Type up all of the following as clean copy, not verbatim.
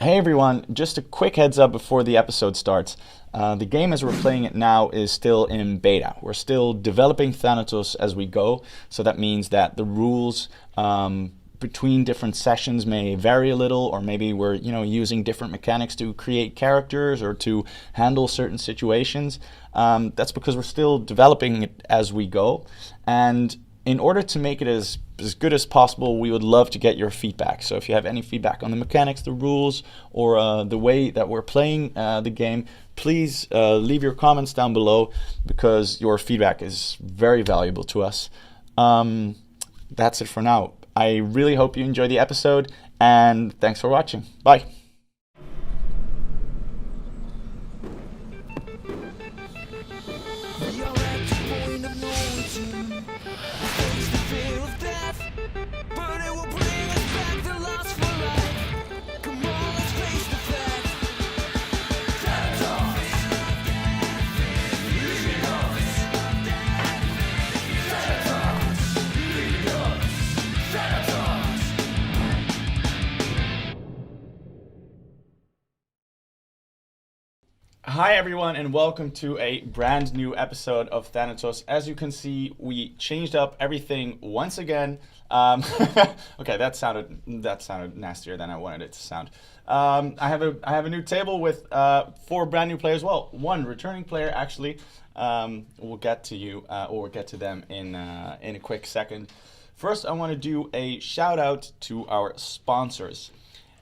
Hey everyone, just a quick heads up before the episode starts. The game as we're playing it now is still in beta. We're still developing Thanatos as we go, so that means that the rules between different sessions may vary a little, or maybe we're using different mechanics to create characters or to handle certain situations. That's because we're still developing it as we go, and in order to make it as good as possible, we would love to get your feedback. So if you have any feedback on the mechanics, the rules, or the way that we're playing the game, please leave your comments down below, because your feedback is very valuable to us. That's it for now. I really hope you enjoy the episode, and thanks for watching. Bye. Hi everyone, and welcome to a brand new episode of Thanatos. As you can see, we changed up everything once again. Okay, that sounded nastier than I wanted it to sound. I have a new table with 4 brand new players. Well, 1 returning player actually. We'll get to you, or we'll get to them in a quick second. First, I want to do a shout out to our sponsors.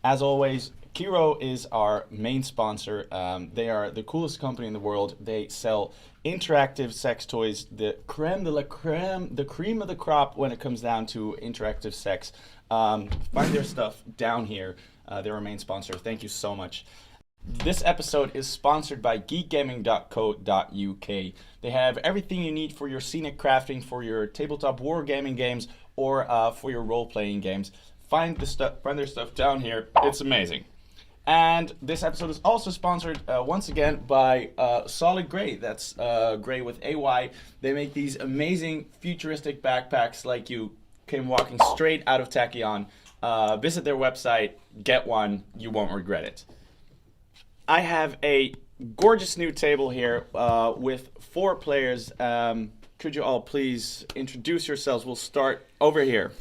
As always, Kiro is our main sponsor. They are the coolest company in the world. They sell interactive sex toys, the creme de la creme, the cream of the crop when it comes down to interactive sex. Find their stuff down here. They're our main sponsor. Thank you so much. This episode is sponsored by geekgaming.co.uk. They have everything you need for your scenic crafting, for your tabletop wargaming games, or for your role-playing games. Find their stuff down here. It's amazing. And this episode is also sponsored once again by Solid Grey. That's Grey with AY. They make these amazing futuristic backpacks like you came walking straight out of Tachion. Visit their website, get one, you won't regret it. I have a gorgeous new table here with 4 players. Could you all please introduce yourselves? We'll start over here.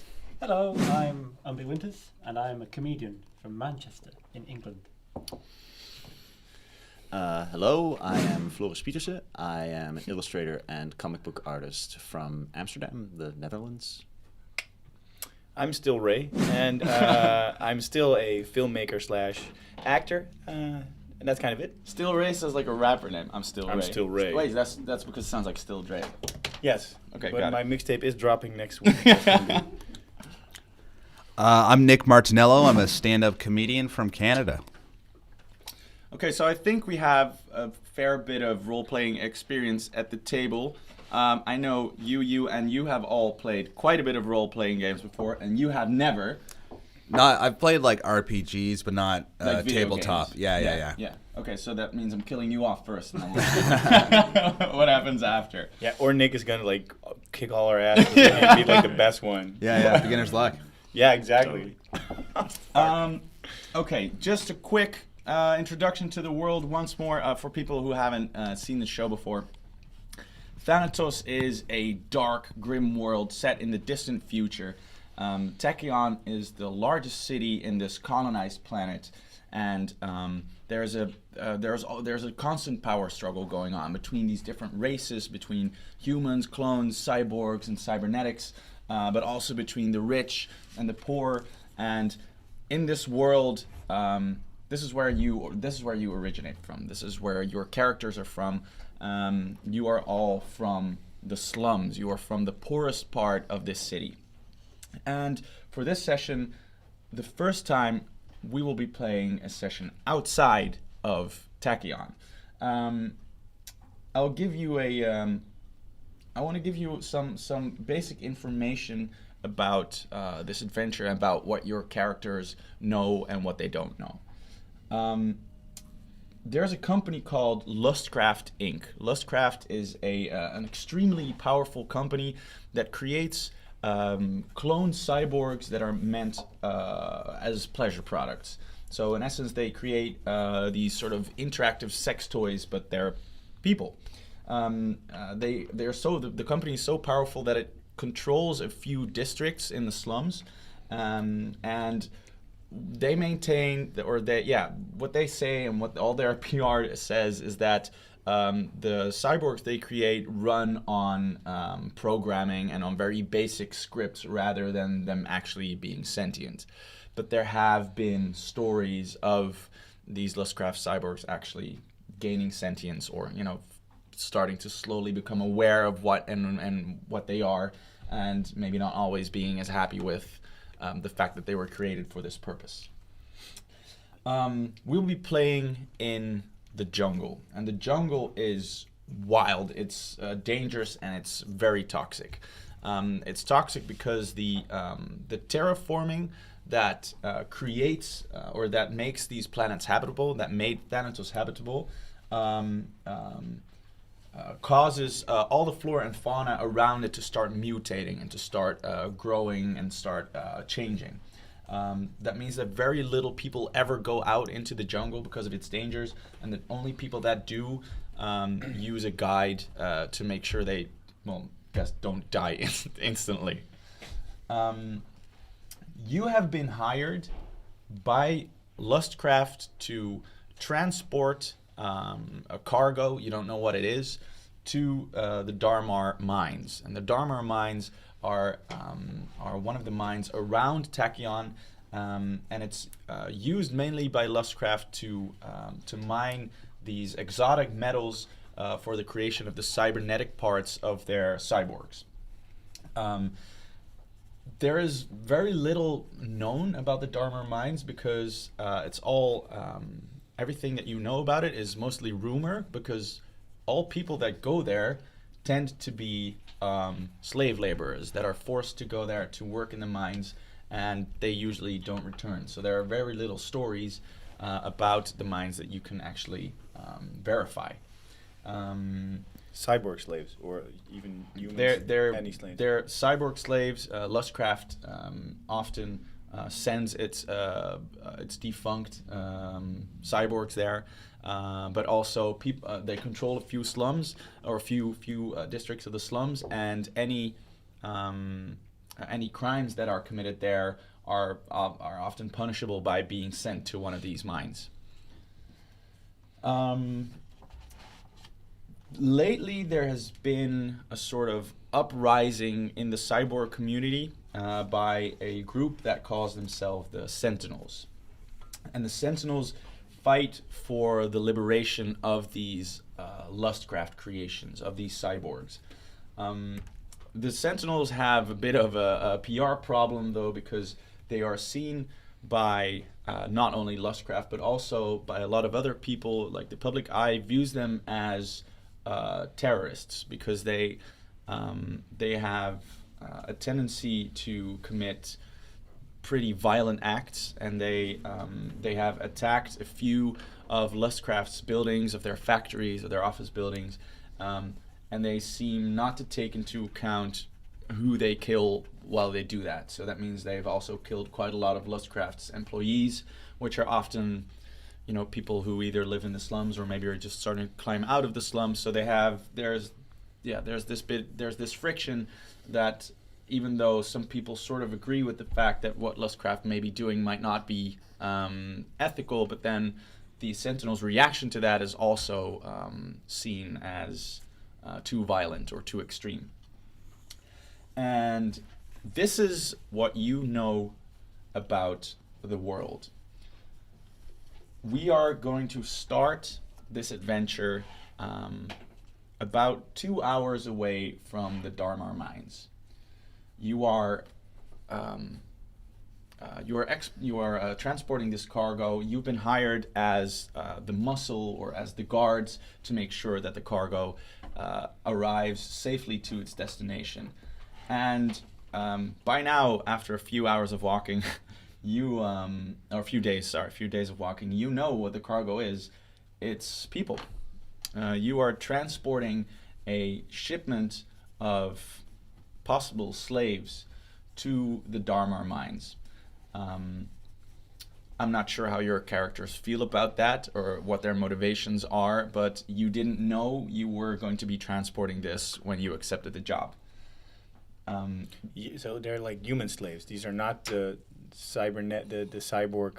Hello, I'm Umby Winters, and I'm a comedian from Manchester in England. Hello, I am Floris Pieterse. I am an illustrator and comic book artist from Amsterdam, the Netherlands. I'm still Ray, and I'm still a filmmaker slash actor, and that's kind of it. Still Ray sounds like a rapper name. I'm Still Ray. I'm Still Ray. Wait, that's because it sounds like Still Dre. Yes. Okay, but got my it. mixtape is dropping next week. I'm Nick Martinello. I'm a stand-up comedian from Canada. Okay, so I think we have a fair bit of role-playing experience at the table. I know you have all played quite a bit of role-playing games before, and you have never. I've played like RPGs, but not Like video tabletop. games. Yeah. Okay, so that means I'm killing you off first, and then what happens after? Yeah, or Nick is gonna like kick all our asses and be like the best one. Yeah. Beginner's luck. Yeah, exactly. Okay, just a quick introduction to the world once more for people who haven't seen the show before. Thanatos is a dark, grim world set in the distant future. Tachion is the largest city in this colonized planet, and there's a constant power struggle going on between these different races, between humans, clones, cyborgs, and cybernetics, but also between the rich and the poor. And in this world, this is where you originate from. This is where your characters are from. You are all from the slums. You are from the poorest part of this city. And for this session, the first time we will be playing a session outside of Tachion. I'll give you I want to give you some basic information about this adventure, about what your characters know and what they don't know. There's a company called Lustcraft Inc. Lustcraft is an extremely powerful company that creates clone cyborgs that are meant as pleasure products. So in essence, they create these sort of interactive sex toys, but they're people. The company is so powerful that it controls a few districts in the slums, and they maintain, what they say and what all their PR says is that the cyborgs they create run on programming and on very basic scripts rather than them actually being sentient. But there have been stories of these Lustcraft cyborgs actually gaining sentience, or starting to slowly become aware of what and what they are, and maybe not always being as happy with the fact that they were created for this purpose. We'll be playing in the jungle, and the jungle is wild. It's dangerous and it's very toxic. It's toxic because the terraforming that creates or that makes these planets habitable, that made Thanatos habitable, causes all the flora and fauna around it to start mutating and to start growing and start changing. That means that very little people ever go out into the jungle because of its dangers, and that only people that do use a guide to make sure they, don't die instantly. You have been hired by Lustcraft to transport a cargo, you don't know what it is, to the Dharmar mines. And the Dharmar mines are one of the mines around Tachion, and it's used mainly by Lustcraft to mine these exotic metals for the creation of the cybernetic parts of their cyborgs. There is very little known about the Dharmar mines because it's all everything that you know about it is mostly rumor, because all people that go there tend to be slave laborers that are forced to go there to work in the mines, and they usually don't return. So there are very little stories about the mines that you can actually verify. Cyborg slaves, or even humans, any slaves? They're cyborg slaves. Lustcraft often sends its defunct cyborgs there, but also they control a few slums or a few districts of the slums, and any crimes that are committed there are often punishable by being sent to one of these mines. Lately, there has been a sort of uprising in the cyborg community by a group that calls themselves the Sentinels. And the Sentinels fight for the liberation of these Lustcraft creations, of these cyborgs. The Sentinels have a bit of a PR problem, though, because they are seen by not only Lustcraft, but also by a lot of other people. Like, the public eye views them as terrorists, because they have a tendency to commit pretty violent acts, and they have attacked a few of Lustcraft's buildings, of their factories, of their office buildings, and they seem not to take into account who they kill while they do that. So that means they've also killed quite a lot of Lustcraft's employees, which are often people who either live in the slums or maybe are just starting to climb out of the slums. So there's this friction that, even though some people sort of agree with the fact that what Lustcraft may be doing might not be ethical, but then the Sentinel's reaction to that is also seen as too violent or too extreme. And this is what you know about the world. We are going to start this adventure about 2 hours away from the Dharmar mines. You are transporting this cargo. You've been hired as the muscle, or as the guards, to make sure that the cargo arrives safely to its destination. And by now, after a few hours of walking, or a few days of walking, you know what the cargo is. It's people. You are transporting a shipment of possible slaves to the Dharmar mines. I'm not sure how your characters feel about that or what their motivations are, but you didn't know you were going to be transporting this when you accepted the job. So they're like human slaves. These are not the cyborg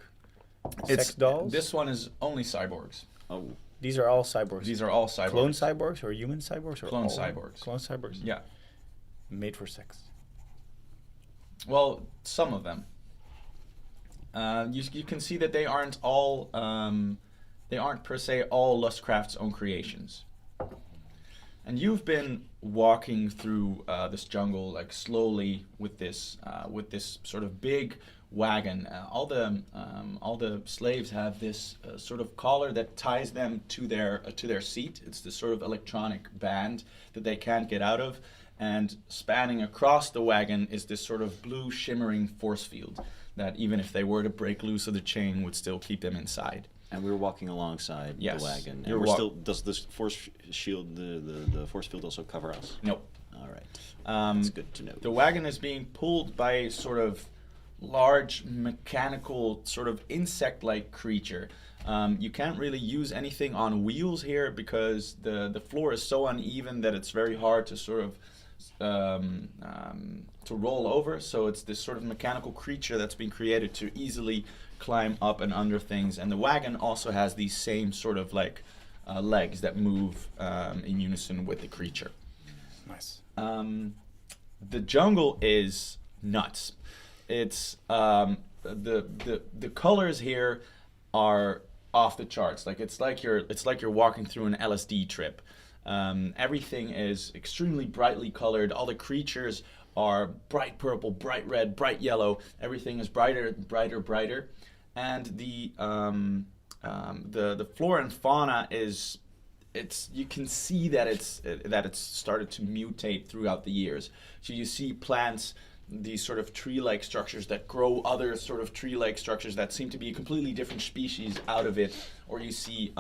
sex dolls? This one is only cyborgs. Oh, These are all cyborgs. These are all cyborgs. Clone cyborgs or human cyborgs? Or Clone all cyborgs. Clone cyborgs? Yeah. Made for sex. Well, some of them. You can see that they aren't all they aren't per se all Lustcraft's own creations. And you've been walking through this jungle like slowly with this sort of big wagon. All the slaves have this sort of collar that ties them to their seat. It's this sort of electronic band that they can't get out of. And spanning across the wagon is this sort of blue shimmering force field that even if they were to break loose of the chain would still keep them inside. and we were walking alongside Yes. the wagon. You're And we're wa- still. Does this force shield, the force field, also cover us? Nope. All right. Um, That's good to know. The wagon is being pulled by a sort of large mechanical sort of insect-like creature. You can't really use anything on wheels here because the floor is so uneven that it's very hard to sort of to roll over. So it's this sort of mechanical creature that's been created to easily climb up and under things. And the wagon also has these same sort of like legs that move in unison with the creature. Nice. The jungle is nuts. It's the colors here are off the charts. Like it's like you're walking through an LSD trip. Everything is extremely brightly colored. All the creatures are bright purple, bright red, bright yellow. Everything is brighter, brighter, brighter. And the flora and fauna is, you can see that it's started to mutate throughout the years. So you see plants, these sort of tree-like structures that grow other sort of tree-like structures that seem to be a completely different species out of it, or you see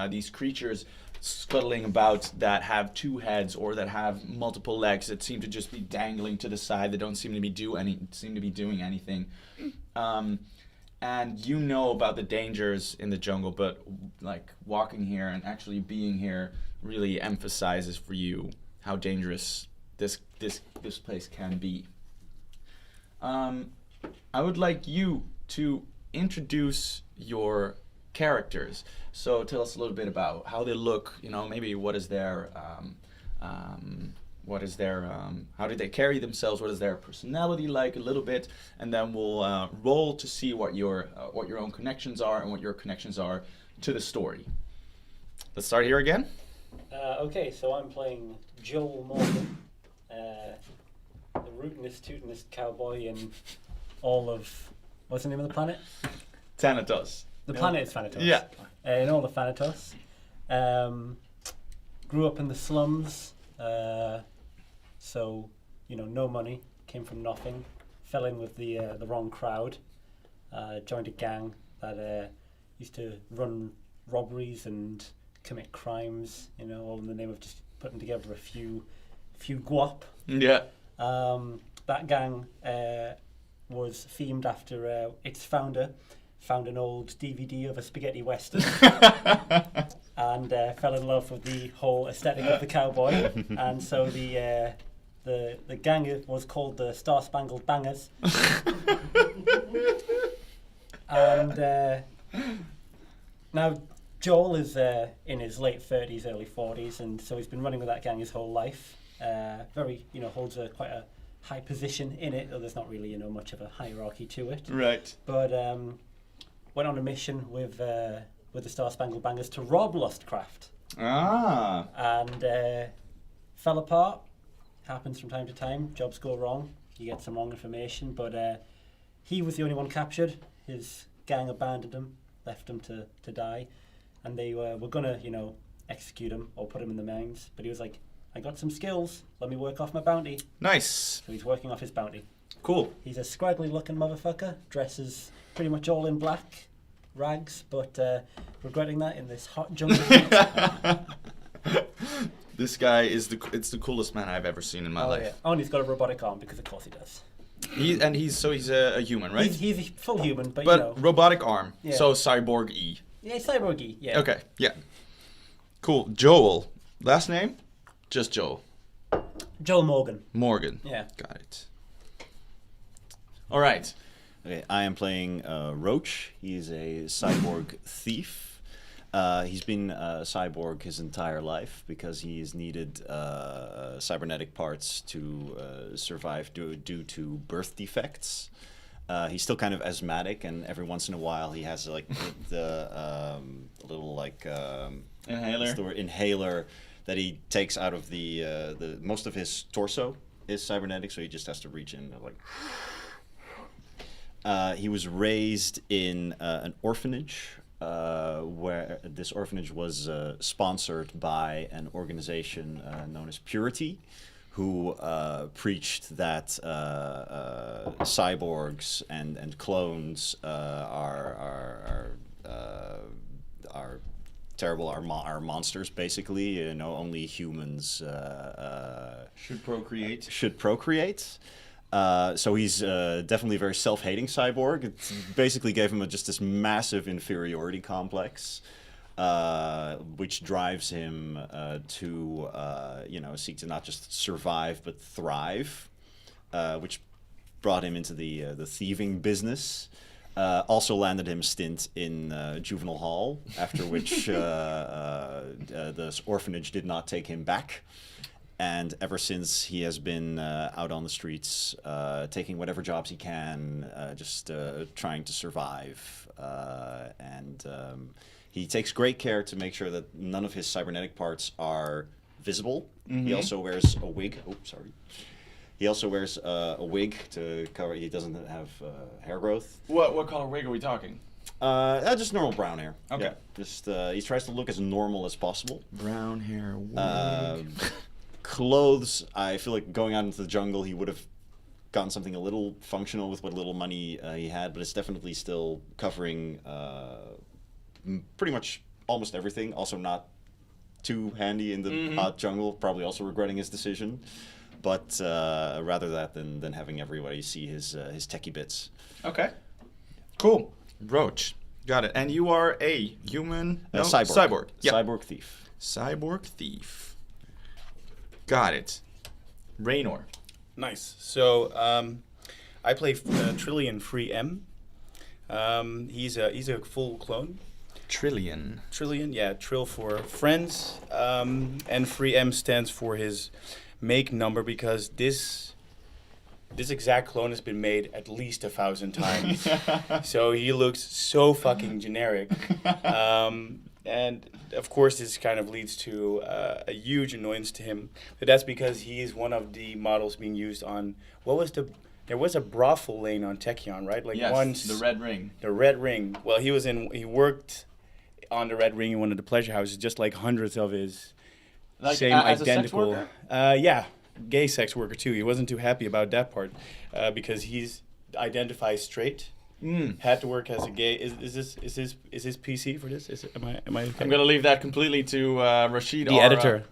these creatures scuttling about that have two heads or that have multiple legs that seem to just be dangling to the side. That don't seem to be doing anything. And you know about the dangers in the jungle, but like walking here and actually being here really emphasizes for you how dangerous this place can be. I would like you to introduce your characters. So tell us a little bit about how they look. You know, maybe what is their how do they carry themselves? What is their personality like? A little bit, and then we'll roll to see what your own connections are and what your connections are to the story. Let's start here again. Okay, so I'm playing Joel Morgan, the rootinest, tootinest cowboy in all of, what's the name of the planet? Thanatos. The planet is Thanatos. Yeah. In all of Thanatos. Grew up in the slums, so, you know, no money, came from nothing, fell in with the wrong crowd, joined a gang that used to run robberies and commit crimes, you know, all in the name of just putting together a few guap. Yeah. That gang was themed after its founder. Found an old DVD of a spaghetti western and fell in love with the whole aesthetic of the cowboy. And so the gang was called the Star Spangled Bangers. And now Joel is in his late 30s, early 40s, and so he's been running with that gang his whole life. Very, you know, holds quite a high position in it, though there's not really, you know, much of a hierarchy to it. Right. But went on a mission with the Star Spangled Bangers to rob Lustcraft. Ah. And fell apart. Happens from time to time. Jobs go wrong. You get some wrong information. But he was the only one captured. His gang abandoned him, left him to die. And they were going to, you know, execute him or put him in the mines. But he was like, I got some skills. Let me work off my bounty. Nice. So he's working off his bounty. Cool. He's a scraggly looking motherfucker. Dresses pretty much all in black rags, but regretting that in this hot jungle heat. This guy is it's the coolest man I've ever seen in my life. Yeah. Oh, and he's got a robotic arm because of course he does. He's a human, right? He's a full human, but, But robotic arm, Yeah. so cyborg E. Yeah, cyborgy. Yeah. Okay, yeah. Cool. Joel. Last name? Just Joel. Joel Morgan. Morgan. Yeah. Got it. All right. Okay, I am playing Roach. He's a cyborg thief. He's been a cyborg his entire life because he's needed cybernetic parts to survive due to birth defects. He's still kind of asthmatic, and every once in a while he has like the little like Inhaler? what's the word? Inhaler that he takes out of the most of his torso is cybernetic, so he just has to reach in and like. He was raised in an orphanage, where this orphanage was sponsored by an organization known as Purity, who preached that cyborgs and clones are terrible, are monsters basically. You know, only humans Should procreate. So he's definitely a very self-hating cyborg. It basically gave him just this massive inferiority complex, which drives him to seek to not just survive but thrive, which brought him into the thieving business. Also landed him a stint in juvenile hall, after which the orphanage did not take him back. And ever since, he has been out on the streets, taking whatever jobs he can, just trying to survive. He takes great care to make sure that none of his cybernetic parts are visible. Mm-hmm. He also wears a wig. Oh, sorry. He also wears a wig to cover. He doesn't have hair growth. What color wig are we talking? Just normal brown hair. Okay. Yeah, just he tries to look as normal as possible. Brown hair wig. Clothes, I feel like going out into the jungle, he would have gotten something a little functional with what little money he had, but it's definitely still covering pretty much almost everything. Also not too handy in the hot jungle, probably also regretting his decision. But rather that than having everybody see his techie bits. Okay. Cool. Roach. Got it. And you are a human? No? Cyborg. Cyborg. Yeah. Cyborg thief. Cyborg thief. Got it. Raynor. Nice. So I play Trillion Free M. He's a full clone. Trillion. Trillion, yeah, Trill for friends, and Free M stands for his make number, because this exact clone has been made at least 1,000 times. So he looks so fucking generic. And of course, this kind of leads to a huge annoyance to him. But that's because he is one of the models being used on there was a brothel lane on Tachion, right? Like Yes, once the Red Ring. The Red Ring. Well, he worked on the Red Ring in one of the pleasure houses, just like hundreds of his same as identical. a sex worker? Yeah, gay sex worker too. He wasn't too happy about that part because he's identifies straight. Had to work as a gay. Is this PC for this? Am I okay? I'm gonna leave that completely to Rashid, The our, editor.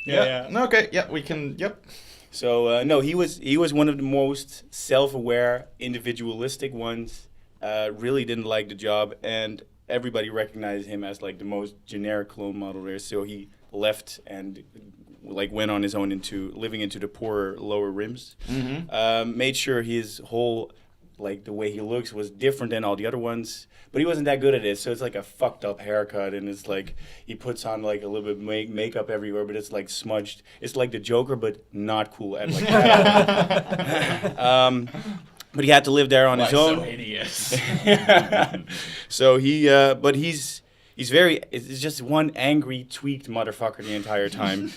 Yeah. No, okay. Yeah, we can. Yep. So no, he was one of the most self-aware, individualistic ones. Really didn't like the job, and everybody recognized him as like the most generic clone model there. So he left and like went on his own into living into the poorer lower rims. Made sure his whole like the way he looks was different than all the other ones, but he wasn't that good at it. So it's like a fucked up haircut, and it's like he puts on like a little bit makeup everywhere, but it's like smudged. It's like the Joker, but not cool at like that. But he had to live there on his own. So hideous. So he's very, it's just one angry, tweaked motherfucker the entire time.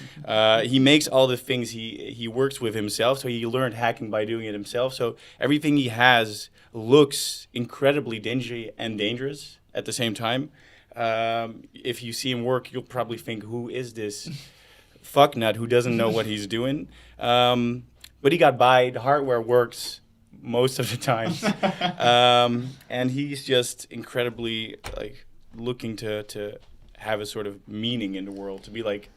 He makes all the things, he works with himself, so he learned hacking by doing it himself. So everything he has looks incredibly dingy and dangerous at the same time. If you see him work, you'll probably think, who is this fucknut who doesn't know what he's doing? But he got by, the hardware works most of the time. And he's just incredibly, like, looking to have a sort of meaning in the world, to be like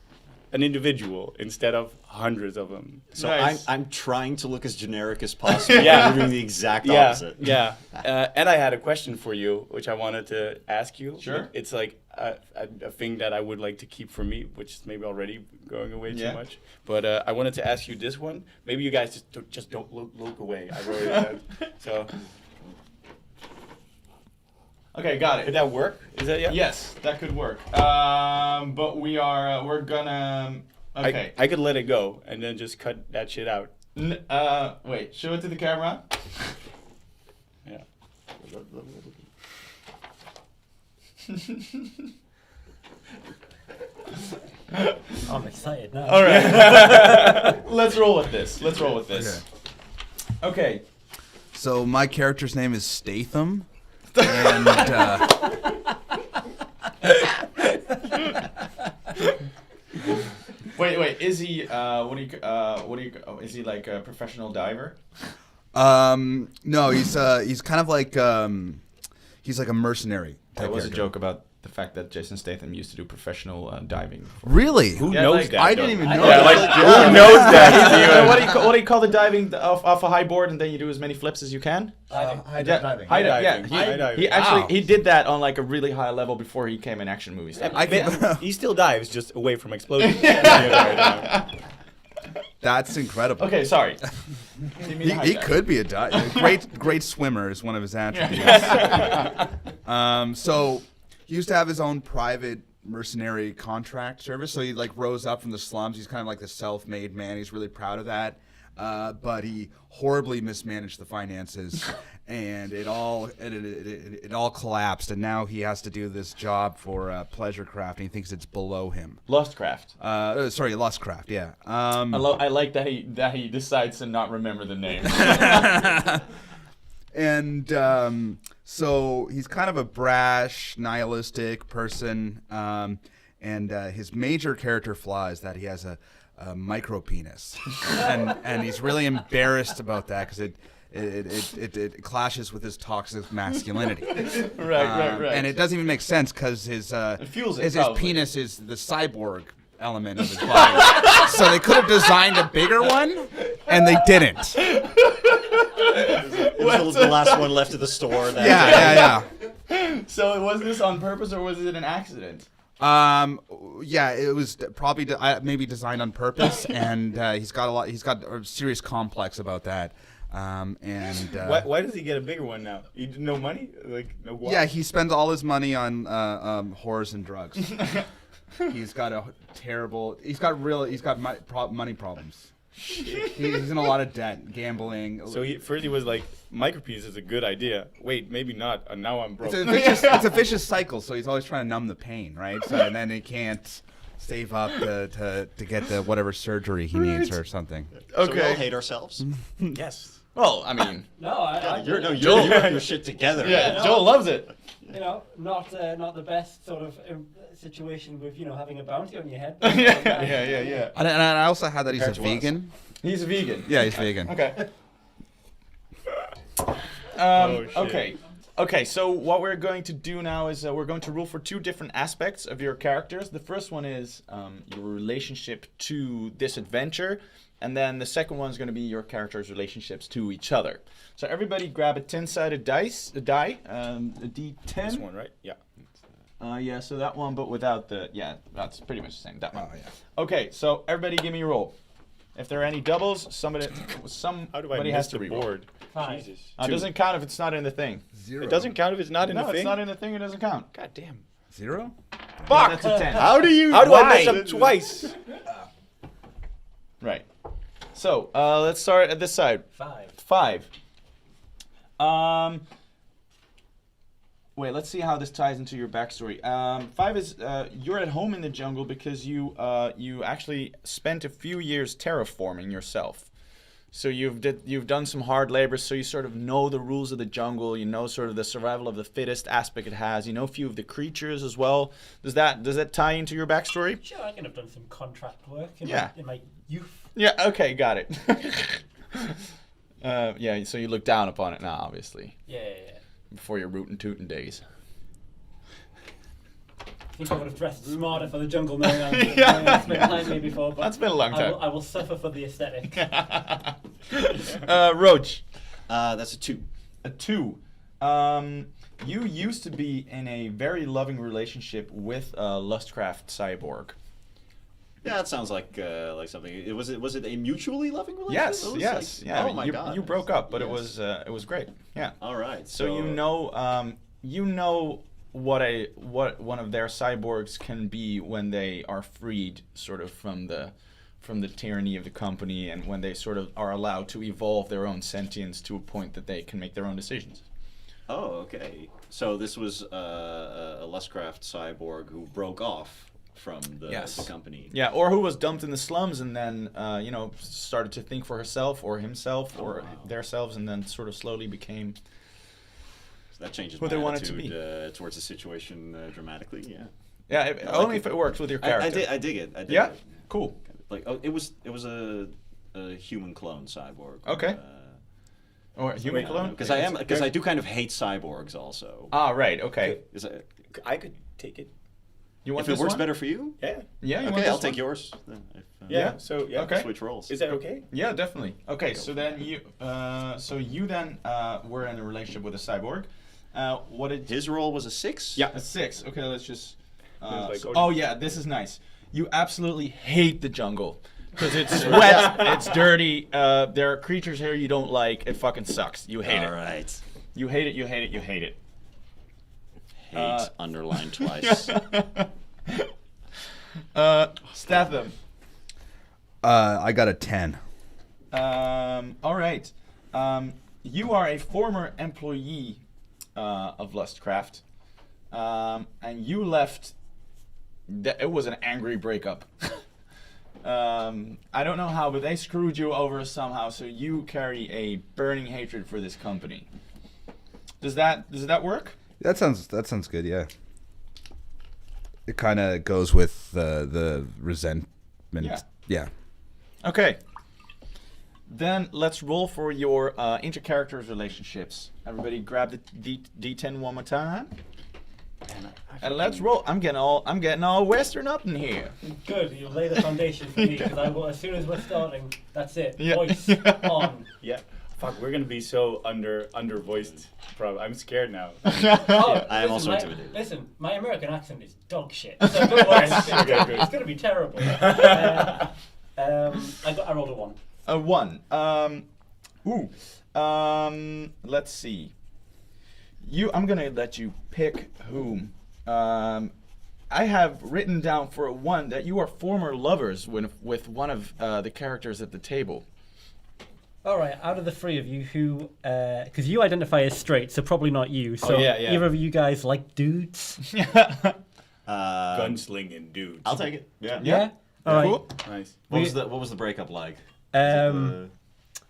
an individual instead of hundreds of them. So Nice. I'm trying to look as generic as possible. Yeah. You're doing the exact Yeah, opposite. yeah. And I had a question for you, which I wanted to ask you. Sure. It's like a thing that I would like to keep for me, which is maybe already going away too Yeah. much. But I wanted to ask you this one. Maybe you guys just don't look away. I wrote it down. So Okay, got could it. that work? Is that Yes, that could work. But we're gonna. Okay. I could let it go and then just cut that shit out. Wait. Show it to the camera. Yeah. I'm excited now. All right. Let's roll with this. Okay. So my character's name is Statham, and Wait. Is he? Is he like a professional diver? no, he's kind of like he's like a mercenary. That type was a character. joke about the fact that Jason Statham used to do professional diving. Before. Really? Who Yeah, knows like- that? I though? didn't even know. Yeah, that. like who knows that? What do you call the diving off a high board and then you do as many flips as you can? High Yeah, diving. high diving. yeah. High diving. He actually Wow. he did that on like a really high level before he came in action movies. He still dives, just away from explosions. That's incredible. Okay, sorry. He could be a great swimmer is one of his attributes. So he used to have his own private mercenary contract service. So he like rose up from the slums. He's kind of like the self-made man. He's really proud of that. But he horribly mismanaged the finances, and it all collapsed. And now he has to do this job for pleasure craft, and he thinks it's below him. Lustcraft. Sorry, Lustcraft. Yeah. I like that he decides to not remember the name. And so he's kind of a brash, nihilistic person. And his major character flaw is that he has a micro penis, and he's really embarrassed about that because it clashes with his toxic masculinity. Right. And it doesn't even make sense because his fuels it, his probably. penis is the cyborg element of his body. So they could have designed a bigger one, and they didn't. It was the last one left at the store. That Yeah. So was this on purpose or was it an accident? Yeah, it was probably maybe designed on purpose, and he's got a serious complex about that. Why does he get a bigger one now? No money? Like no. Why? Yeah, he spends all his money on whores and drugs. He's got money problems. He's in a lot of debt, gambling. So first he was like, micropenis is a good idea. Wait, maybe not. Now I'm broke. It's a vicious cycle. So he's always trying to numb the pain, right? So and then he can't save up to get the whatever surgery he needs or something. So we all hate ourselves. Yes. Well, I mean, No, I You got your shit together. yeah, no. Joel loves it. not the best sort of situation with having a bounty on your head. Yeah. And I also had that he's a Compared to us. vegan. He's a vegan. Yeah, he's vegan. Okay. Shit. Okay, so what we're going to do now is we're going to rule for two different aspects of your characters. The first one is your relationship to this adventure, and then the second one is going to be your character's relationships to each other. So everybody grab a 10-sided die, a D10. This one, right? Yeah. Yeah, so that one, but without the, that's pretty much the same, that one. Oh, yeah. Okay, so everybody give me a roll. If there are any doubles, somebody How do I miss has to the re-roll. board? 5. Jesus. It doesn't count if it's not in the thing. 0. It doesn't count if it's not in No, the thing. it's not in the thing, it doesn't count. God damn. 0? Fuck! That's a 10. How do I mess up twice? Right. So, let's start at this side. 5. 5. Wait, let's see how this ties into your backstory. 5 is you're at home in the jungle because you actually spent a few years terraforming yourself. So you've done some hard labor, so you sort of know the rules of the jungle. You know sort of the survival of the fittest aspect it has. You know a few of the creatures as well. Does that tie into your backstory? Sure, I can have done some contract work in my youth. Yeah. Okay. Got it. Yeah. So you look down upon it now, obviously. Yeah. Before your rootin' tootin' days. I think I would have dressed smarter for the jungle knowing I spent time here before. But That's been a long time. I will suffer for the aesthetic. Roach. That's a 2. A 2. You used to be in a very loving relationship with Lustcraft Cyborg. Yeah, that sounds like something. Was it a mutually loving relationship? Yes. Yeah. Oh my you, god. You broke up, but Yes. it was great. Yeah. All right. So you know what one of their cyborgs can be when they are freed sort of from the tyranny of the company, and when they sort of are allowed to evolve their own sentience to a point that they can make their own decisions. Oh, okay. So this was a Lustcraft cyborg who broke off from the company. Yeah, or who was dumped in the slums and then started to think for herself or himself or theirselves, and then sort of slowly became So that changes what my they wanted to attitude towards the situation dramatically. Yeah. Yeah, only if it works with your character. I dig it. Yeah, it. cool. Like it was a human clone cyborg. Okay. Or human clone? Because I do kind of hate cyborgs also. Ah, right. Okay. I could take it. You want If it this works one? better for you, Yeah. Yeah. You want okay, this I'll take one? yours. Then, Yeah. So yeah. Okay. Switch roles. Is that okay? Yeah, definitely. Okay, so then you then were in a relationship with a cyborg. What did His role was a 6. Yeah. a 6? Okay, let's just. Like, Oh yeah, this is nice. You absolutely hate the jungle because it's wet, it's dirty. There are creatures here you don't like. It fucking sucks. You hate All it. right. You hate it. You hate it. You hate it. Hate underlined twice. Statham. I got a 10. All right. You are a former employee of Lustcraft, and you left. It was an angry breakup. I don't know how, but they screwed you over somehow. So you carry a burning hatred for this company. Does that work? That sounds good. Yeah. It kind of goes with the resentment. Yeah. Yeah. Okay. Then let's roll for your inter-characters relationships. Everybody, grab the D10 one more time, and let's roll. I'm getting all Western up in here. Good, you lay the foundation for me because I will. As soon as we're starting, that's it. Yeah. Voice on. Yeah. Fuck, we're gonna be so under voiced. Probably. I'm scared now. Oh, I am also my, intimidated. Listen, my American accent is dog shit. So don't worry, it's gonna be terrible. I rolled a 1. A 1. Let's see. I'm gonna let you pick whom. I have written down for a 1 that you are former lovers with one of the characters at the table. All right, out of the 3 of you, who, because you identify as straight, so probably not you. So yeah. either of you guys like dudes? Gunslinging dudes. I'll take it. Yeah. Yeah. All right. Cool. Nice. What was the breakup like?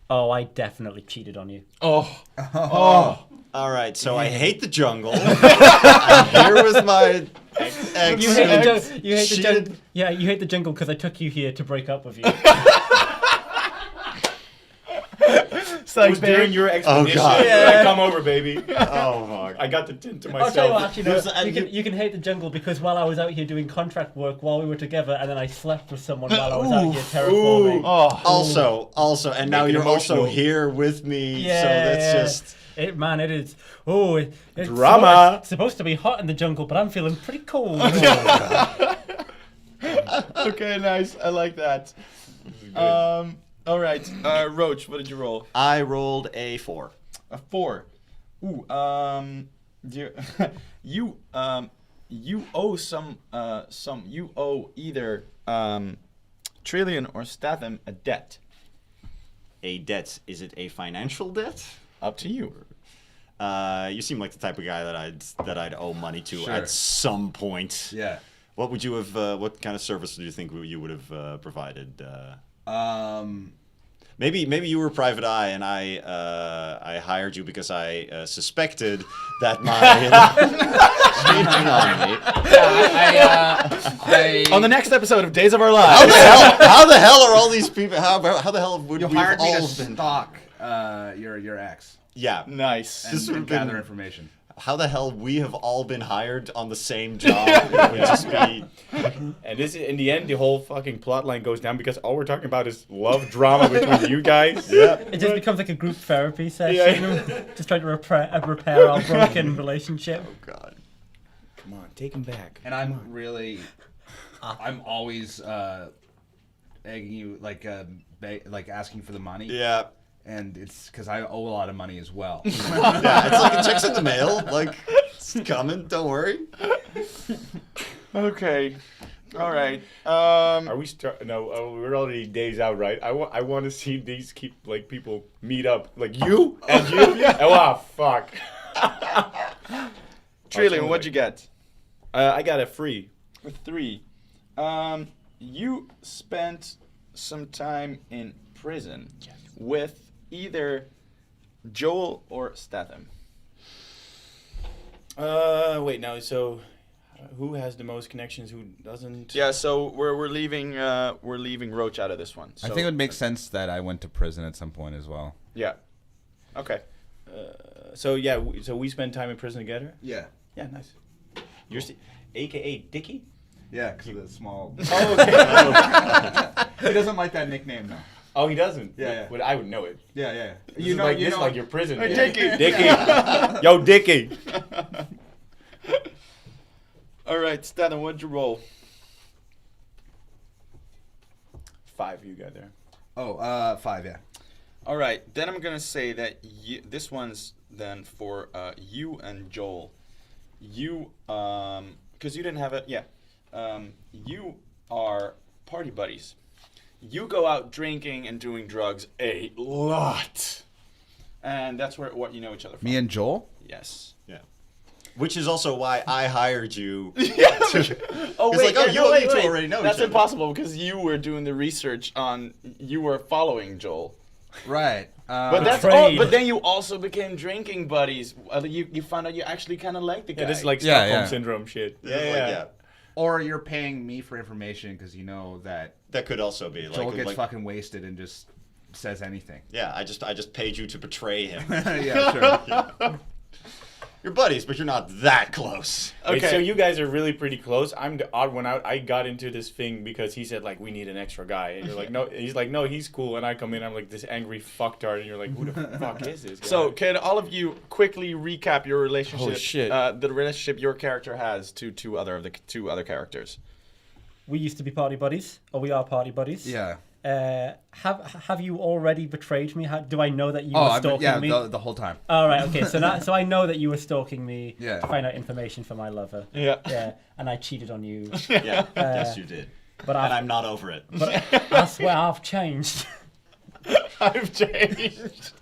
Oh, I definitely cheated on you. Oh. All right, so I hate the jungle. I'm here with my ex. You hate the who cheated. Yeah, you hate the jungle because I took you here to break up with you. It was during your expedition. God. Yeah. Come over, baby. Oh fuck. I got the tent to I'll tell you what, myself. actually, no, you can hate the jungle because while I was out here doing contract work while we were together, and then I slept with someone while I was out here terraforming. Also, and now Make it you're also emotional. here with me. Yeah, so that's just. It is. Oh, it's Drama. It's supposed to be hot in the jungle, but I'm feeling pretty cold. Okay, nice. I like that. All right, Roach, what did you roll? I rolled a 4. A 4. Ooh. You owe you owe either Trillion or Statham a debt. A debt? Is it a financial debt? Up to you. You seem like the type of guy that I'd owe money to Sure. at some point. Yeah. What would you have? What kind of service do you think you would have provided? Maybe you were private eye, and I hired you because I suspected that my cheating on me. On the next episode of Days of Our Lives. How the hell are all these people? How the hell would You we hired me all to been? stalk your ex Yeah. Nice. and gather information. how the hell we have all been hired on the same job. It would just be... And this, in the end, the whole fucking plot line goes down because all we're talking about is love drama between you guys. Yeah. It just becomes like a group therapy session. Just trying to repair our broken relationship. Oh, God. Come on, take him back. And I'm really, I'm always egging you, like asking for the money. Yeah. And it's because I owe a lot of money as well. Yeah, it's like a check's in the mail. Like, it's coming, don't worry. Okay. All right. Are we we're already days out, right? I want to see these people meet up, like you and you. Oh, wow, fuck. Trillian, what'd you get? I got a free. A 3. You spent some time in prison with either Joel or Statham. Wait, now, so who has the most connections? Who doesn't? Yeah, so we're leaving Roach out of this one. So, I think it would make sense that I went to prison at some point as well. Yeah. Okay. So we spend time in prison together. Yeah. Yeah, nice. You're AKA Dickie. Yeah, because of the small. Oh, okay. He doesn't like that nickname though. Oh, he doesn't. Yeah. But I would know it. Yeah. This is like your prison. Hey, name. Dickie. Dickie. Yo, Dickie. All right, Statham, what'd you roll? 5 you got there. Oh, 5. Yeah. All right, then I'm gonna say that this one's then for you and Joel. You, because you didn't have it. Yeah. You are party buddies. You go out drinking and doing drugs a lot, and that's what you know each other from. Me and Joel. Yes. Yeah. Which is also why I hired you. Oh It's wait, like, yeah, you two already know That's each other. impossible because you were doing the research on. You were following Joel. Right. But that's all. Afraid. But then you also became drinking buddies. You found out you actually kind of liked the guy. Yeah, this is like Yeah, Stockholm yeah. syndrome shit. This is like, yeah. Or you're paying me for information because you know that That could also be Joel like, gets like fucking wasted and just says anything. yeah, I just paid you to betray him. Yeah, sure. You're buddies, but you're not that close. Wait, Okay. so you guys are really pretty close. I'm the odd one out. I got into this thing because he said, like, we need an extra guy. And you're like, no. He's like, no, he's cool. And I come in, I'm like this angry fucktard. And you're like, who the fuck is this guy? So, can all of you quickly recap your relationship? Holy shit. The relationship your character has to two other characters. We used to be party buddies, or we are party buddies. Yeah. Have you already betrayed me? Do I know that you were stalking me? the whole time. All right, okay. So I know that you were stalking me Yeah. to find out information for my lover. Yeah. Yeah, and I cheated on you. Yeah, yes, you did. But And I'm not over it. but I swear I've changed. I've changed.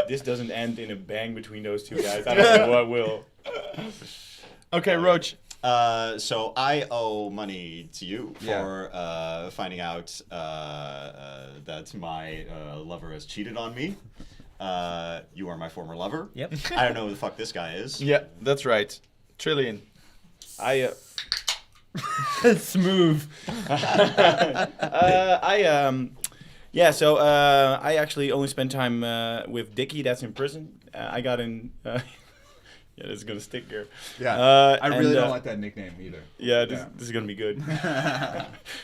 this doesn't end in a bang between those two guys. I don't know what will. Okay, Roach. So I owe money to you Yeah. for finding out that my lover has cheated on me. You are my former lover. Yep. I don't know who the fuck this guy is. Yeah, that's right. Trillian. Smooth. So I actually only spent time with Dickie. That's in prison. I got in. Yeah, this is gonna stick here. Yeah. I really and, don't like that nickname either. Yeah, this is gonna be good.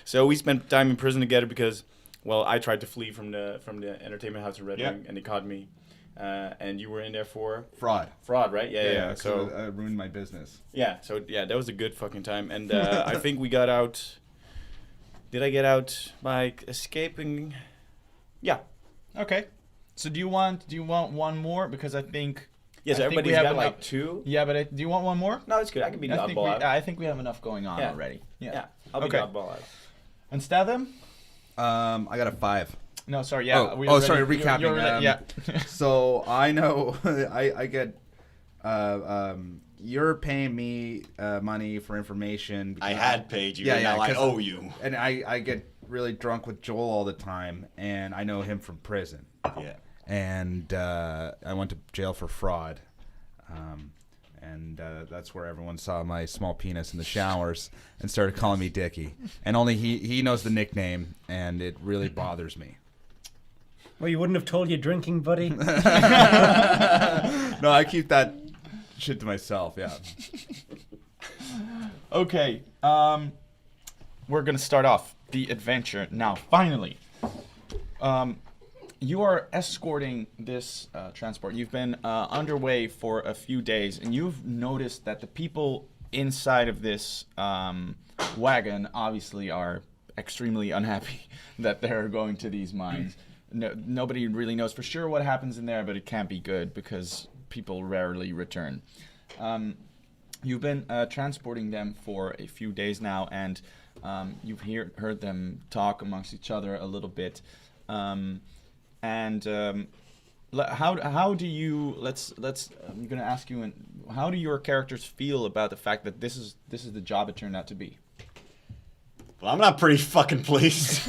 So we spent time in prison together because, well, I tried to flee from the entertainment house in Red Wing, and they caught me. And you were in there for Fraud. fraud, right? Yeah. So So ruined my business. that was a good fucking time. And I think we got out. Did I get out by escaping? Yeah. Okay. So do you want one more? Because I think. Yes, I think everybody's we have got enough- like 2. Yeah, but do you want one more? No, it's good. I can be the I think, oddball out. I think we have enough going on Yeah. already. Yeah, I'll be Okay. the oddball out. And Statham? I got a 5. No, sorry. Yeah. Sorry, recapping. Yeah. So I know I get you're paying me money for information. I had paid you, Yeah, and yeah, now I 'cause- owe you. And I get really drunk with Joel all the time, and I know him from prison. Yeah. And I went to jail for fraud. And that's where everyone saw my small penis in the showers and started calling me Dickie. And only he knows the nickname, and it really bothers me. Well, you wouldn't have told your drinking buddy. No, I keep that shit to myself. Yeah. Okay, we're gonna start off the adventure now. Finally, you are escorting this transport. You've been underway for a few days, and you've noticed that the people inside of this wagon obviously are extremely unhappy that they're going to these mines. Nobody really knows for sure what happens in there, but it can't be good because people rarely return. You've been transporting them for a few days now, and you've heard them talk amongst each other a little bit. How do you? I'm gonna ask you. How do your characters feel about the fact that this is the job it turned out to be? Well, I'm not pretty fucking pleased.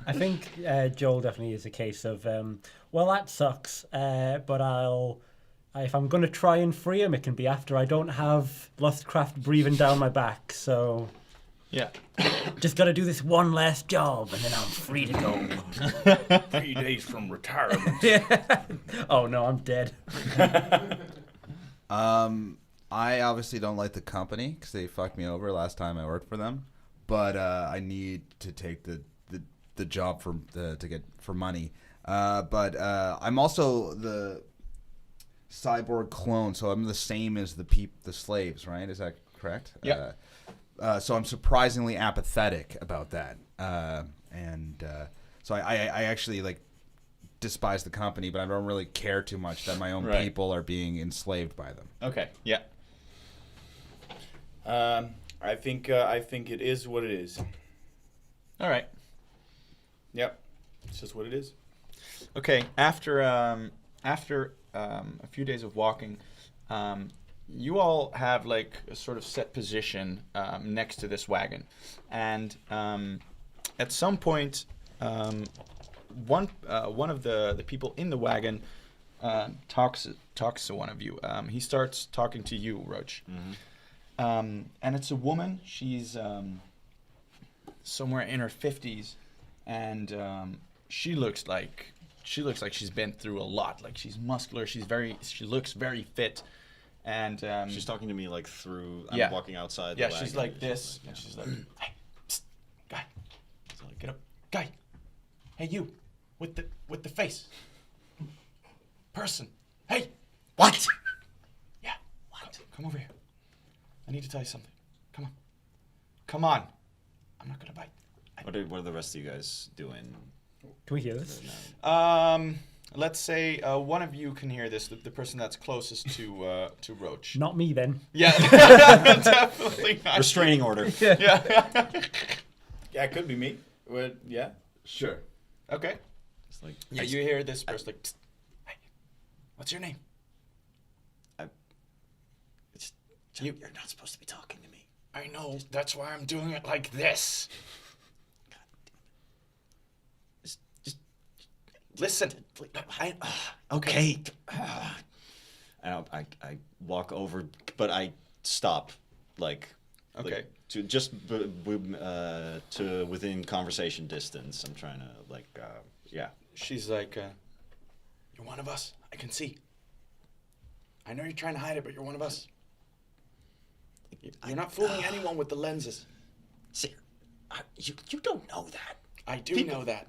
I think Joel definitely is a case of, well, that sucks, but if I'm going to try and free him, it can be after I don't have Lustcraft breathing down my back, so... Yeah. Just got to do this one last job, and then I'm free to go. 3 days from retirement. Yeah. Oh, no, I'm dead. I obviously don't like the company because they fucked me over last time I worked for them. But I need to take the job to get for money. But I'm also the cyborg clone, so I'm the same as the slaves, right? Is that correct? Yeah. So I'm surprisingly apathetic about that, so I actually like despise the company, but I don't really care too much that my own people are being enslaved by them. Okay. Yeah. I think it is what it is. All right. Yep, it's just what it is. Okay. After a few days of walking, you all have like a sort of set position next to this wagon, and at some point, one of the people in the wagon talks to one of you. He starts talking to you, Roach. Mm-hmm. And it's a woman. She's somewhere in her 50s, and she looks like she's been through a lot. Like she's muscular. She looks very fit, and She's talking to me like through. Yeah. I'm walking outside. yeah, the she's wagon. like this, and she's like, "Hey, psst, guy, get up, guy. Hey, you, with the face, person. Hey, What? yeah, what? Come over here. I need to tell you something. Come on. I'm not gonna bite. What are the rest of you guys doing? Can we hear this? Let's say one of you can hear this. The person that's closest to Roach. Not me, then. Yeah, definitely not. Restraining order. Yeah. Yeah, it could be me. What? Yeah. Sure. Okay. It's like, Yeah, you hear this person like, "Psst. Hey, what's your name? You're not supposed to be talking to me. I know. That's why I'm doing it like this. God damn it. Just Listen. okay. And I walk over, but I stop, like, Okay. to just to within conversation distance. I'm trying to yeah. She's like, you're one of us. I can see. I know you're trying to hide it, but you're one of us. You're not fooling anyone with the lenses. See, you don't know that. I do know that.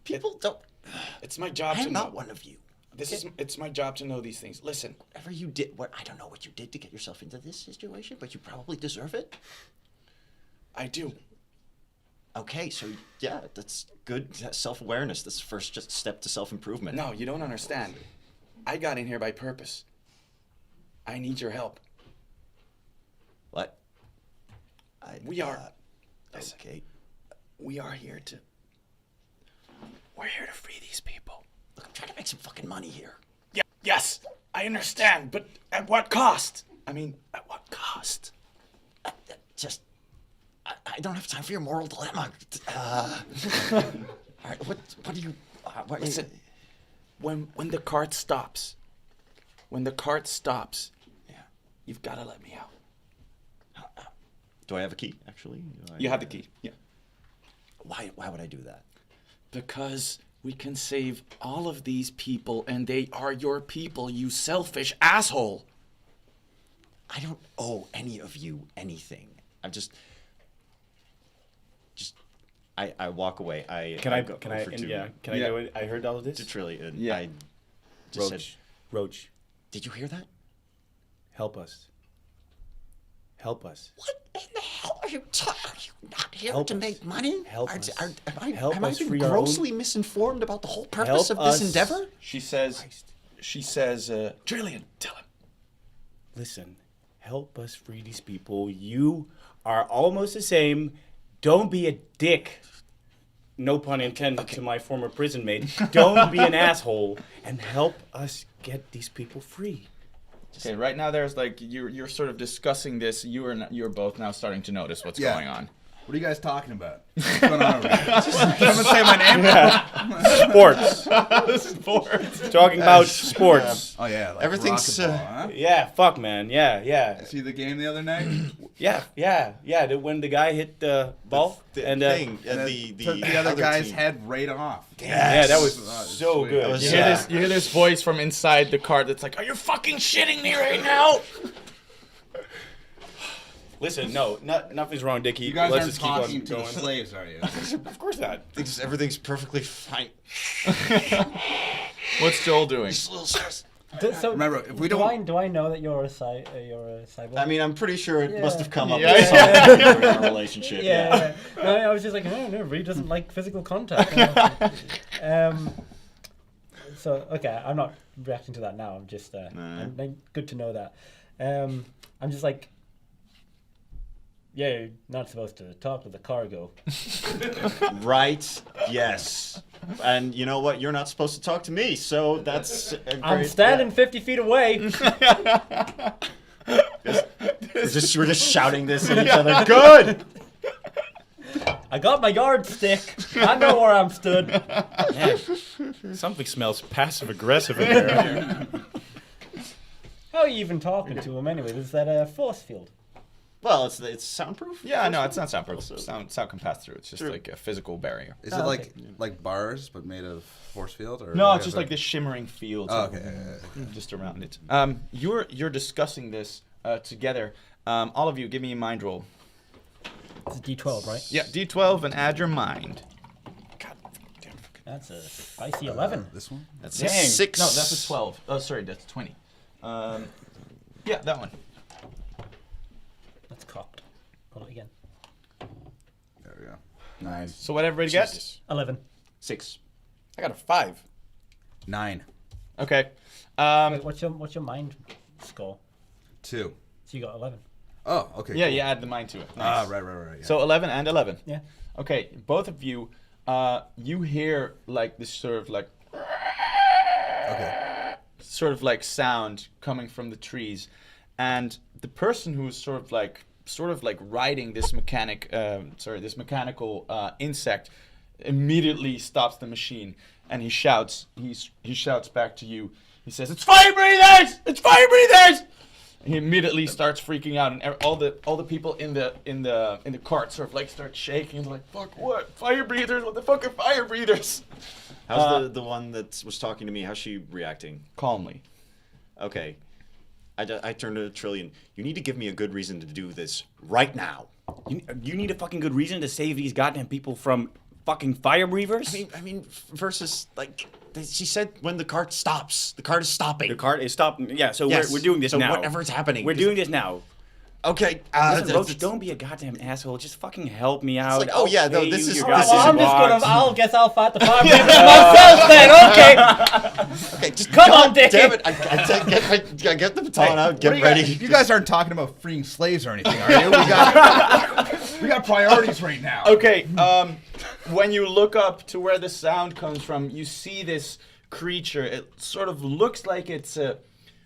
People don't. It's my job to I'm know. not one of you. It's my job to know these things. Listen. Whatever you did, I don't know what you did to get yourself into this situation, but you probably deserve it. I do. Okay, so yeah, that's good. Self-awareness. That's the first just step to self-improvement. No, you don't understand. I got in here by purpose. I need your help. What? We are. Listen, Okay. we are here to. We're here to free these people. Look, I'm trying to make some fucking money here. Yeah. Yes, I understand, but at what cost? I mean, at what cost? Just, I don't have time for your moral dilemma. All right, what do you? Listen, when the cart stops, Yeah. you've got to let me out. Do I have a key? Actually, You have the key. Yeah. Why would I do that? Because we can save all of these people, and they are your people, you selfish asshole. I don't owe any of you anything. I'm just I walk away. Can I go can I for and two. yeah, can I Yeah. go in? I heard all of this. To Trillion. Yeah. I just said, Roach, did you hear that? help us. Help us. What in the hell are you talking? Are you not here Help to us. make money? Help us. Am I Help us been free our own- grossly misinformed about the whole purpose Help of this us. endeavor? She says, Trillion, tell him. Listen, help us free these people. You are almost the same. Don't be a dick. No pun intended to my former prison mate. Don't be an asshole and help us get these people free. Okay, right now there's like you're sort of discussing this. You're both now starting to notice what's Yeah. going on. What are you guys talking about? What's going on over here? Someone say my name? Sports. Sports. Talking about sports. Oh yeah, like Everything's, racquetball, huh? Yeah, fuck, man. Yeah. See the game the other night? Yeah. When the guy hit the ball The and thing, And then the took the other guy's team. head right off. yeah, that was Yes. so Sweet. good. That was- You Yeah. hear this voice from inside the car that's like, "Are you fucking shitting me right now?" Listen, nothing's wrong, Dickie. You guys Let's aren't just keep on talking to the going. slaves, are you? Of course not. Everything's perfectly fine. What's Joel doing? Just a little stress. So Remember, if we do don't- I know that you're a cyborg? I mean, I'm pretty sure it Yeah. must have come up Yeah. with something during our relationship. Yeah. No, I was just like, no, Reed doesn't like physical contact. So okay, I'm not reacting to that now. I'm just good to know that. I'm just like, yeah, you're not supposed to talk to the cargo. Right? Yes. And you know what? You're not supposed to talk to me, so that's. I'm standing 50 feet away. We're just shouting this at each other. Good. I got my yardstick. I know where I'm stood. Man, something smells passive aggressive in there. How are you even talking to him anyway? There's that force field. Well, it's soundproof. Yeah, no, it's not soundproof. Also- Sound can pass through. It's just True. like a physical barrier. Is Oh, it okay. like bars but made of force field? Or No, it's just like this shimmering field Oh, okay. just around it. You're discussing this together. All of you, give me a mind roll. It's a D12, right? Yeah, D12 and add your mind. That's a spicy 11. This one? That's Dang. a 6. No, that's a 12. Oh, sorry, that's 20. Yeah, that one. That's cocked. Roll it again. There we go. 9. So what everybody gets? Jesus. 11. 6. I got a 5. 9. Okay. Wait, what's your mind score? 2. So you got 11. Oh, okay. Yeah, cool. you add the mind to it. Ah, Nice. right. Yeah. So 11 and 11. Yeah. Okay, both of you, you hear like this sort of like Okay. sound coming from the trees, and the person who's sort of like riding this mechanical insect immediately stops the machine, and he shouts back to you. He says, "It's fire breathers! It's fire breathers!" He immediately starts freaking out, and all the people in the cart sort of like start shaking and like, "Fuck what? Fire breathers? What the fuck are fire breathers?" How's the one that was talking to me? How's she reacting? Calmly. Okay. I turned to Trillion. You need to give me a good reason to do this right now. You need a fucking good reason to save these goddamn people from fucking fire breathers? I mean, versus like she said, when the cart stops, the cart is stopping. The cart is stopped. Yeah, so Yes. we're doing this So now. whatever's happening, We're 'cause- doing this now. Okay. Listen, Roach, don't be a goddamn asshole. Just fucking help me out. like, oh, yeah, no, I'll this pay is- you this your is- goddamn box. I'll guess I'll fight the fire breathers myself then. Okay. Okay, just Come God on, Dickie. damn it! I get the baton out. What Get do you ready. guys- you guys aren't talking about freeing slaves or anything, are you? We got priorities right now. Okay, when you look up to where the sound comes from, you see this creature. It sort of looks like it's a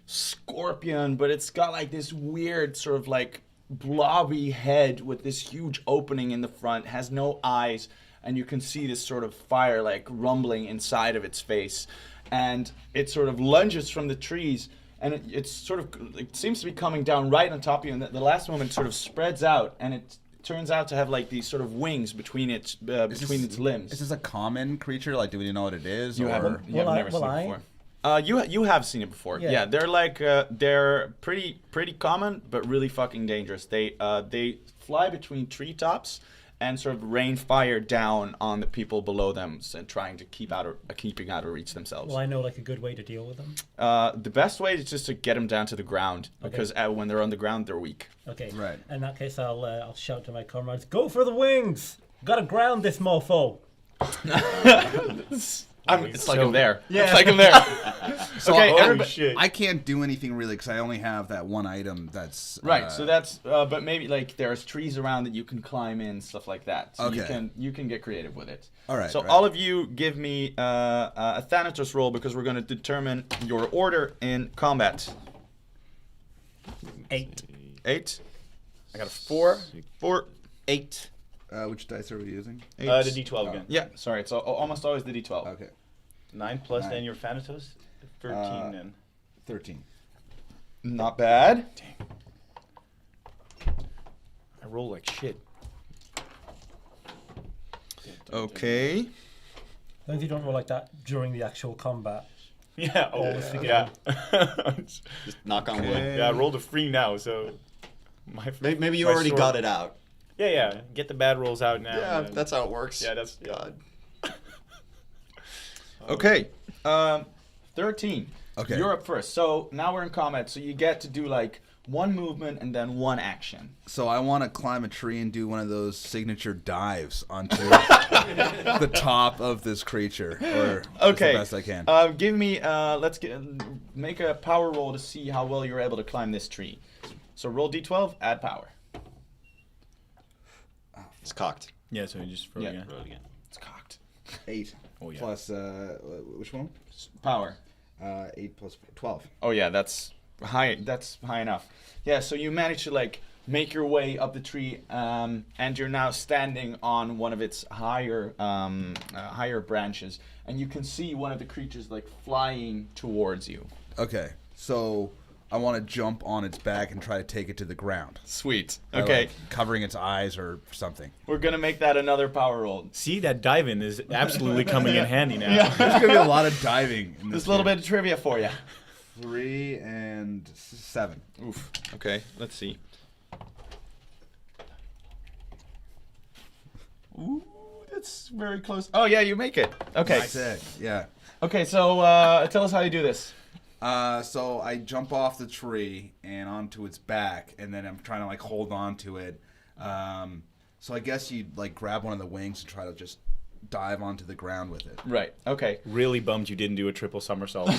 scorpion, but it's got like this weird sort of like blobby head with this huge opening in the front, has no eyes, and you can see this sort of fire like rumbling inside of its face. And it sort of lunges from the trees, and it seems to be coming down right on top of you, and the last moment sort of spreads out, and it turns out to have like these sort of wings between its its limbs. Is this a common creature? Like, do we know what it is? You or? haven't Will never seen it I before. You have seen it before. Yeah. Yeah, they're like they're pretty common, but really fucking dangerous. They fly between treetops and sort of rain fire down on the people below them, and trying to keeping out of reach themselves. Well, I know like a good way to deal with them. The best way is just to get them down to the ground, because when they're on the ground, they're weak. Okay. Right. In that case, I'll shout to my comrades, "Go for the wings! Gotta ground this mofo." It's like I'm there. Yeah. It's like I'm there. Okay, Holy everybody. shit. I can't do anything really because I only have that one item that's Right, so that's, but maybe like there's trees around that you can climb in, stuff like that. So Okay. you can get creative with it. All right, So right. all of you give me a Thanatos roll, because we're going to determine your order in combat. 8. 8, I got a 4. 4, 8. which dice are we using? 8. The D12 again. Yeah, sorry, it's almost always the D12. Okay, 9 plus 9. then your Thanatos. 13 then. 13. Not bad. I roll like shit. Okay. As long as you don't roll like that during the actual combat. Yeah. Oh, Always yeah. Just knock on wood. Yeah, I rolled a 3 now, so Maybe you my already sword- got it out. Yeah. Get the bad rolls out now. Yeah, and- that's how it works. Yeah, that's God. Okay. 13. Okay. You're up first. So now we're in combat, so you get to do like one movement and then one action. So I want to climb a tree and do one of those signature dives onto the top of this creature, or Okay. as the best I can. Give me. Make a power roll to see how well you're able to climb this tree. So roll d12, add power. It's cocked. Yeah, so you just roll Yeah. again. Roll it again. It's cocked. 8 Oh, yeah. plus which one? Power. 8 plus 12. Oh yeah, that's high. That's high enough. Yeah. So you manage to like make your way up the tree, and you're now standing on one of its higher branches, and you can see one of the creatures like flying towards you. Okay, so I want to jump on its back and try to take it to the ground. Sweet. By, Okay. like, covering its eyes or something. We're gonna make that another power roll. See, that diving is absolutely coming in handy now. Yeah. There's gonna be a lot of diving in this. Just a little game. bit of trivia for you. 3 and 7. Oof. Okay. Let's see. Ooh, that's very close. Oh yeah, you make it. Okay. That's it. Yeah. Okay. So tell us how you do this. So I jump off the tree and onto its back, and then I'm trying to like hold on to it. So I guess you like grab one of the wings and try to just dive onto the ground with it. Right. Okay. Really bummed you didn't do a triple somersault.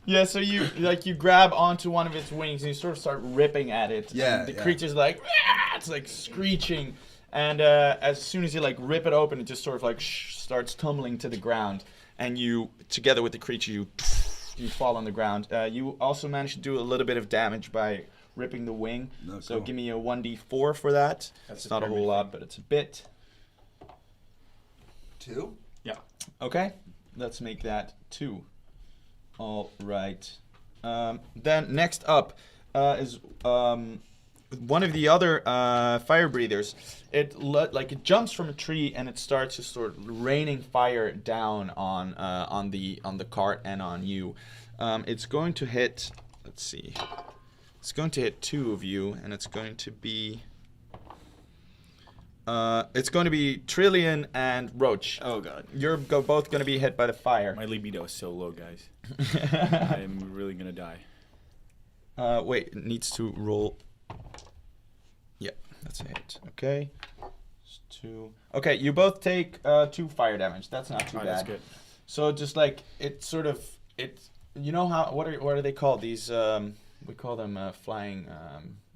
Yeah. So you grab onto one of its wings and you sort of start ripping at it. Yeah, And the yeah. creature's like, "Ah!" It's like screeching, and as soon as you like rip it open, it just sort of like starts tumbling to the ground, and you, together with the creature, you fall on the ground. You also manage to do a little bit of damage by ripping the wing. No, So cool. give me a 1d4 for that. That's It's not a whole everything. lot, but it's a bit. 2? Yeah. Okay, let's make that 2. All right. Then next up is one of the other fire breathers. It jumps from a tree and it starts to sort of raining fire down on the cart and on you. It's going to hit. Let's see. It's going to hit 2 of you, and it's going to be. It's going to be Trillian and Roach. Oh god. You're both going to be hit by the fire. My libido is so low, guys. I'm really gonna die. Wait, it needs to roll. Yeah, that's a hit. Okay. It's 2. Okay, you both take 2 fire damage. That's not too Oh, bad. that's good. So just like it sort of you know how what are they called? These we call them flying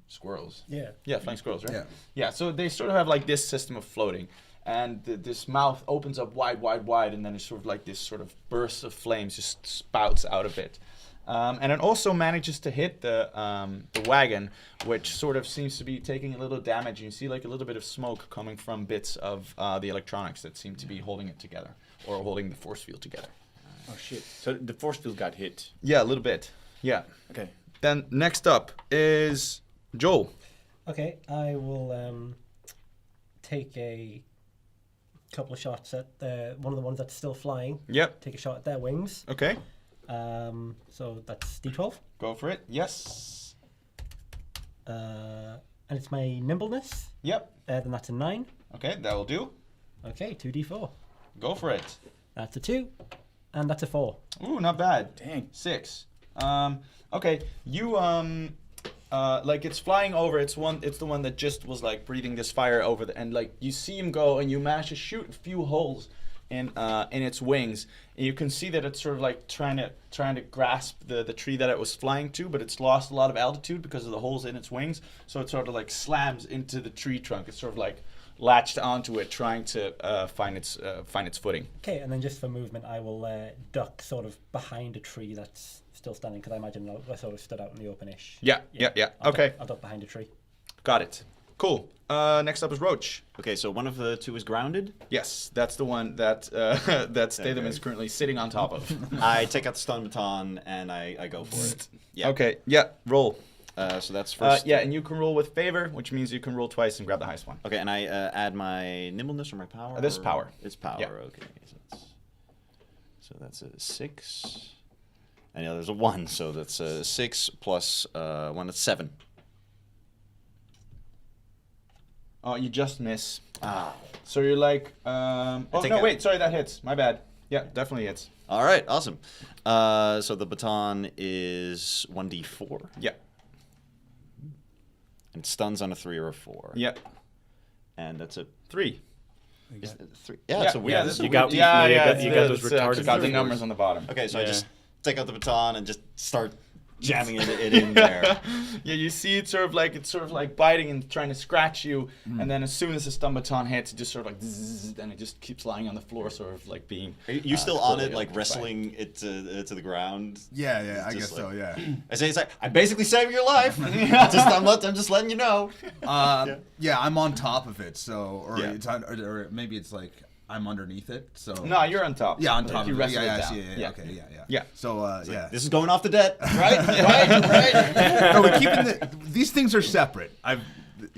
squirrels. Yeah. Yeah, flying squirrels, right? Yeah. Yeah, so they sort of have like this system of floating. And this mouth opens up wide, and then it's sort of like this sort of burst of flames just spouts out of it. And it also manages to hit the wagon, which sort of seems to be taking a little damage. You see like a little bit of smoke coming from bits of the electronics that seem to be holding it together, or holding the force field together. Oh shit. So the force field got hit. Yeah, a little bit. Yeah. Okay. Then next up is Joel. Okay, I will take a couple of shots at one of the ones that's still flying. Yep. Take a shot at their wings. Okay. So that's D12. Go for it. Yes. And it's my nimbleness. Yep. Then that's a 9. Okay, that will do. Okay, 2d4. Go for it. That's a 2. And that's a 4. Ooh, not bad. Dang. 6. Okay, you like it's flying over. It's the one that just was like breathing this fire over and like you see him go, and you manage to shoot a few holes in its wings, and you can see that it's sort of like trying to grasp the tree that it was flying to, but it's lost a lot of altitude because of the holes in its wings. So it sort of like slams into the tree trunk. It's sort of like latched onto it, trying to find its footing. Okay, and then just for movement, I will duck sort of behind a tree that's still standing, because I imagine I sort of stood out in the open-ish. Yeah. Okay, I'll duck behind a tree. got it. Cool. Next up is Roach. Okay, so one of the two is grounded. Yes, that's the one that that Statham is currently sitting on top of. I take out the stun baton and I go for it. Yeah. Okay. Yeah. Roll. So that's first. Yeah, and you can roll with favor, which means you can roll twice and grab the highest one. Okay, and I add my nimbleness or my power. This is or- power. It's power. Yeah. Okay. So that's a 6. And the other's a 1, so that's a 6 plus 1. That's 7. Oh, you just miss. So you're like, oh take no, a- wait, sorry, that hits. My bad. Yeah, definitely hits. All right, awesome. So the baton is 1d4. Yeah. And stuns on a 3 or a 4. Yeah. And that's a 3. is it 3. Yeah, it's a weird. Yeah, this is this a is You weird- got- yeah, you yeah, got- it's you the- got those it's, retarded got the numbers. numbers on the bottom. Okay, so I Yeah. just take out the baton and just start jamming it in there. Yeah, you see it's sort of like biting and trying to scratch you, and then as soon as the stun baton hits, it just sort of like zzz, and it just keeps lying on the floor, sort of like being. Are you still on totally it, like electrified. wrestling it to the ground? Yeah, I Just guess so. like- Yeah. I say it's like I'm basically saving your life. I'm just letting you know. Yeah, I'm on top of it. So, or Yeah. it's or maybe it's like I'm underneath it. So. No, you're on top. Yeah, on Like, top you of it. wrestle Yeah, it I down. see. Yeah. Okay. Yeah. Yeah. So, yeah. This is going off the debt. Right. Right. No, we're keeping these things are separate. All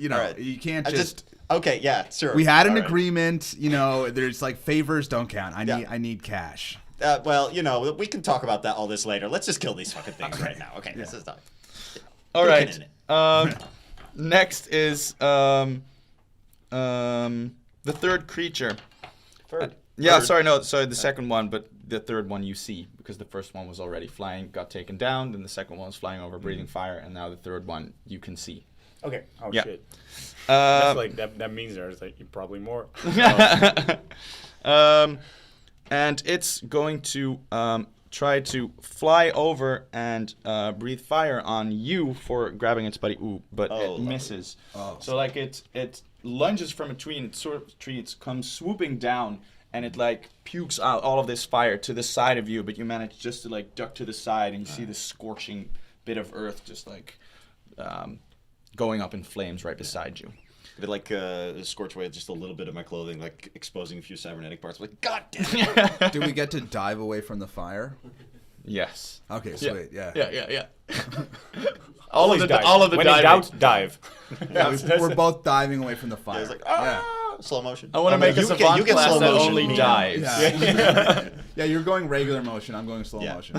right. You can't I just. okay, yeah, sure. We had an All right. agreement. There's like favors don't count. Yeah. I need cash. Well, we can talk about all this later. Let's just kill these fucking things right now. Okay, this is done. All Put a right. pin in it. Next is the third creature. Third. Yeah, Third. sorry, the second one, but the third one you see, because the first one was already flying, got taken down, then the second one was flying over, breathing fire, and now the third one you can see. Okay. Oh Yeah. shit. That's like that means there's like probably more. And it's going to try to fly over and breathe fire on you for grabbing its buddy. Ooh, but Oh, it lovely. misses. Oh. So like it lunges from a tree, and it comes swooping down, and it like pukes out all of this fire to the side of you, but you manage just to like duck to the side, and you see this scorching bit of earth just like going up in flames right beside you. If it like scorch away just a little bit of my clothing, like exposing a few cybernetic parts. Like, God damn it! Do we get to dive away from the fire? Yes. Okay, sweet. Yeah. Yeah. Always dive. all of the when in diving. doubt, dive. We're both diving away from the fire. It's like yeah. slow motion. I want to make a savant you get class slow that motion. only dives. Yeah. Yeah, you're going regular motion. I'm going slow Yeah. motion.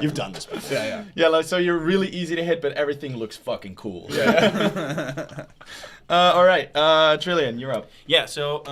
You've done this before. Yeah. Yeah, like, so you're really easy to hit, but everything looks fucking cool. Yeah. All right, Trillian, you're up. Yeah. So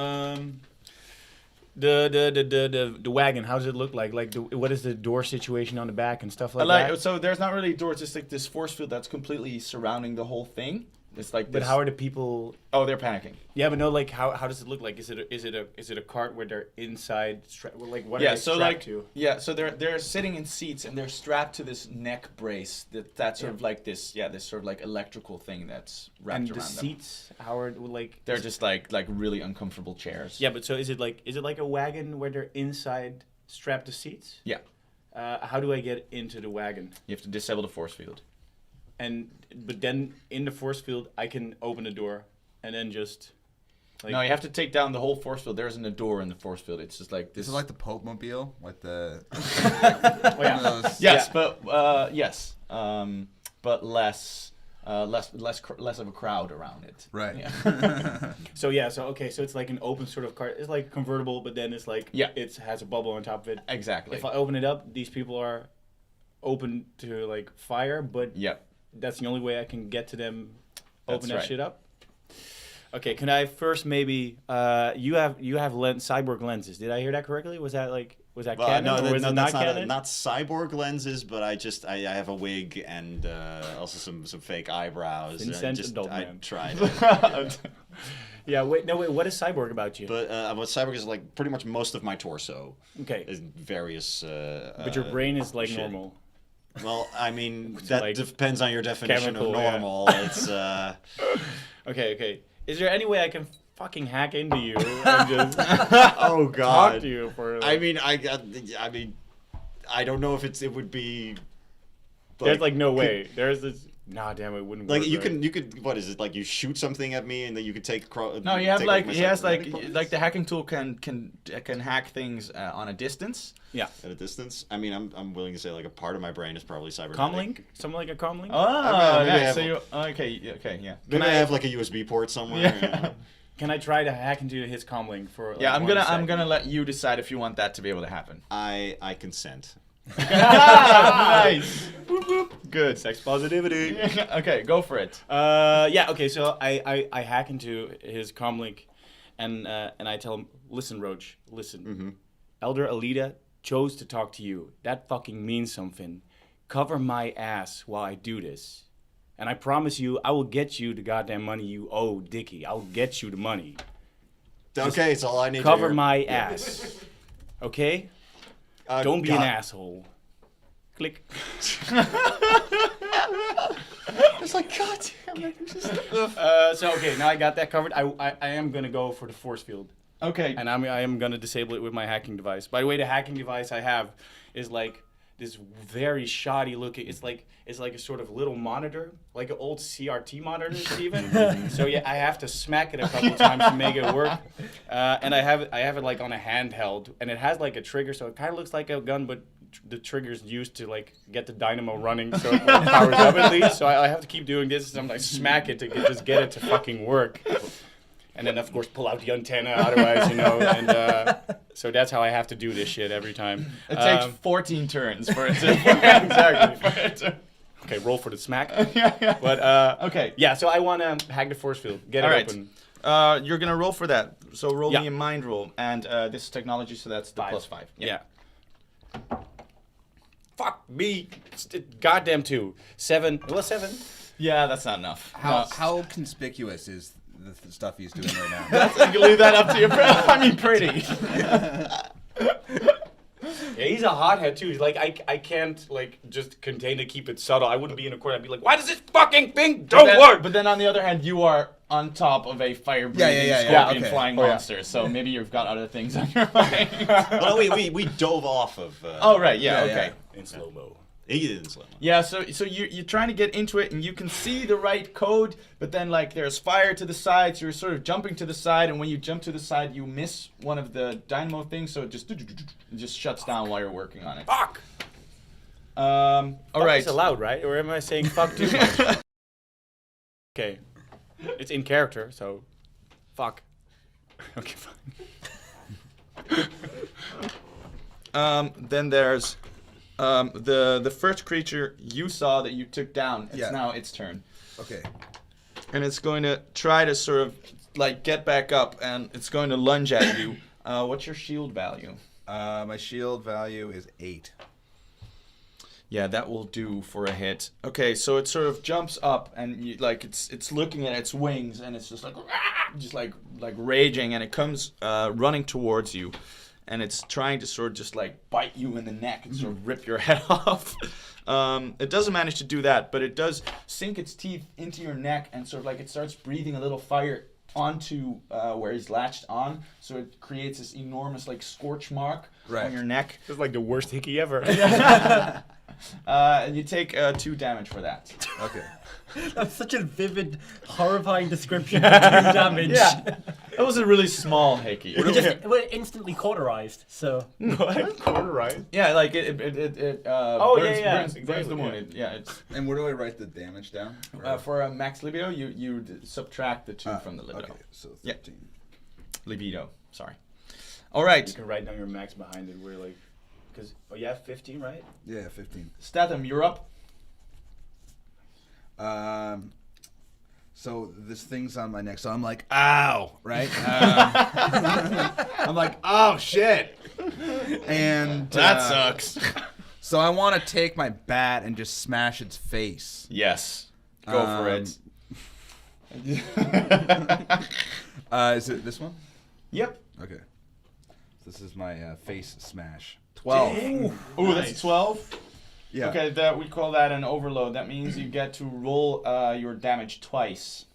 the wagon. How does it look like? Like what is the door situation on the back and stuff like that? So there's not really a door, it's just like this force field that's completely surrounding the whole thing. It's like But this. how are the people? Oh, they're panicking. Yeah, but no. Like how does it look like? Is it a cart where they're inside? Like what are Yeah, they so strapped like to? yeah, so they're sitting in seats and they're strapped to this neck brace that's sort of like this sort of like electrical thing that's wrapped And around the them. seats, how are like? They're just like really uncomfortable chairs. Yeah, but so is it like a wagon where they're inside strapped to seats? Yeah. How do I get into the wagon? You have to disable the force field. But then in the force field, I can open the door and then just. Like, No, you have to take down the whole force field. There isn't a door in the force field. It's just like this. This is like the Pope Mobile, like the. Oh, yeah. one of those- Yes, Yeah. but yes, but less less of a crowd around it. Right. Yeah. So it's like an open sort of car. It's like convertible, but then it's like it has a bubble on top of it. Exactly. If I open it up, these people are open to like fire, but that's the only way I can get to them. Open that shit up. Okay, can I first maybe you have cyborg lenses? Did I hear that correctly? Was that canon or was it not canon? Not cyborg lenses, but I have a wig and also some fake eyebrows. Vincent I tried. Yeah, wait, what is cyborg about you? But what cyborg is like pretty much most of my torso. Okay. Is various. But your brain is like shit. normal. Well, I mean that like depends on your definition chemical, of normal. It's. Okay. Is there any way I can fucking hack into you and just oh God. talk to you for? I mean, I don't know if it would be. There's like no way. There's this. Nah, damn, it wouldn't work. Like you could. What is it? Like you shoot something at me and then you could take. No, you have take like my he has cybernetic like parts? the hacking tool can hack things on a distance. Yeah. At a distance. I mean, I'm willing to say like a part of my brain is probably cybernetic. Comlink? Something like a comlink? Oh, maybe I nice. have So a- you okay, yeah. Maybe I have like a USB port somewhere. Yeah. Can I try to hack into his comlink for? Like Yeah, I'm 1 gonna second? let you decide if you want that to be able to happen. I consent. Nice. Whoop, whoop. Good. Sex positivity. Okay, go for it. Yeah. Okay. So I hack into his comlink, and I tell him, listen, Roach, listen. Mm-hmm. Elder Alita chose to talk to you. That fucking means something. Cover my ass while I do this. And I promise you, I will get you the goddamn money you owe, Dickie. I'll get you the money. Okay, it's all I need. Cover to hear. my ass. Okay? Don't be an asshole. Click. It's like God damn it. So okay, now I got that covered. I am gonna go for the force field. Okay. And I am gonna disable it with my hacking device. By the way, the hacking device I have is like this very shoddy looking. It's like a sort of little monitor, like an old CRT monitor, Steven. So yeah, I have to smack it a couple times to make it work. And I have it like on a handheld, and it has like a trigger, so it kind of looks like a gun, but the trigger's used to like get the dynamo running, so it powers up at least. So I have to keep doing this. So I'm like smack it to just get it to fucking work. And then, of course, pull out the antenna, otherwise, And so that's how I have to do this shit every time. It takes 14 turns for it to exactly. Okay, roll for the smack. Yeah. But, Okay. Yeah, so I want to hack the force field. Get All it right. open. You're gonna roll for that. So roll Yeah. me a mind roll, and this is technology, so that's the +5. Yeah. Fuck me. Goddamn 2. 7. It was 7. Yeah, that's not enough. How conspicuous is the stuff he's doing right now? You can leave that up to your friend. I mean, pretty. Yeah, he's a hothead too. He's like, I can't like just contain to keep it subtle. I wouldn't be in a court. I'd be like, why does this fucking thing don't work? But then on the other hand, you are on top of a fire-breathing yeah, scorpion okay. flying Oh, yeah. monster, so maybe you've got other things on your mind. Well, we dove off of. Oh right, yeah, Yeah, okay. In slow mo. He didn't slow. Yeah, so you're trying to get into it, and you can see the right code, but then like there's fire to the side, so you're sort of jumping to the side, and when you jump to the side, you miss one of the dynamo things, so it just shuts down while you're working on it. Fuck. All right. It's allowed, right? Or am I saying fuck too much? Okay. It's in character, so fuck. Okay, fine. Then there's the first creature you saw that you took down. It's now its turn. Okay. And it's going to try to sort of like get back up, and it's going to lunge at you. What's your shield value? My shield value is 8. Yeah, that will do for a hit. Okay, so it sort of jumps up, and you, like it's looking at its wings, and it's just like raging, and it comes running towards you, and it's trying to sort of just like bite you in the neck and sort of rip your head off. It doesn't manage to do that, but it does sink its teeth into your neck, and sort of like it starts breathing a little fire onto where he's latched on, so it creates this enormous like scorch mark on your neck. This is like the worst hickey ever. And you take 2 damage for that. Okay. That's such a vivid, horrifying description of 2 damage. Yeah. That was a really small hickey. We're instantly cauterized, so... What? Quarterized? Yeah, like it Oh, burns, yeah, burns the exactly, wound. yeah. It's And where do I write the damage down? for a max libido, you subtract the 2 from the libido. Okay, so Yeah. 13. Libido, sorry. All right, You can write down your max behind it. Where like, because you have 15, right? Yeah, 15. Statham, you're up. So this thing's on my neck, so I'm like, ow, right? I'm like, oh shit, and That sucks. So I want to take my bat and just smash its face. Yes, go for it. Is it this one? Yep. Okay. This is my face smash. 12. Ooh, that's 12. Yeah. Okay, we call that an overload. That means you get to roll your damage twice.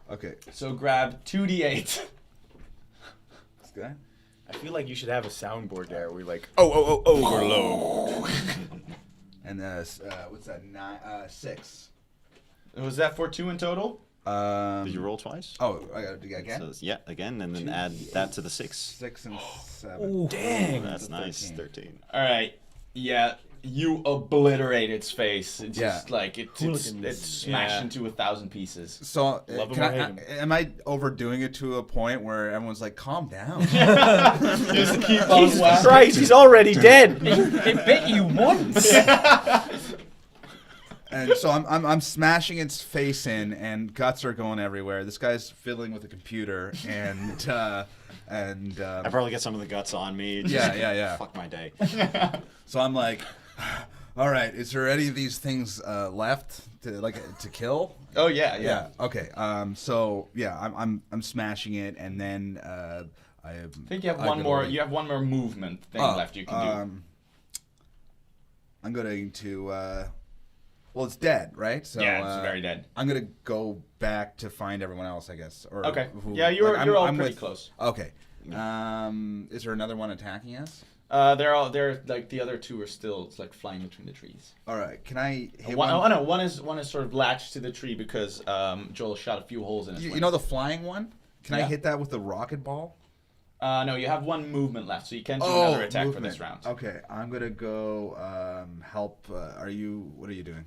Okay. So grab 2d8. This guy. I feel like you should have a soundboard there. Where you're like, overload. And what's that? 6. Was that for 2 in total? Did you roll twice? Oh, I got to do again. So, yeah, again, and then add that to the 6. 6 and 7. Ooh, dang. That's nice. 13. 13. All right. Yeah, you obliterate its face. It's just like it's smashed Yeah. into 1,000 pieces. So, Love 'em can or I, hate 'em. am I overdoing it to a point where everyone's like, calm down? Just keep on Jesus whacking. Christ, he's already dead. It bit you once. And so I'm smashing its face in, and guts are going everywhere. This guy's fiddling with a computer, and I probably get some of the guts on me. yeah. Fuck my day. So I'm like, all right, is there any of these things left to kill? Oh yeah. Yeah. Okay. So yeah, I'm smashing it, and then I think you have one more. You have one more movement thing left. You can do. I'm going to. Well, it's dead, right? So, Yeah, it's very dead. I'm gonna go back to find everyone else, I guess. Or Okay. Yeah, you're all pretty close. Okay. Is there another one attacking us? They're like the other 2 are still like flying between the trees. All right. Can I hit One, one? oh no, one is sort of latched to the tree because Joel shot a few holes in his You wings. know the flying one? Can I Yeah. hit that with the rocket ball? No, you have 1 movement left, so you can't do another attack for this round. Okay, I'm gonna go help. What are you doing?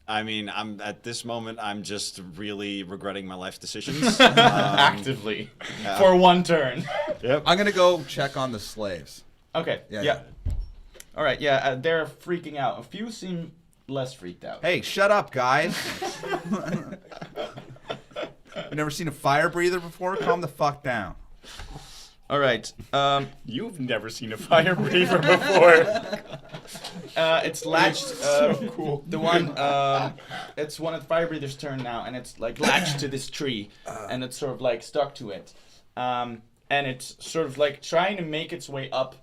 I mean, at this moment, I'm just really regretting my life decisions. Actively for 1 turn. Yep. I'm gonna go check on the slaves. Okay. Yeah. All right. Yeah, they're freaking out. A few seem less freaked out. Hey, shut up, guys! You never seen a fire breather before? Calm the fuck down. All right. You've never seen a fire breather before. It's latched. So cool. The one. It's one of the fire breathers' turn now, and it's like latched to this tree, and it's sort of like stuck to it, and it's sort of like trying to make its way up,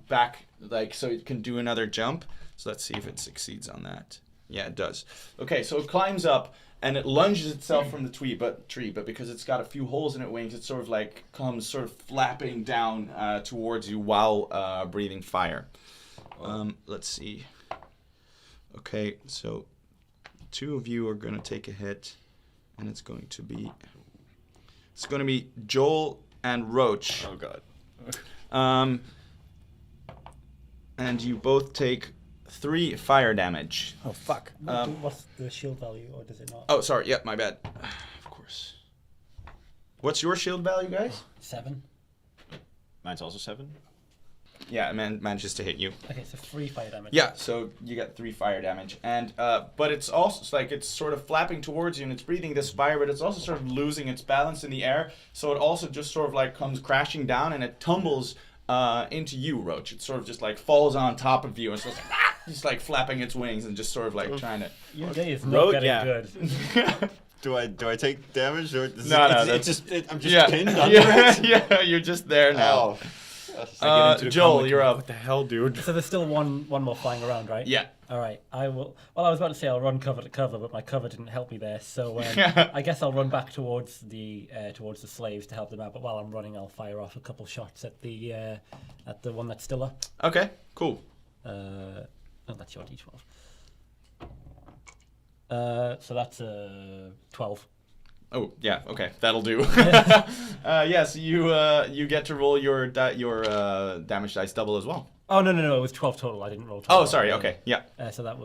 back, like so it can do another jump. So let's see if it succeeds on that. Yeah, it does. Okay, so it climbs up. And it lunges itself from the tree, but because it's got a few holes in its wings, it sort of like comes sort of flapping down towards you while breathing fire. Let's see. Okay, so 2 of you are going to take a hit, and it's going to be Joel and Roach. Oh god. And you both take 3 fire damage. Oh fuck. What's the shield value, or does it not? Oh, sorry. Yep, my bad. Of course. What's your shield value, guys? 7. Mine's also 7. Yeah, it manages to hit you. Okay, so 3 fire damage. Yeah, so you get 3 fire damage, and but it's also like it's sort of flapping towards you, and it's breathing this fire, but it's also sort of losing its balance in the air. So it also just sort of like comes crashing down, and it tumbles into you, Roach. It sort of just like falls on top of you, and it's just like flapping its wings and just sort of like trying to. Your day is not getting yeah. good. Do I take damage or No, I'm just pinned under yeah, it? yeah, you're just there now. Oh. Joel, you're up. What the hell, dude? So there's still one more flying around, right? Yeah. All right. I will. Well, I was about to say I'll run cover to cover, but my cover didn't help me there. So I guess I'll run back towards the slaves to help them out. But while I'm running, I'll fire off a couple shots at the one that's still up. Okay, cool. Oh, that's your D12. So that's 12. Oh yeah, okay, that'll do. So you get to roll your damage dice double as well. Oh no, it was 12 total. I didn't roll 12. Oh, sorry. Okay, yeah. So that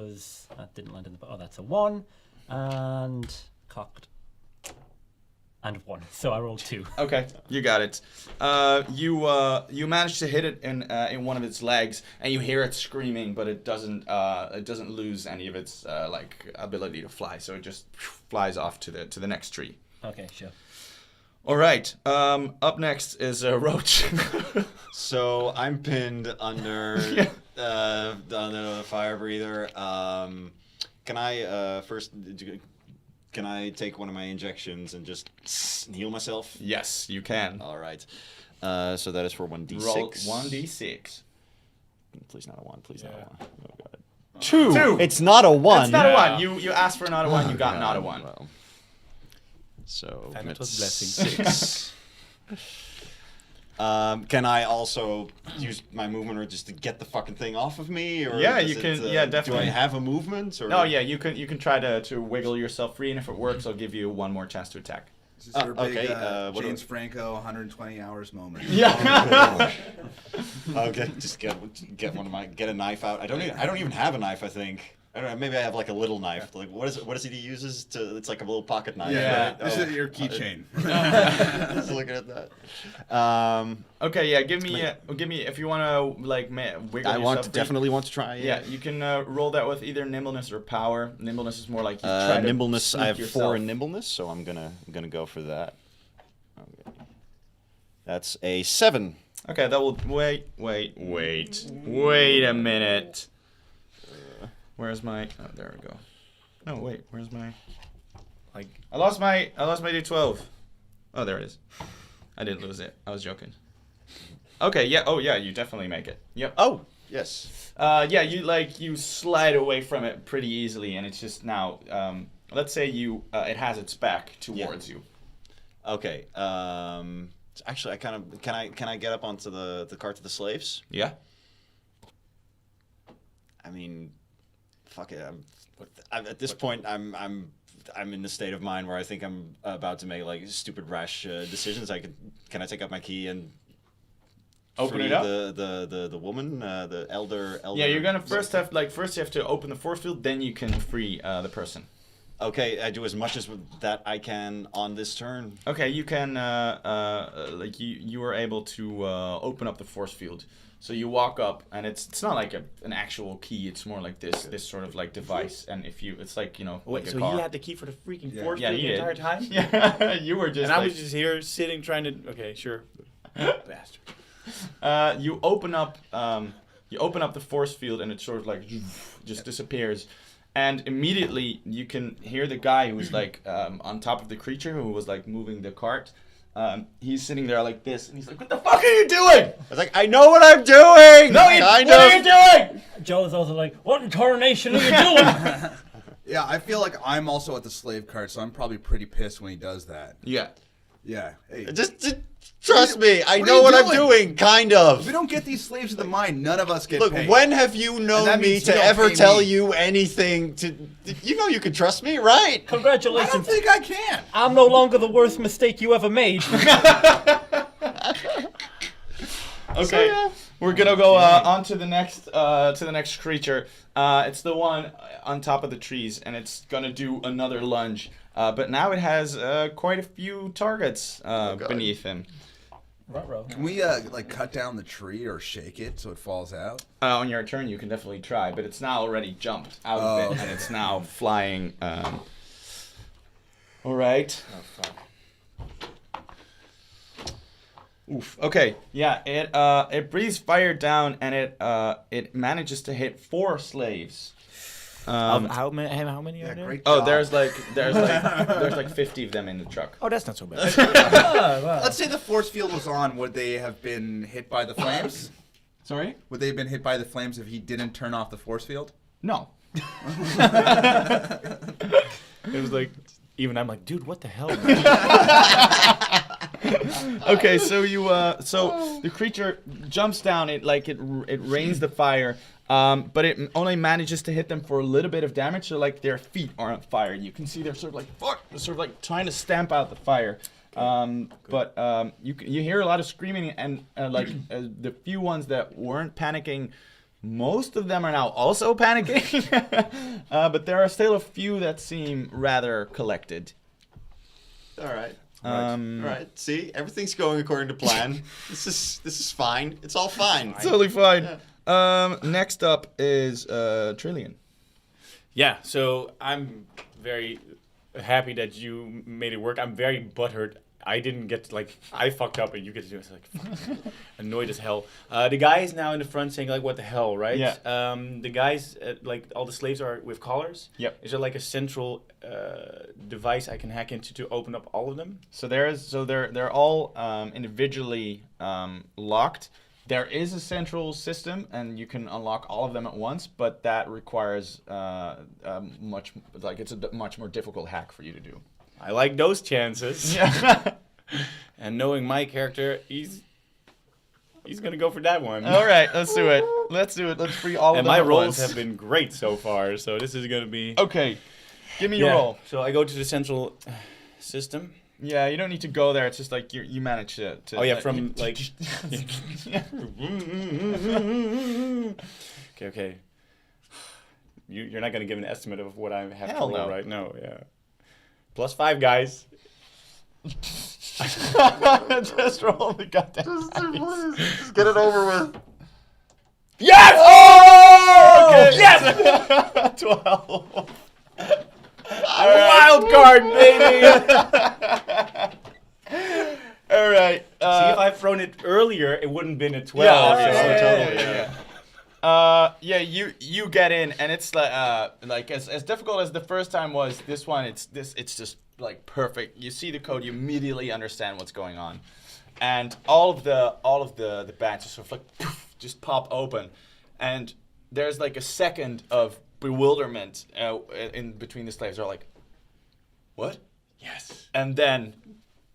didn't land in the. Oh, that's a 1 and cocked and 1. So I rolled 2. Okay, you got it. You managed to hit it in one of its legs, and you hear it screaming, but it doesn't lose any of its ability to fly. So it just flies off to the next tree. Okay, sure. All right. Up next is Roach. So I'm pinned under the fire breather. Can I first? Can I take one of my injections and just heal myself? Yes, you can. All right. So that is for 1d6. Roll 1d6. Please not a 1. Please not a 1. Oh god. 2. It's not a 1. It's not a 1. You asked for not a 1. You got not a 1. Well. So Thanatos' that's blessing. 6. Can I also use my movement or just to get the fucking thing off of me? Or Yeah, does you can- yeah, definitely. Do I have a movement? Or? No, yeah, you can try to wiggle yourself free, and if it works, I'll give you one more chance to attack. This is your big okay, what James Franco 120 hours moment. Yeah. Okay, just get a knife out. I don't even have a knife. I think. I don't know. Maybe I have like a little knife. Like what is it he uses to? It's like a little pocket knife. Yeah. Right? This is your keychain. Just looking at that. Okay, yeah. Give me if you want to wiggle yourself free. Definitely want to try. Yeah, you can roll that with either nimbleness or power. Nimbleness is more like you try to nimbleness. sneak I have yourself. 4 in nimbleness, so I'm gonna go for that. Okay. That's a 7. Okay, that will wait a minute. Where's my? Oh, there we go. No, wait. Where's my? I lost my D12. Oh, there it is. I didn't lose it. I was joking. Okay. Yeah. Oh, yeah. You definitely make it. Yep. Oh, yes. Yeah. You slide away from it pretty easily, and it's just now. Let's say it has its back towards you. Okay. Actually, can I get up onto the cart of the slaves? Yeah. I mean, fuck it. At this point, I'm in the state of mind where I think I'm about to make like stupid rash decisions. Can I take out my key and Open free it up? the woman, the elder. Yeah, you're gonna first you have to open the force field, then you can free the person. Okay, I do as much as that I can on this turn. Okay, you can you were able to open up the force field. So you walk up, and it's not like an actual key. It's more like this sort of like device. And it's like Wait, like a so car. he had the key for the freaking force Yeah, field he the did. entire time? Yeah, you were just. And I was just here sitting trying to. Okay, sure. Bastard. You open up the force field, and it sort of like just disappears. And immediately you can hear the guy who was like on top of the creature who was like moving the cart. He's sitting there like this, and he's like, "What the fuck are you doing?" I was like, I know what I'm doing. No, what are you doing? Joe is also like, what in tarnation are you doing? Yeah, I feel like I'm also at the slave cart, so I'm probably pretty pissed when he does that. Yeah. Yeah. Hey, Just trust me. I what know are you what I'm doing? doing. Kind if of. we don't get these slaves of the mine, none of us get Look, paid. when have you And known that me means you to don't ever pay tell me. you anything? You know you can trust me, right? I don't Congratulations. think I can. I'm no longer the worst mistake you ever made. Okay, we're gonna go on to the next creature. It's the one on top of the trees, and it's gonna do another lunge. But now it has quite a few targets beneath him. Ruh-roh. Can we cut down the tree or shake it so it falls out? On your turn, you can definitely try, but it's now already jumped out of it, and it's now flying. All right. Oh, fuck. Oof. Okay. Yeah. It breathes fire down, and it manages to hit 4 slaves. How many are there? Great Oh, job. there's like 50 of them in the truck. Oh, that's not so bad. Oh, wow. Let's say the force field was on. Would they have been hit by the flames? Sorry? Would they have been hit by the flames if he didn't turn off the force field? No. It was like, even I'm like, dude, what the hell? Okay, so the creature jumps down. It rains the fire, But it only manages to hit them for a little bit of damage, so like their feet are on fire. You can see they're sort of like, fuck, they're sort of like trying to stamp out the fire. But you hear a lot of screaming, and the few ones that weren't panicking, most of them are now also panicking. But there are still a few that seem rather collected. All right. All right. See, everything's going according to plan. This is fine. It's all fine. Totally fine. Next up is Trillian. Yeah, so I'm very happy that you made it work. I'm very butthurt. I didn't get to, I fucked up and you get to do it. It's like, annoyed as hell. The guy is now in the front saying, like, what the hell, right? Yeah. The guys, all the slaves are with collars. Yep. Is there, like, a central device I can hack into to open up all of them? So they're all individually locked. There is a central system, and you can unlock all of them at once, but that requires it's a much more difficult hack for you to do. I like those chances. Yeah. And knowing my character, he's gonna go for that one. All right, let's do it. Let's free all of And them my at rolls once. have been great so far, so this is gonna be. Okay, give me your roll. So I go to the central system. Yeah, you don't need to go there. It's just like you manage to. Oh yeah, from like. Okay. You're not gonna give an estimate of what I have Hell to roll, no. right? No, yeah. +5, guys. Just roll the goddamn dice. Just get it over with. Yes! Oh! Okay. Yes! 12. Wild card, baby! All right. See, if I'd thrown it earlier, it wouldn't have been a 12. You get in, and it's like as difficult as the first time was. This one, it's just like perfect. You see the code, you immediately understand what's going on, and all of the bands just sort of like poof, just pop open, and there's like a second of bewilderment in between the slaves. They're like, "What?" Yes. And then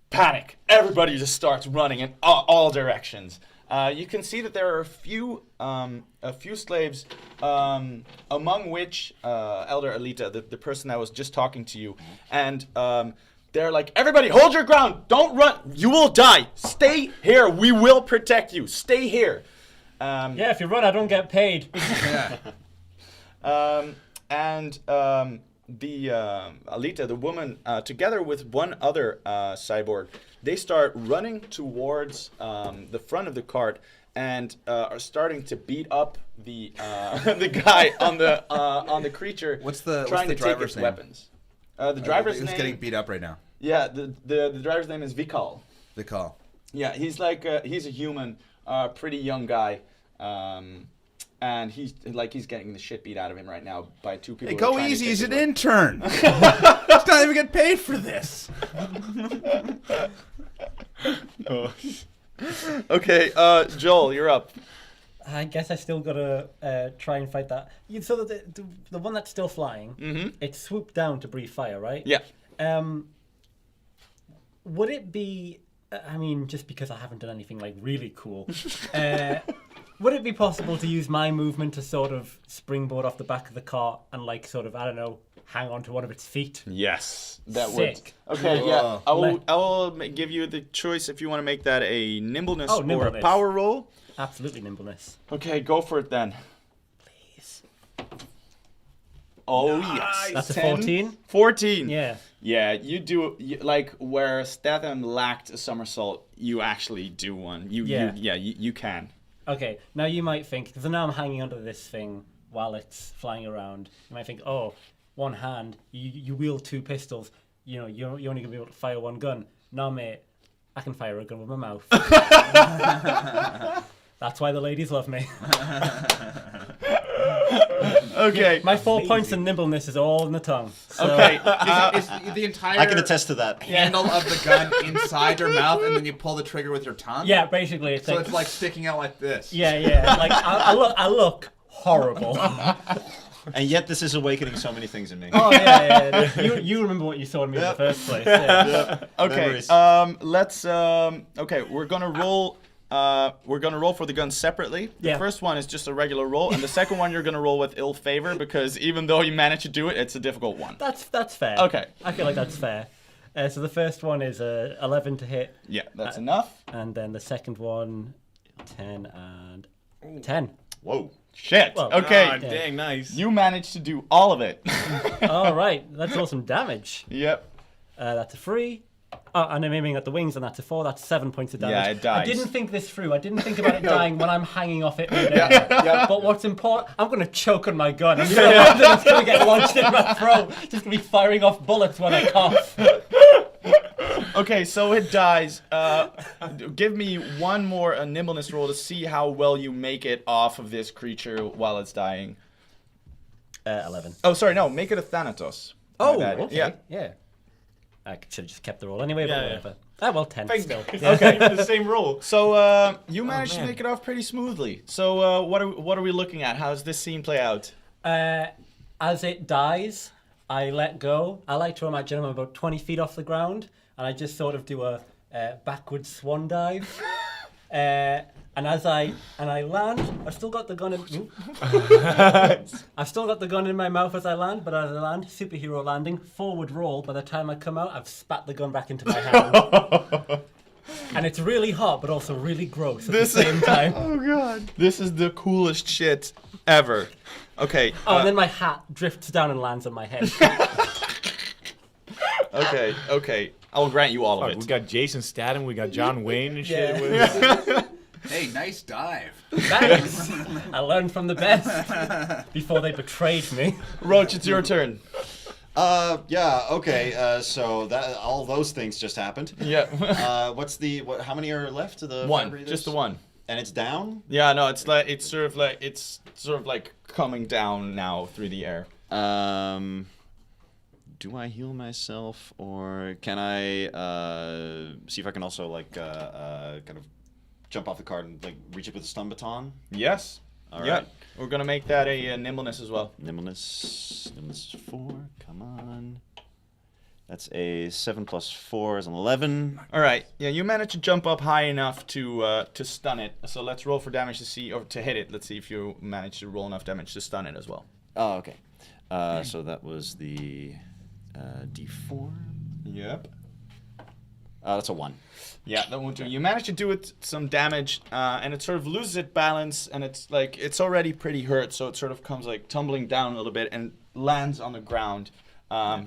panic. Everybody just starts running in all directions. You can see that there are a few slaves, among which Elder Alita, the person that was just talking to you, and they're like, "Everybody, hold your ground! Don't run! You will die! Stay here! We will protect you! Stay here!" Yeah, if you run, I don't get paid. The Alita, the woman, together with one other cyborg, they start running towards the front of the cart and are starting to beat up the the guy on the creature. What's the trying to take driver's its name? weapons? The driver's Who's name. getting beat up right now? Yeah, the driver's name is Vikal. The call. Yeah, he's like he's a human, pretty young guy. And he's getting the shit beat out of him right now by two people. Hey, who are go trying to easy. take He's his an weapon. intern. He's not even get paid for this. Okay, Joel, you're up. I guess I still gotta try and fight that. So the one that's still flying, it swooped down to breathe fire, right? Yeah. Would it be? I mean, just because I haven't done anything like really cool, would it be possible to use my movement to sort of springboard off the back of the car and like sort of, I don't know, hang on to one of its feet? Yes, that Sick. would. Okay, yeah. Whoa. I will give you the choice if you want to make that a nimbleness or a nimbleness. power roll. Absolutely nimbleness. Okay, go for it then. Please. Oh yes, That's a 10? 14? 14. Yeah. Yeah, like where Statham lacked a somersault, you actually do one. You can. Okay, now you might think, because now I'm hanging onto this thing while it's flying around, you might think, oh, one hand, you wield two pistols, you know, you're only going to be able to fire one gun. No, mate, I can fire a gun with my mouth. That's why the ladies love me. Okay. My 4 points in nimbleness is all in the tongue. So. Okay. Is the entire I can attest to that. handle of the gun inside your mouth, and then you pull the trigger with your tongue? Yeah, basically, it's So like, it's like sticking out like this. yeah. Like I look horrible. And yet this is awakening so many things in me. Oh yeah. You remember what you saw in me in the first place? Yeah. Okay. Memories. Let's. Okay, we're gonna roll we're gonna roll for the guns separately. The Yeah. first one is just a regular roll, and the second one you're gonna roll with ill favor because even though you managed to do it, it's a difficult one. That's fair. Okay. I feel like that's fair. So the first one is 11 to hit, Yeah, that's enough. and then the second one, 10 and 10. Whoa. Shit. Well, Okay. Ah, dang, nice. You managed to do all of it. All right, let's roll some damage. Yep. That's a 3. And I'm aiming at the wings, and that's a 4. That's 7 points of damage. Yeah, it dies. I didn't think this through. I didn't think about it dying when I'm hanging off it. But what's important, I'm going to choke on my gun. And it's going to get launched in my throat. Just going to be firing off bullets when I cough. Okay, so it dies. Give me one more nimbleness roll to see how well you make it off of this creature while it's dying. 11. Oh, sorry, no, make it a Thanatos. My Oh, bad. okay. Yeah. I should have just kept the roll anyway, but Yeah, yeah. whatever. Ah, well, 10 still. Okay. the same roll. So you managed to man. make it off pretty smoothly. So what are we looking at? How does this scene play out? As it dies, I let go. I like to imagine I'm about 20 feet off the ground, and I just sort of do a backwards swan dive. And as I land, I've still got the gun in. I've still got the gun in my mouth as I land, but as I land, superhero landing, forward roll. By the time I come out, I've spat the gun back into my hand. And it's really hot, but also really gross at the same time. Oh god. This is the coolest shit ever. Okay. Oh, and then my hat drifts down and lands on my head. Okay. I'll grant you all of Fuck, we it. got Jason Statham, we got John Wayne and shit. Yeah. Hey, nice dive. Thanks. I learned from the best before they betrayed me. Roach, it's your turn. Yeah. Okay. So that all those things just happened. Yeah. How many are left of the fire One. breathers? Just the one. And it's down. Yeah, no, it's sort of like coming down now through the air. Do I heal myself, or can I see if I can also kind of jump off the cart and like reach it with a stun baton? Yes. All Yeah. right. We're gonna make that a nimbleness as well. Nimbleness is 4. Come on. That's a 7 plus 4 is an 11. All right. Yeah, you managed to jump up high enough to stun it. So let's roll for damage to see, or to hit it. Let's see if you manage to roll enough damage to stun it as well. Oh, okay. So that was the D4. Yep. That's a 1. Yeah, that won't do. You manage to do it some damage, and it sort of loses its balance, and it's already pretty hurt, so it sort of comes like tumbling down a little bit and lands on the ground.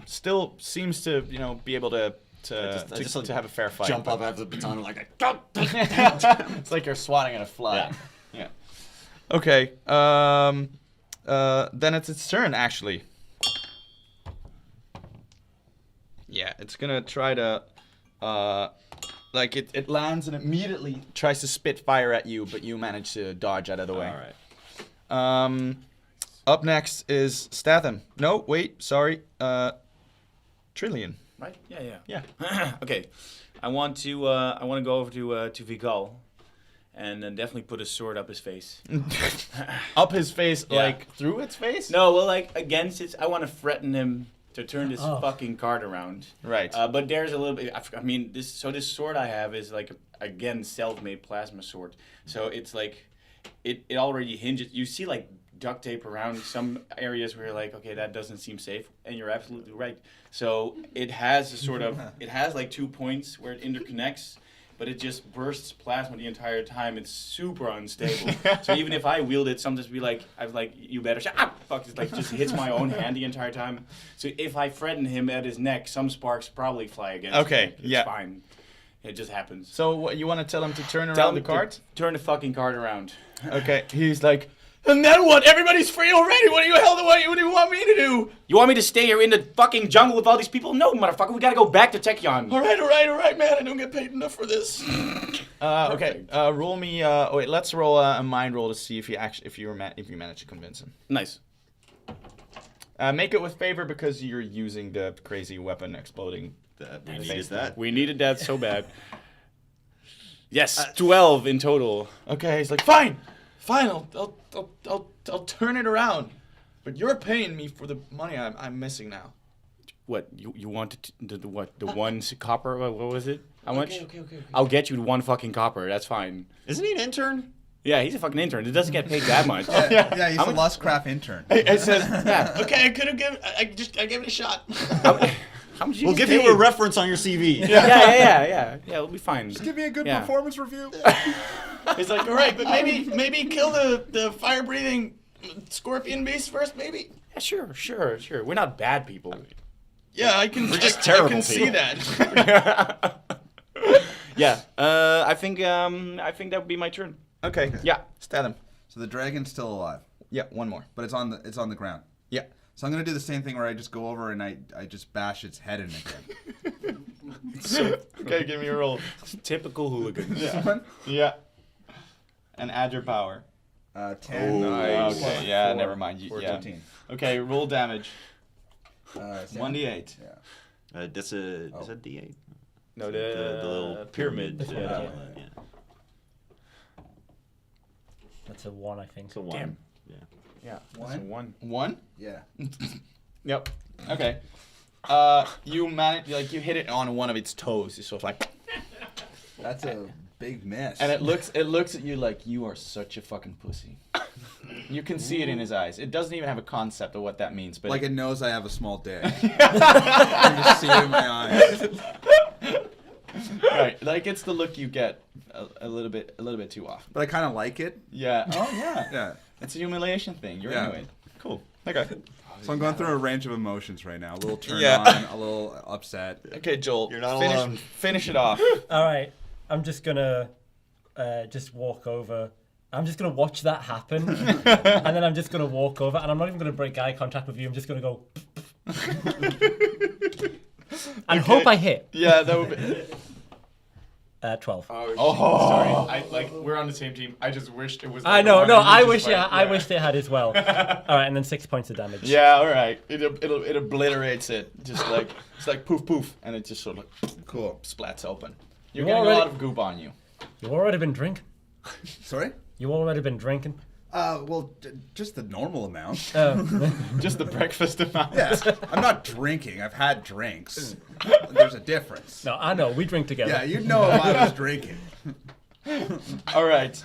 Still seems to be able to have a fair fight. Jump but- up after the baton like It's like you're swatting at a fly. Yeah. Okay. Then it's its turn actually. Yeah, it's gonna try to it lands and immediately tries to spit fire at you, but you manage to dodge out of the way. All right. Up next is Statham. No, wait, sorry. Trillion. Right? Yeah. Yeah. Okay. I want to go over to Vigal, and then definitely put a sword up his face. Up his face, Yeah. like through its face? No, well, like against it. I want to threaten him to turn this fucking card around. Right. But there's a little bit. I mean, this sword I have is like again self-made plasma sword. So it's like it already hinges. You see like duct tape around some areas where you're like, okay, that doesn't seem safe, and you're absolutely right. So it has a sort of it has like 2 points where it interconnects. But it just bursts plasma the entire time. It's super unstable. So even if I wield it, sometimes be like, I'm like, you better shut up. Fuck, it's like just hits my own hand the entire time. So if I threaten him at his neck, some sparks probably fly against Okay, him. It's yeah. fine. It just happens. So what, you want to tell him to turn Tell around the him card? to turn the fucking card around. Okay, he's like, and then what? Everybody's free already. What do you want me to do? You want me to stay here in the fucking jungle with all these people? No, motherfucker. We gotta go back to Tachion. All right, man. I don't get paid enough for this. Okay. Roll me. Wait. Let's roll a mind roll to see if you manage to convince him. Nice. Make it with favor because you're using the crazy weapon exploding. We needed that. We needed that so bad. Yes, 12 in total. Okay. He's like, fine. I'll turn it around, but you're paying me for the money I'm missing now. what you wanted the one copper? What was it? How much? Okay. I'll get you 1 fucking copper. That's fine. Isn't he an intern? Yeah, he's a fucking intern. It doesn't get paid that much. Yeah, he's How a much- Lustcraft intern. It says, Yeah. okay, I could have given. I gave it a shot. How much you We'll get give you paid? a reference on your CV. Yeah. It'll be fine. Give me a good Yeah. performance review. He's like, all right, but maybe kill the fire breathing scorpion beast first, maybe. Yeah, sure. We're not bad people. Yeah, I can. We're just I terrible can see people. that. Yeah. I think that would be my turn. Okay. Yeah. Stat him. So the dragon's still alive, Yeah, one more. but it's on the ground. Yeah. So I'm gonna do the same thing where I just go over and I just bash its head in again. Okay, give me a roll. Typical hooligan. Yeah. And add your power. 10. Nice. Okay. Yeah. Never mind. Yeah. 14. Okay. Roll damage. 7. 1d8. Yeah. That's a is that D8? No, the little pyramid. Yeah. Yeah. That's a 1, I think. It's a 1. Damn. Yeah. Yeah. One? That's a 1. 1. Yeah. Yep. Okay. You manage, like, you hit it on one of its toes. It's sort of like, That's a big miss. and it looks at you like you are such a fucking pussy. You can see it in his eyes. It doesn't even have a concept of what that means, but like it knows I have a small dick. I can just see it in my eyes. right, like it's the look you get a little bit too often. But I kind of like it. Yeah. Oh yeah. Yeah. It's a humiliation thing. You're Yeah. into it. Cool. Okay. So I'm going through a range of emotions right now. A little turned Yeah. on, a little upset. Okay, Joel. You're not finish, alone. Finish it off. All right, I'm just gonna just walk over. I'm just gonna watch that happen, and then I'm just gonna walk over, and I'm not even gonna break eye contact with you. I'm just gonna go, and hope I hit. Yeah, that would be. 12. Oh. Sorry, we're on the same team. I just wished it was. I know, no, I wish they had as well. All right, and then 6 points of damage. Yeah. All right. It obliterates it. Just like it's like poof poof, and it just sort of like Cool. splats open. You're You getting a already- lot of goop on you. You've already been drinking. Sorry? You already been drinking. Well, just the normal amount. Just the breakfast amount. Yeah. I'm not drinking. I've had drinks. There's a difference. No, I know. We drink together. Yeah, you'd know if I was drinking. All right.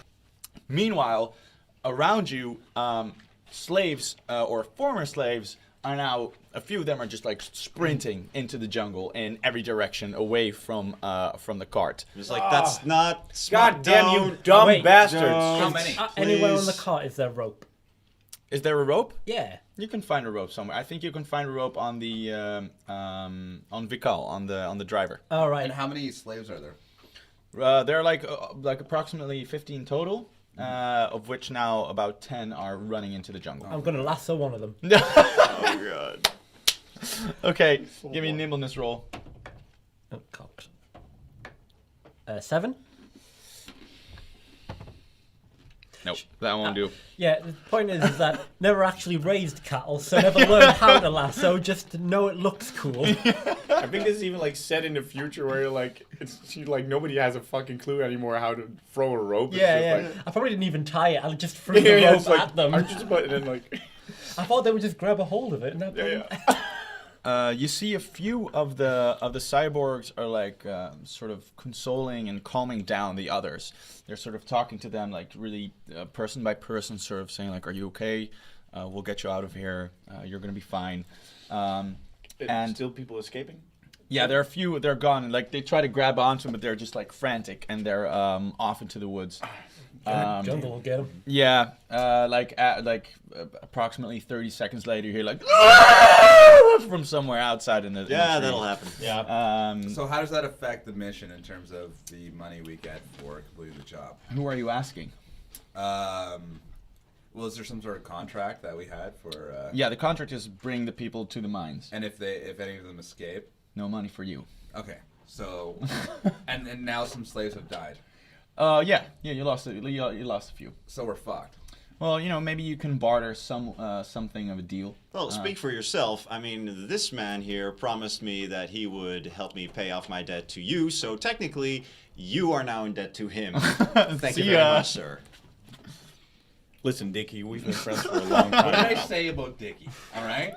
Meanwhile, around you, slaves or former slaves are now. A few of them are just like sprinting into the jungle in every direction, away from the cart. It's like that's not. Smart. God damn you Don't. dumb Wait. bastards. How many? Anywhere on the Please. cart is there rope? Is there a rope? Yeah. You can find a rope somewhere. I think you can find a rope on the on Vikal, on the driver. All right. And how many slaves are there? There are like approximately 15 total, of which now about 10 are running into the jungle. I'm gonna lasso one of them. Oh god. Okay, give me a nimbleness roll. Oh, cocked. 7. Nope, that won't do. Yeah, the point is that never actually raised cattle, so never learned how to lasso, just to know it looks cool. I think this is even like set in the future where like nobody has a fucking clue anymore how to throw a rope. It's Yeah, just yeah. I probably didn't even tie it. I just threw the Like, rope it's like, at them. I just put it in like. I thought they would just grab a hold of it. And You see a few of the cyborgs are like sort of consoling and calming down the others. They're sort of talking to them like really person by person, sort of saying like, "Are you okay? We'll get you out of here. You're gonna be fine." And still people escaping. yeah, there are a few. They're gone. And, like they try to grab onto them, but they're just like frantic and they're off into the woods. Jungle will get him. Yeah, approximately 30 seconds later, you hear like from somewhere outside in the Yeah, in the that'll tree. happen. Yeah. So how does that affect the mission in terms of the money we get for completing the job? Who are you asking? Well, is there some sort of contract that we had for? Yeah, the contract is bring the people to the mines. And if any of them escape, No money for you. okay. So, and now some slaves have died. Yeah, you lost a few. So we're fucked. Well, maybe you can barter something of a deal. Well, speak for yourself. I mean, this man here promised me that he would help me pay off my debt to you, so technically, you are now in debt to him. Thank you See very ya. much, sir. Listen, Dickie, we've been friends for a long What did I time. say about Dickie? All right.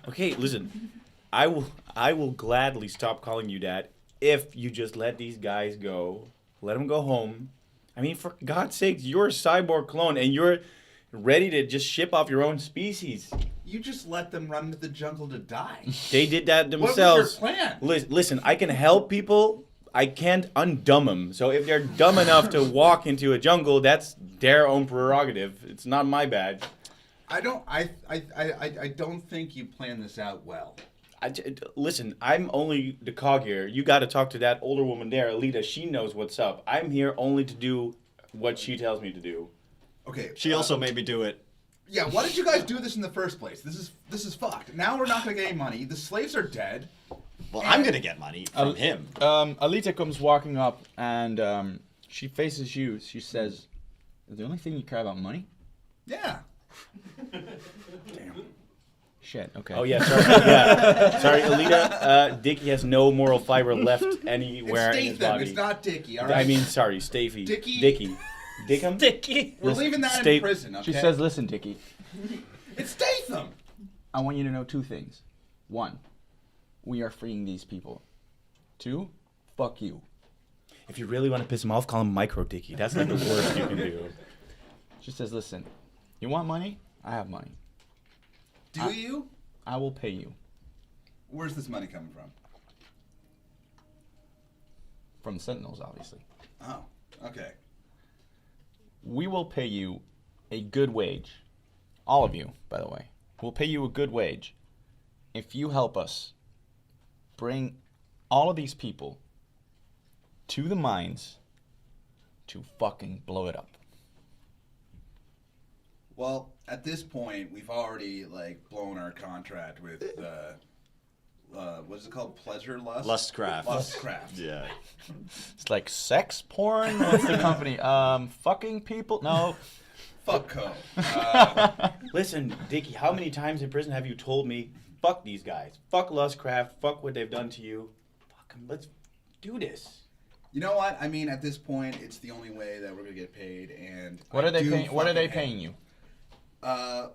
Okay, listen. I will gladly stop calling you dad if you just let these guys go. Let them go home. I mean, for God's sakes, you're a cyborg clone and you're ready to just ship off your own species. You just let them run into the jungle to die. They did that What themselves. was your plan? Listen, I can help people. I can't undumb them. So if they're dumb enough to walk into a jungle, that's their own prerogative. It's not my bad. I don't think you planned this out well. Listen, I'm only the cog here. You got to talk to that older woman there, Alita. She knows what's up. I'm here only to do what she tells me to do. Okay. She also made me do it. Yeah, why did you guys do this in the first place? This is fucked. Now we're not gonna get any money. The slaves are dead. Well, I'm gonna get money from him. Alita comes walking up and she faces you. She says, "The only thing you care about money?" Yeah. Shit. Okay. Oh yeah, sorry. Yeah, sorry, Alita. Dickie has no moral fiber left anywhere in his It's Statham. body. It's not Dickie. All right. I mean, sorry, Stafey. Dickie. Dickham. Sticky. we're leaving that in Stave- prison. Okay. She says, "Listen, Dickie. it's Statham. I want you to know two things. One, we are freeing these people. Two, fuck you." If you really want to piss him off, call him Micro Dickie. That's like the worst you can do. She says, "Listen, you want money? I have money. Do you? I will pay you Where's this money coming from? from the Sentinels, obviously. Oh, okay. We will pay you a good wage. All of you, by the way. We'll pay you a good wage if you help us bring all of these people to the mines to fucking blow it up." Well, at this point, we've already blown our contract with what's it called? Pleasure Lust. Lustcraft. Lustcraft. Yeah. It's like sex porn? What's the company? Fucking people? No. Fuck Co. Listen, Dickie, how many times in prison have you told me, fuck these guys, fuck Lustcraft, fuck what they've done to you, fuck them, let's do this. You know what? I mean, at this point, it's the only way that we're gonna get paid. And What are they do paying? What are they fucking paying you? 5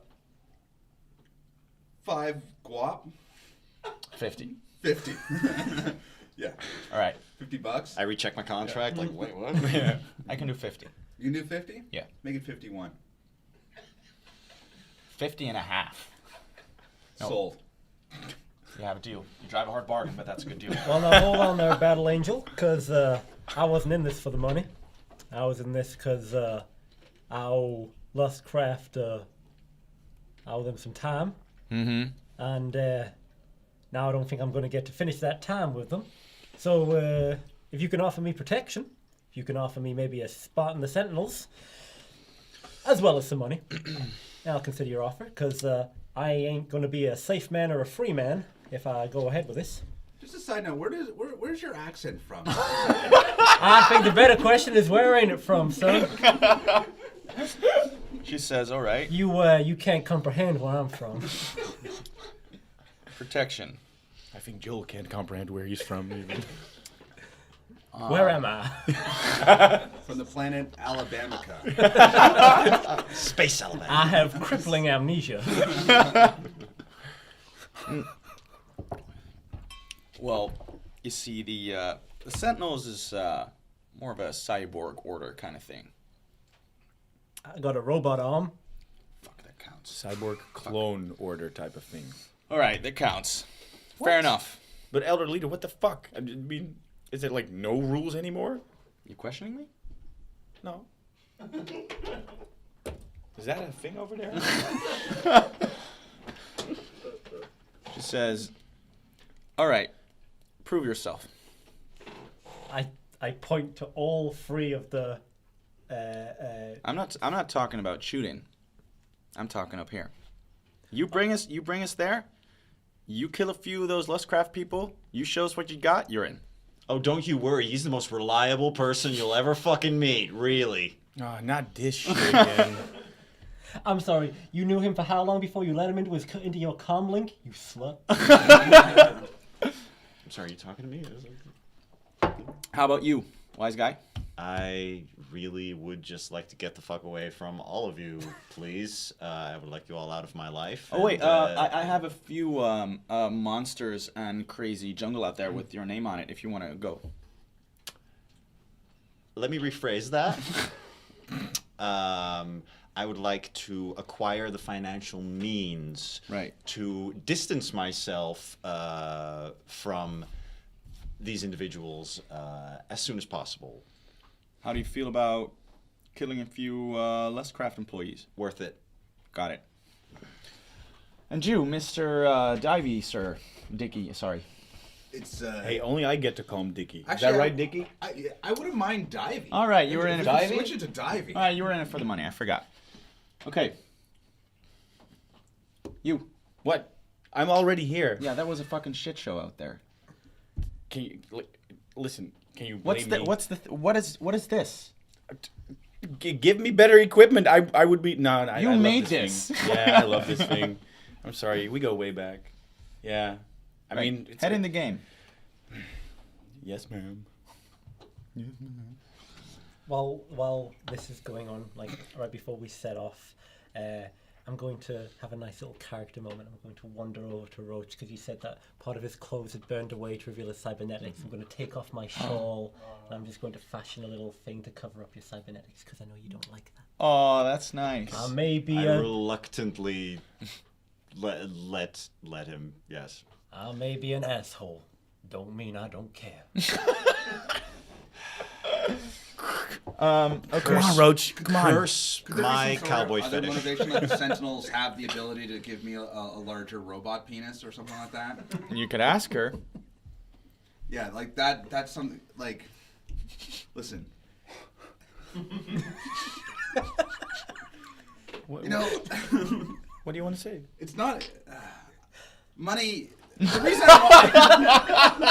guap. 50. 50. Yeah. All right. $50. I recheck my contract. Like, wait, what? I can do 50. You can do 50? Yeah. Make it 51. 50 and a half. No. Sold. You have a deal. You drive a hard bargain, but that's a good deal. Well, now hold on there, Battle Angel, because I wasn't in this for the money. I was in this because I owe Lustcraft, I owe them some time. Mm-hmm. And now I don't think I'm going to get to finish that time with them. So if you can offer me protection, if you can offer me maybe a spot in the Sentinels, as well as some money, I'll consider your offer, because I ain't going to be a safe man or a free man if I go ahead with this. Just a side note, where's your accent from? I think the better question is, where ain't it from, son? She says, "All right. You can't comprehend where I'm from. Protection. I think Joel can't comprehend where he's from even. Where am I? From the planet Alabamica. Space element. I have crippling amnesia. Well, you see, the Sentinels is more of a cyborg order kind of thing. I got a robot arm. Fuck, that counts. Cyborg clone order type of thing. All right, that counts. Fair enough. But Elder Leader, what the fuck? I mean, is it like no rules anymore? You questioning me? No. Is that a thing over there? She says, "All right, prove yourself." I point to all three of the. I'm not talking about shooting. I'm talking up here. You bring us there. You kill a few of those Lustcraft people. You show us what you got. You're in. Oh, don't you worry. He's the most reliable person you'll ever fucking meet. Really. Oh, not this shit again. I'm sorry. You knew him for how long before you let him into your comm link? You slut. I'm sorry, are you talking to me? How about you, wise guy? I really would just like to get the fuck away from all of you, please. I would like you all out of my life. Oh wait, and, I have a few monsters and crazy jungle out there with your name on it. If you want to go. Let me rephrase that. I would like to acquire the financial means to distance myself from these individuals as soon as possible. How do you feel about killing a few Lustcraft employees? Worth it. Got it. And you, Mr. Divey, sir. Dickie, sorry. It's Hey, only I get to call him Dickie. Is Actually, that right, Dickie? I wouldn't mind diving. All right, you were in it. Diving? Switch it to diving. All right, you were in it for the money. I forgot. Okay. You. What? I'm already here. Yeah, that was a fucking shit show out there. Can you listen? Can you What's blame the? me? What is this? Give me better equipment. I would be no. You I love made this. this. Thing. Yeah, I love this thing. I'm sorry. We go way back. Yeah. I mean, it's head in the game. Yes, ma'am. While this is going on, like right before we set off, I'm going to have a nice little character moment. I'm going to wander over to Roach because he said that part of his clothes had burned away to reveal his cybernetics. I'm going to take off my shawl and I'm just going to fashion a little thing to cover up your cybernetics because I know you don't like that. Oh, that's nice. Maybe I reluctantly let him. Yes. I may be an asshole. Don't mean I don't care. Okay. Come on, Roach. Come on. Curse my cowboy other fetish. motivation, like the Sentinels have the ability to give me a larger robot penis or something like that. You could ask her. Yeah, like that. That's something like. Listen. What, You know, what do you want to say? it's not money. The reason I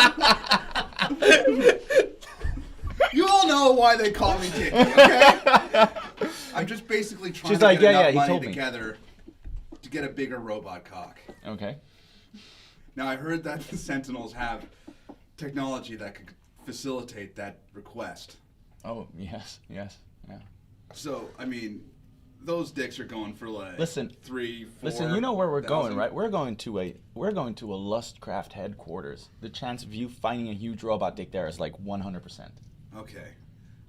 you all know why they call me Dickie, okay? I'm just basically trying She's to like, get yeah, enough he money told me. together to get a bigger robot cock. Okay. Now, I heard that the Sentinels have technology that could facilitate that request. Oh, yes, yeah. So, I mean, those dicks are going for like Listen, 3, 4. Listen, you know where we're going, 1,000. right? We're going to a Lustcraft headquarters. The chance of you finding a huge robot dick there is like 100%. Okay.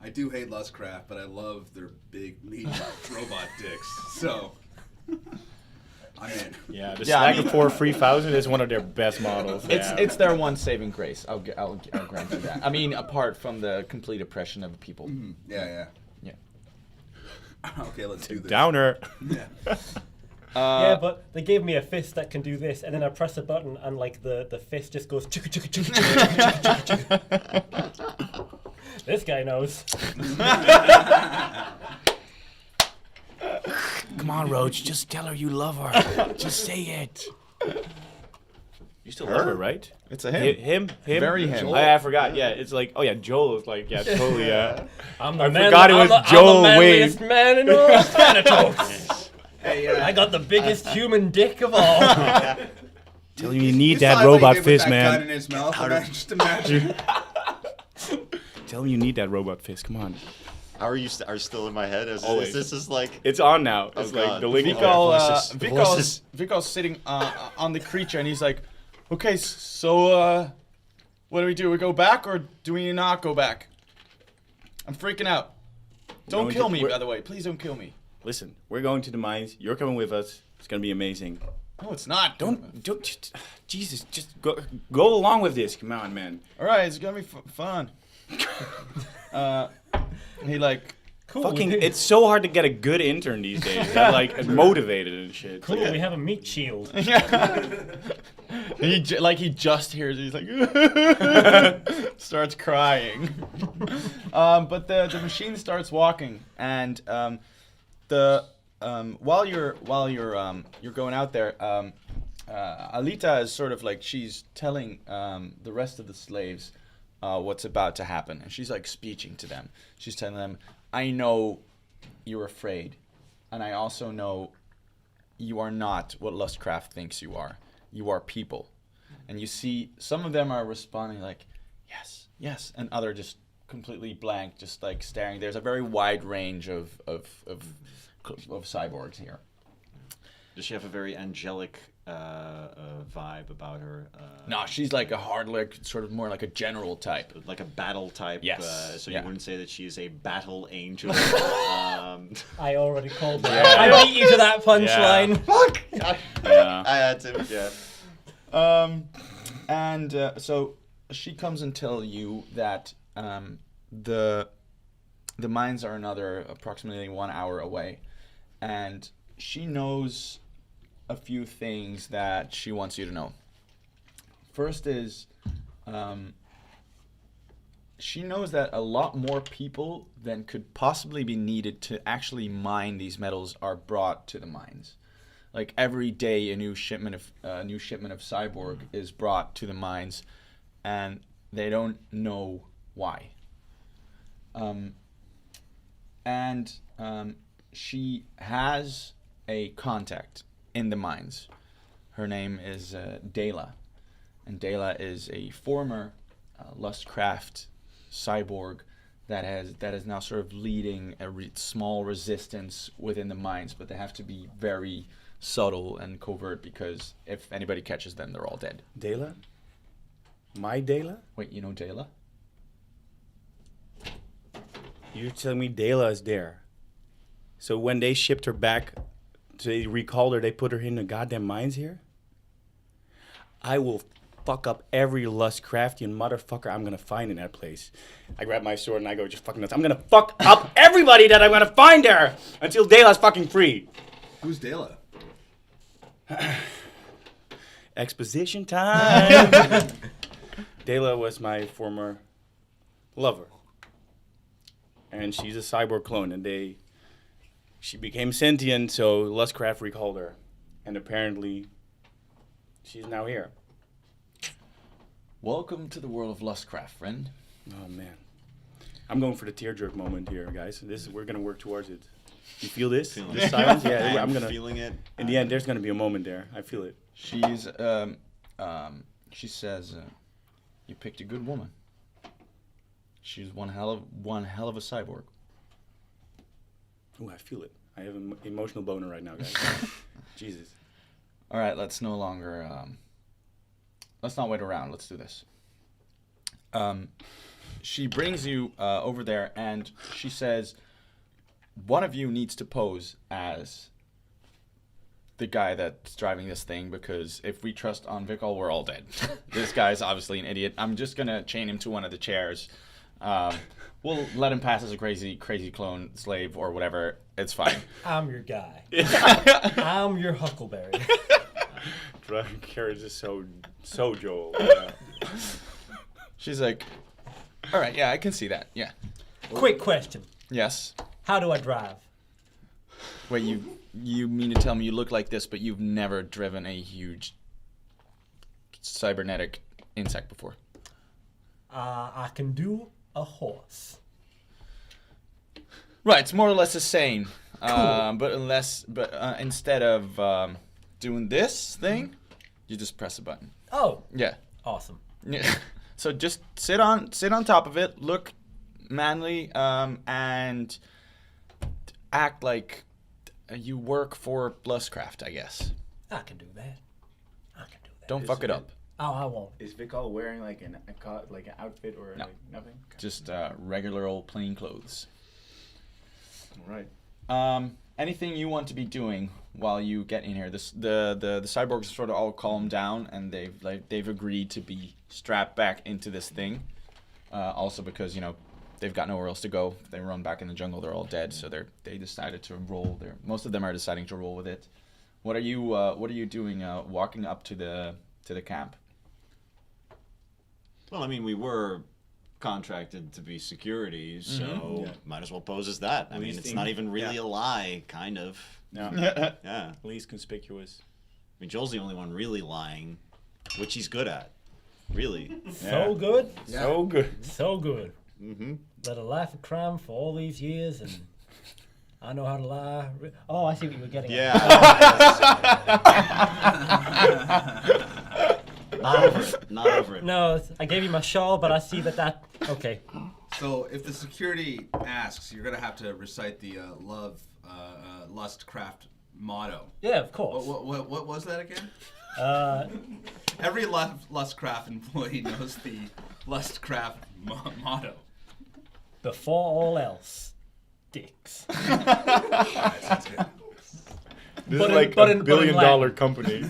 I do hate Lustcraft, but I love their big, meaty robot dicks. So, I'm in. Yeah, the Yeah, I Snagger mean- 4 3000 is one of their best models. It's their one saving grace. I'll grant you that. I mean, apart from the complete oppression of people. Yeah. Yeah. Okay, let's do this. Downer. Yeah. Yeah, but they gave me a fist that can do this, and then I press a button, and like the fist just goes chicka chicka chicka chicka chicka chicka chicka. This guy knows. Come on, Roach. Just tell her you love her. Just say it. You still love her, right? It's a him. Him? Very him. I forgot. Yeah, it's like, oh yeah, Joel is like, yeah, totally. I'm I forgot it was Joel I'm the Wade. manliest man in all of Thanatos. Hey, I got the biggest human dick of all. Tell him you need saw that what he robot did with fist, that gun in man. his mouth. Just imagine. Tell him you need that robot fist. Come on. How are you? Are you still in my head? Always. This is like. It's on now. Oh, It's like God. the link. Vico's sitting on the creature, and he's like, "Okay, so what do we do? We go back, or do we not go back? I'm freaking out. Don't going kill to- me, we're- by the way. Please don't kill me. Listen, we're going to the mines. You're coming with us. It's gonna be amazing. No, it's not. Don't Jesus, just go along with this. Come on, man. All right, it's gonna be fun. He like. Cool. Fucking, we, it's so hard to get a good intern these days. They're like motivated and shit. cool. We have a meat shield. he just hears it, he's like starts crying. But the machine starts walking, and while you're going out there, Alita is sort of like she's telling the rest of the slaves what's about to happen, and she's like speeching to them. She's telling them, I know you're afraid, and I also know you are not what Lustcraft thinks you are. You are people. And you see some of them are responding like, yes, yes, and other just completely blank, just like staring. There's a very wide range of cyborgs here. Does she have a very angelic vibe about her? No, she's like a hard, like sort of more like a general type. Like a battle type. Yes. So Yeah. you wouldn't say that she's a battle angel. I already called that. I beat you to that punchline. Fuck! Yeah. I had to. Yeah. So she comes and tell you that the mines are another approximately 1 hour away, and she knows a few things that she wants you to know. First is, she knows that a lot more people than could possibly be needed to actually mine these metals are brought to the mines. Like every day, a new shipment of cyborg is brought to the mines, and they don't know why. She has a contact in the mines. Her name is Dela, and Dela is a former Lustcraft cyborg that is now sort of leading a small resistance within the mines, but they have to be very subtle and covert because if anybody catches them, they're all dead. Dela? My Dela? Wait, you know Dela? You're telling me Dela is there. So when they shipped her back, they recalled her, they put her in the goddamn mines here? I will fuck up every Lustcraftian motherfucker I'm gonna find in that place. I grab my sword and I go just fucking nuts. I'm gonna fuck up everybody that I'm gonna find there until Dela's fucking free. Who's Dela? Exposition time. Dela was my former lover. And she's a cyborg clone, and she became sentient, so Lustcraft recalled her. And apparently, she's now here. Welcome to the world of Lustcraft, friend. Oh, man. I'm going for the tear jerk moment here, guys. We're going to work towards it. You feel this? Feeling This it. silence? Yeah, I'm going to... feeling it. In the end, there's going to be a moment there. I feel it. She's she says, you picked a good woman. She's one hell of a cyborg. Ooh, I feel it. I have an emotional boner right now, guys. Jesus. All right, let's no longer let's not wait around. Let's do this. She brings you over there, and she says, one of you needs to pose as the guy that's driving this thing, because if we trust Anvikal, we're all dead. This guy's obviously an idiot. I'm just going to chain him to one of the chairs. We'll let him pass as a crazy clone slave or whatever. It's fine. I'm your guy. I'm your Huckleberry. Driving carriage is so Joel. She's like, all right, yeah, I can see that. Yeah. Quick question. Yes. How do I drive? Wait, you mean to tell me you look like this, but you've never driven a huge cybernetic insect before? I can do a horse. Right, it's more or less the same. Cool. But instead of doing this thing, you just press a button. Oh, Yeah. awesome. Yeah. So just sit on top of it, look manly, and act like you work for Lustcraft, I guess. I can do that. Don't fuck it up. Oh, I won't. Is Vikal wearing like an outfit or No. like nothing? Just regular old plain clothes. All right. Anything you want to be doing while you get in here? The cyborgs sort of all calmed down, and they've agreed to be strapped back into this thing. Also because they've got nowhere else to go. If they run back in the jungle, they're all dead. So they decided to roll. Most of them are deciding to roll with it. What are you doing? Walking up to the camp. Well, I mean, we were contracted to be security, so might as well pose as that. I mean, it's not even really a lie, kind of. No. Yeah. Least conspicuous. I mean, Joel's the only one really lying, which he's good at. Really. So good. So good. So good. Mm-hmm. Led a life of crime for all these years, and I know how to lie. Oh, I see what you were getting at. Yeah. Not over it. Not over it. No, I gave you my shawl, but I see that. Okay. So if the security asks, you're gonna have to recite the Lustcraft motto. Yeah, of course. What was that again? Uh, Every Lustcraft employee knows the Lustcraft motto. before all else, dicks. Alright, sounds good. This But is in- like but a in- but in billion-dollar Latin. company.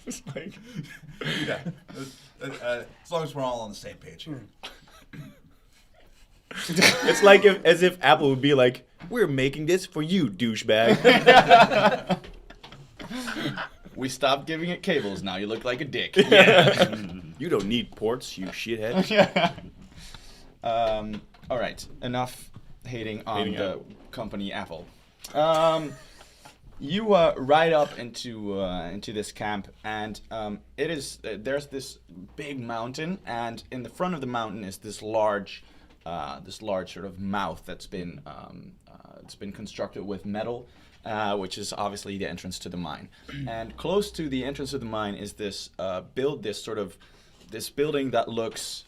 It's like, Yeah. As long as we're all on the same page here. It's like as if Apple would be like, "We're making this for you, douchebag." We stopped giving it cables. Now you look like a dick. You don't need ports, you shithead. All right. Enough hating on Hating the Apple. company Apple. You ride up into this camp, and it is there's this big mountain, and in the front of the mountain is this large sort of mouth that's been it's been constructed with metal, which is obviously the entrance to the mine. And close to the entrance of the mine is this building that looks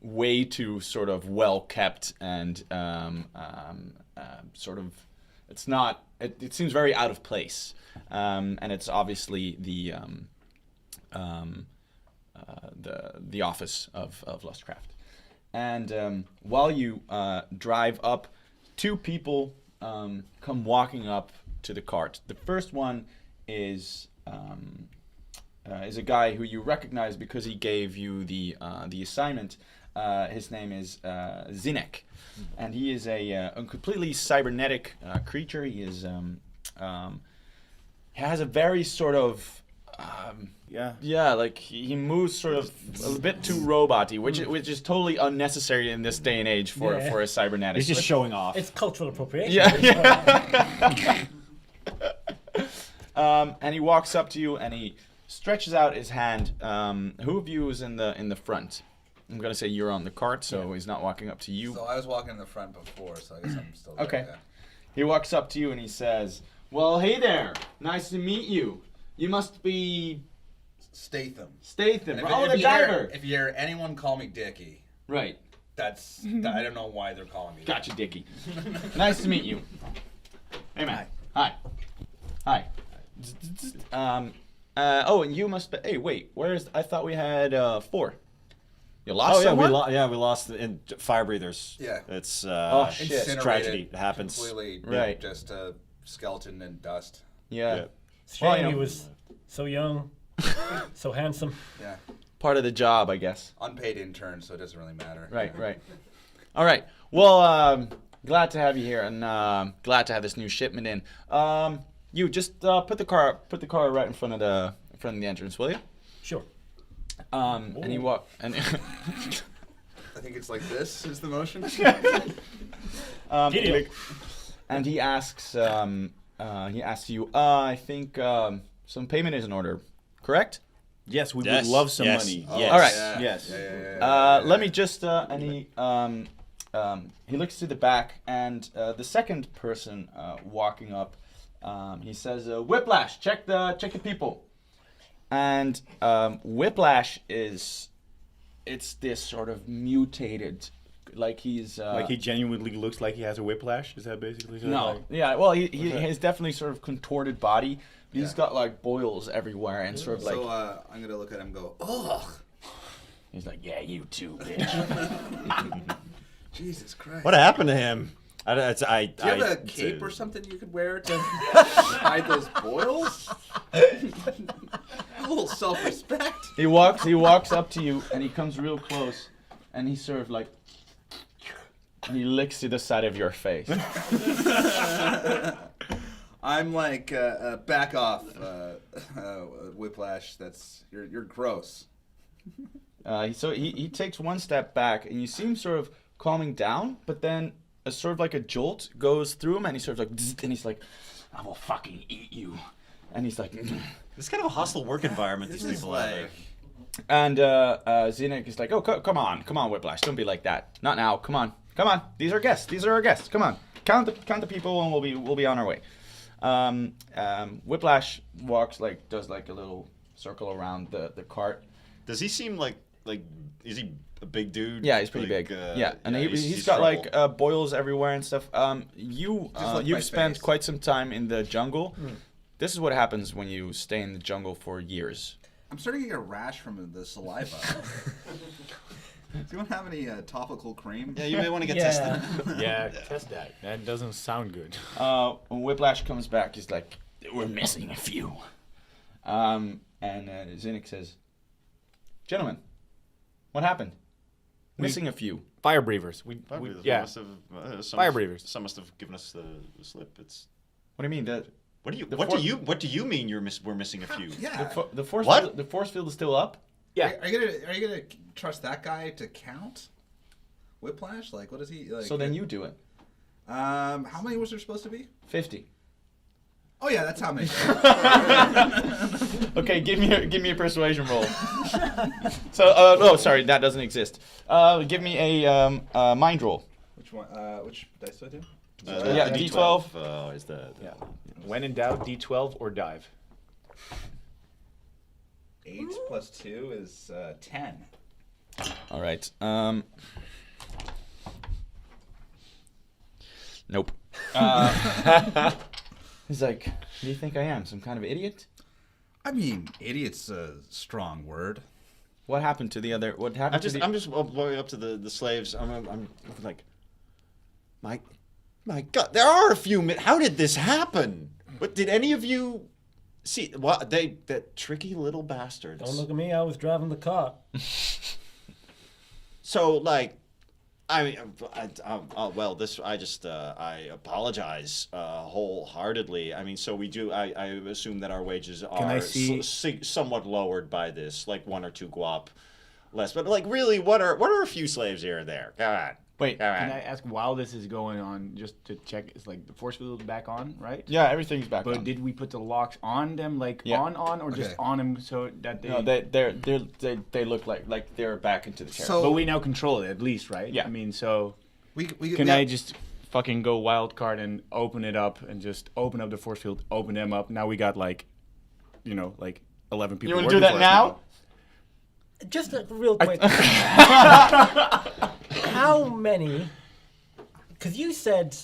way too sort of well kept and sort of it's not. It seems very out of place, and it's obviously the office of Lustcraft. And while you drive up, two people come walking up to the cart. The first one is a guy who you recognize because he gave you the assignment. His name is Zinek, and he is a completely cybernetic creature. He is he has a very sort of like he moves sort of a bit too robot-y, which is totally unnecessary in this day and age for a cybernetic. He's just showing off. It's cultural appropriation. Yeah. And he walks up to you and he stretches out his hand. Who of you is in the front? I'm gonna say you're on the cart, so he's not walking up to you. So I was walking in the front before, so I guess I'm still there. Okay. Yeah. He walks up to you and he says, "Well, hey there. Nice to meet you. You must be Statham. Statham. And Oh, the diver." If you hear anyone call me Dickie, Right. that's I don't know why they're calling me that. Gotcha, Dickie. Nice to meet you. Hey, man. Hi. Hi. Oh, and you must be. Hey, wait. Where's? I thought we had 4. You lost Oh yeah, someone? we lost in fire breathers. Yeah. It's Oh, shit. it's Incinerated, tragedy. It happens. Completely, Right. just a skeleton and dust. Yeah. Yeah. It's a shame Well, you know. he was so young, so handsome. Yeah. Part of the job, I guess. Unpaid intern, so it doesn't really matter. Right, right. All right. Well, glad to have you here, and glad to have this new shipment in. You just put the car right in front of the entrance, will you? Sure. And you walk and. I think it's like this is the motion. Giddy up. And he asks you. I think some payment is in order, correct? Yes, we Yes, would love some yes, money. yes. All right. Yeah. Yes. Yeah. Let me just and he looks to the back, and the second person walking up, he says, "Whiplash, check the people." And Whiplash it's this sort of mutated, like he's Like he genuinely looks like he has a whiplash. Is that basically? no, yeah, well he has definitely sort of contorted body. But he's got like boils everywhere and sort of like So I'm gonna look at him and go, ugh. he's like, yeah, you too, bitch. Jesus Christ. What happened to him? Do you have a cape or something you could wear to hide those boils? A little self-respect. He walks up to you and he comes real close and he sort of like he licks to the side of your face. I'm like, back off, Whiplash. That's you're gross. So he takes one step back and you see him sort of calming down, but then a sort of like a jolt goes through him and he sort of like zzz, and he's like, "I will fucking eat you," and he's like. It's kind of a hostile work environment these This is people have. like, And Zinek is like, "Oh, come on, Whiplash, don't be like that. Not now. Come on. These are guests. These are our guests. Come on, count the people, and we'll be on our way." Whiplash does like a little circle around the cart. Does he seem like like, is he a big dude? Yeah, he's pretty Like, big. Yeah, and yeah, he's got like boils everywhere and stuff. Just like You've my spent face. quite some time in the jungle. This is what happens when you stay in the jungle for years. I'm starting to get a rash from the saliva. Do you want to have any topical cream? Yeah, you may want to get Yeah. tested. Yeah, test that. That doesn't sound good. When Whiplash comes back, he's like, "We're missing a few." And Zinnik says, "Gentlemen, what happened? Missing a few." Fire breathers. Yeah. Fire breathers. Some must have given us the slip. It's. What do you mean? What do you? The What for- do you? What do you mean? We're missing a few. Yeah. The force What? Field, the force field is still up. Yeah. Are you gonna trust that guy to count? Whiplash? Like, what is he like? So then you do it. How many was there supposed to be? 50. Oh yeah, that's how many. Okay, give me a persuasion roll. So no, sorry, that doesn't exist. Give me a mind roll. Which one? Which dice do I do? Yeah, D12. Is the Yeah. When in doubt, D12 or dive. 8 plus 2 is 10. All right. Nope. He's like, "Who do you think I am? Some kind of idiot? I mean, idiot's a strong word. What happened to the other? What happened to the? I'm just going up to the slaves. I'm like, my God, there are a few. How did this happen? But did any of you see what that tricky little bastards? Don't look at me. I was driving the car. So like, I mean, I apologize wholeheartedly. I mean, so we do. I assume that our wages are I see- somewhat lowered by this, like 1 or 2 guap less. But like, really, what are a few slaves here and there? Come on. Wait. Come on. Can I ask, while this is going on, just to check, it's like the force field is back on, right? Yeah, everything's back But on. did we put the locks on them, like Yeah. on, or just Okay. on them so that they? No, they look like they're back into the chair. So- But we now control it at least, right? Yeah. I mean, so We can I just fucking go wild card and open it up and just open up the force field, open them up? Now we got like 11 people. You want to do working that for us now? Just a real quick. How many? Because you said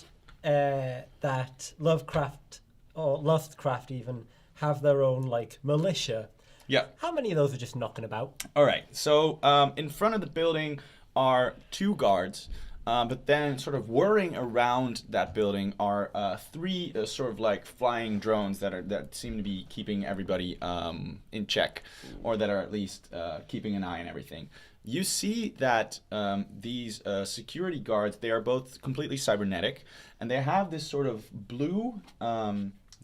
that Lovecraft or Lustcraft even have their own like militia. Yeah. How many of those are just knocking about? All right. So in front of the building are 2 guards, but then sort of whirring around that building are 3 sort of like flying drones that seem to be keeping everybody in check, or that are at least keeping an eye on everything. You see that these security guards, they are both completely cybernetic, and they have this sort of blue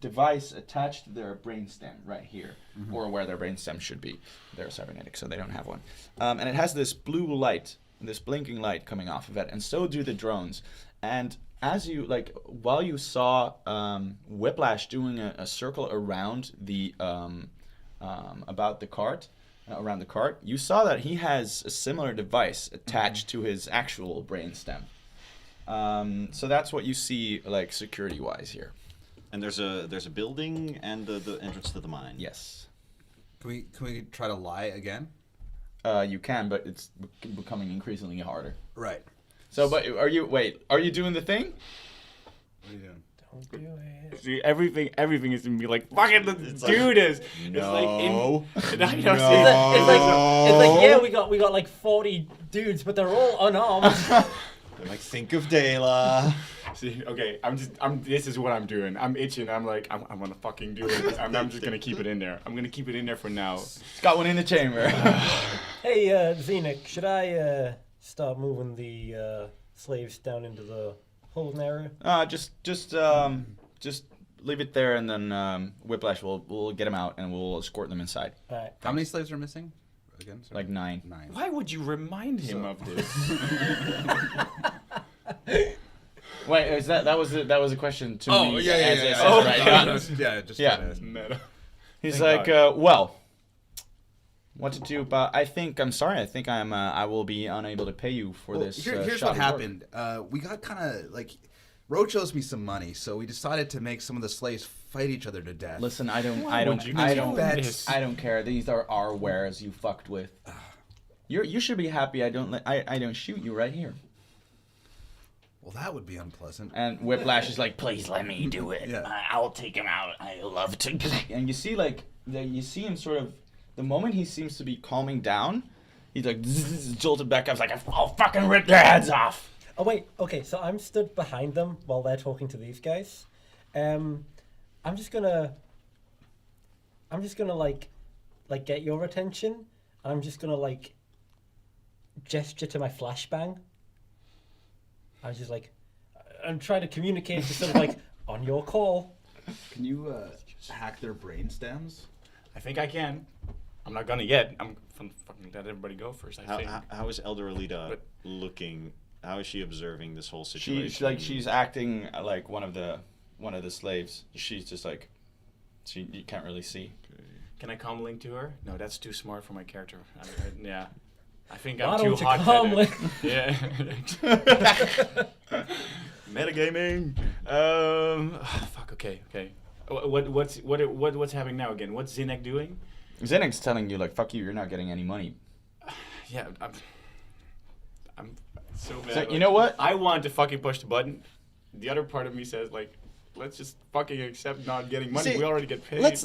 device attached to their brainstem right here, or where their brainstem should be. They're cybernetic, so they don't have one. And it has this blue light, this blinking light coming off of it, and so do the drones. And as you, like, while you saw Whiplash doing a circle around the, about the cart, around the cart, you saw that he has a similar device attached to his actual brainstem. So that's what you see, like, security-wise here. And there's a building and the entrance to the mine. Yes. Can we try to lie again? You can, but it's becoming increasingly harder. Right. So, but are you doing the thing? What are you doing? Don't do it. See, everything is gonna be like, fucking let's do this. It's like No. I know, It's like yeah, we got like 40 dudes, but they're all unarmed. Like, think of Dela. See, okay, this is what I'm doing. I'm itching. I'm like, I'm gonna fucking do it. I'm just gonna keep it in there. I'm gonna keep it in there for now. It's got one in the chamber. Hey, Zenith, should I start moving the slaves down into the holding area? Just leave it there, and then Whiplash we'll get them out and we'll escort them inside. All right. How many slaves are missing? Again, sorry. Like 9. 9. Why would you remind him of this? Wait, that was a question to Oh me? yeah. as it says Oh, right yeah. now. Yeah, just Yeah. trying to- Meta. He's Thank like, well, what to do? But I'm sorry. I think I will be unable to pay you for Well, this. here's shoddy what work. happened. We got kind of like Roach owes me some money, so we decided to make some of the slaves fight each other to death. Listen, I don't would you do I don't this? I don't care. These are our wares you fucked with. You should be happy I don't shoot you right here. Well, that would be unpleasant. And Whiplash is like, please let me do it. Yeah. I'll take him out. I love to. And you see you see him sort of, the moment he seems to be calming down, he's like jolted back up. He's like, I'll fucking rip their heads off. Oh wait, okay, so I'm stood behind them while they're talking to these guys. I'm just gonna like get your attention. I'm just gonna like gesture to my flashbang. I was just like, I'm trying to communicate to sort of like, on your call. Can you hack their brain stems? I think I can. I'm not gonna yet. I'm fucking let everybody go first. I think. How is Elder Alita looking? How is she observing this whole situation? She's acting like one of the slaves. She's just like, you can't really see. Can I comlink to her? No, that's too smart for my character. Yeah. I think Why I'm too don't you hot. comlink? Yeah. Metagaming. Fuck. Okay. What's happening now again? What's Zinnek doing? Zenek's telling you like, fuck you. You're not getting any money. Yeah. I'm so bad. So, you know what? I want to fucking push the button. The other part of me says like, let's just fucking accept not getting money. See, we already get paid. Let's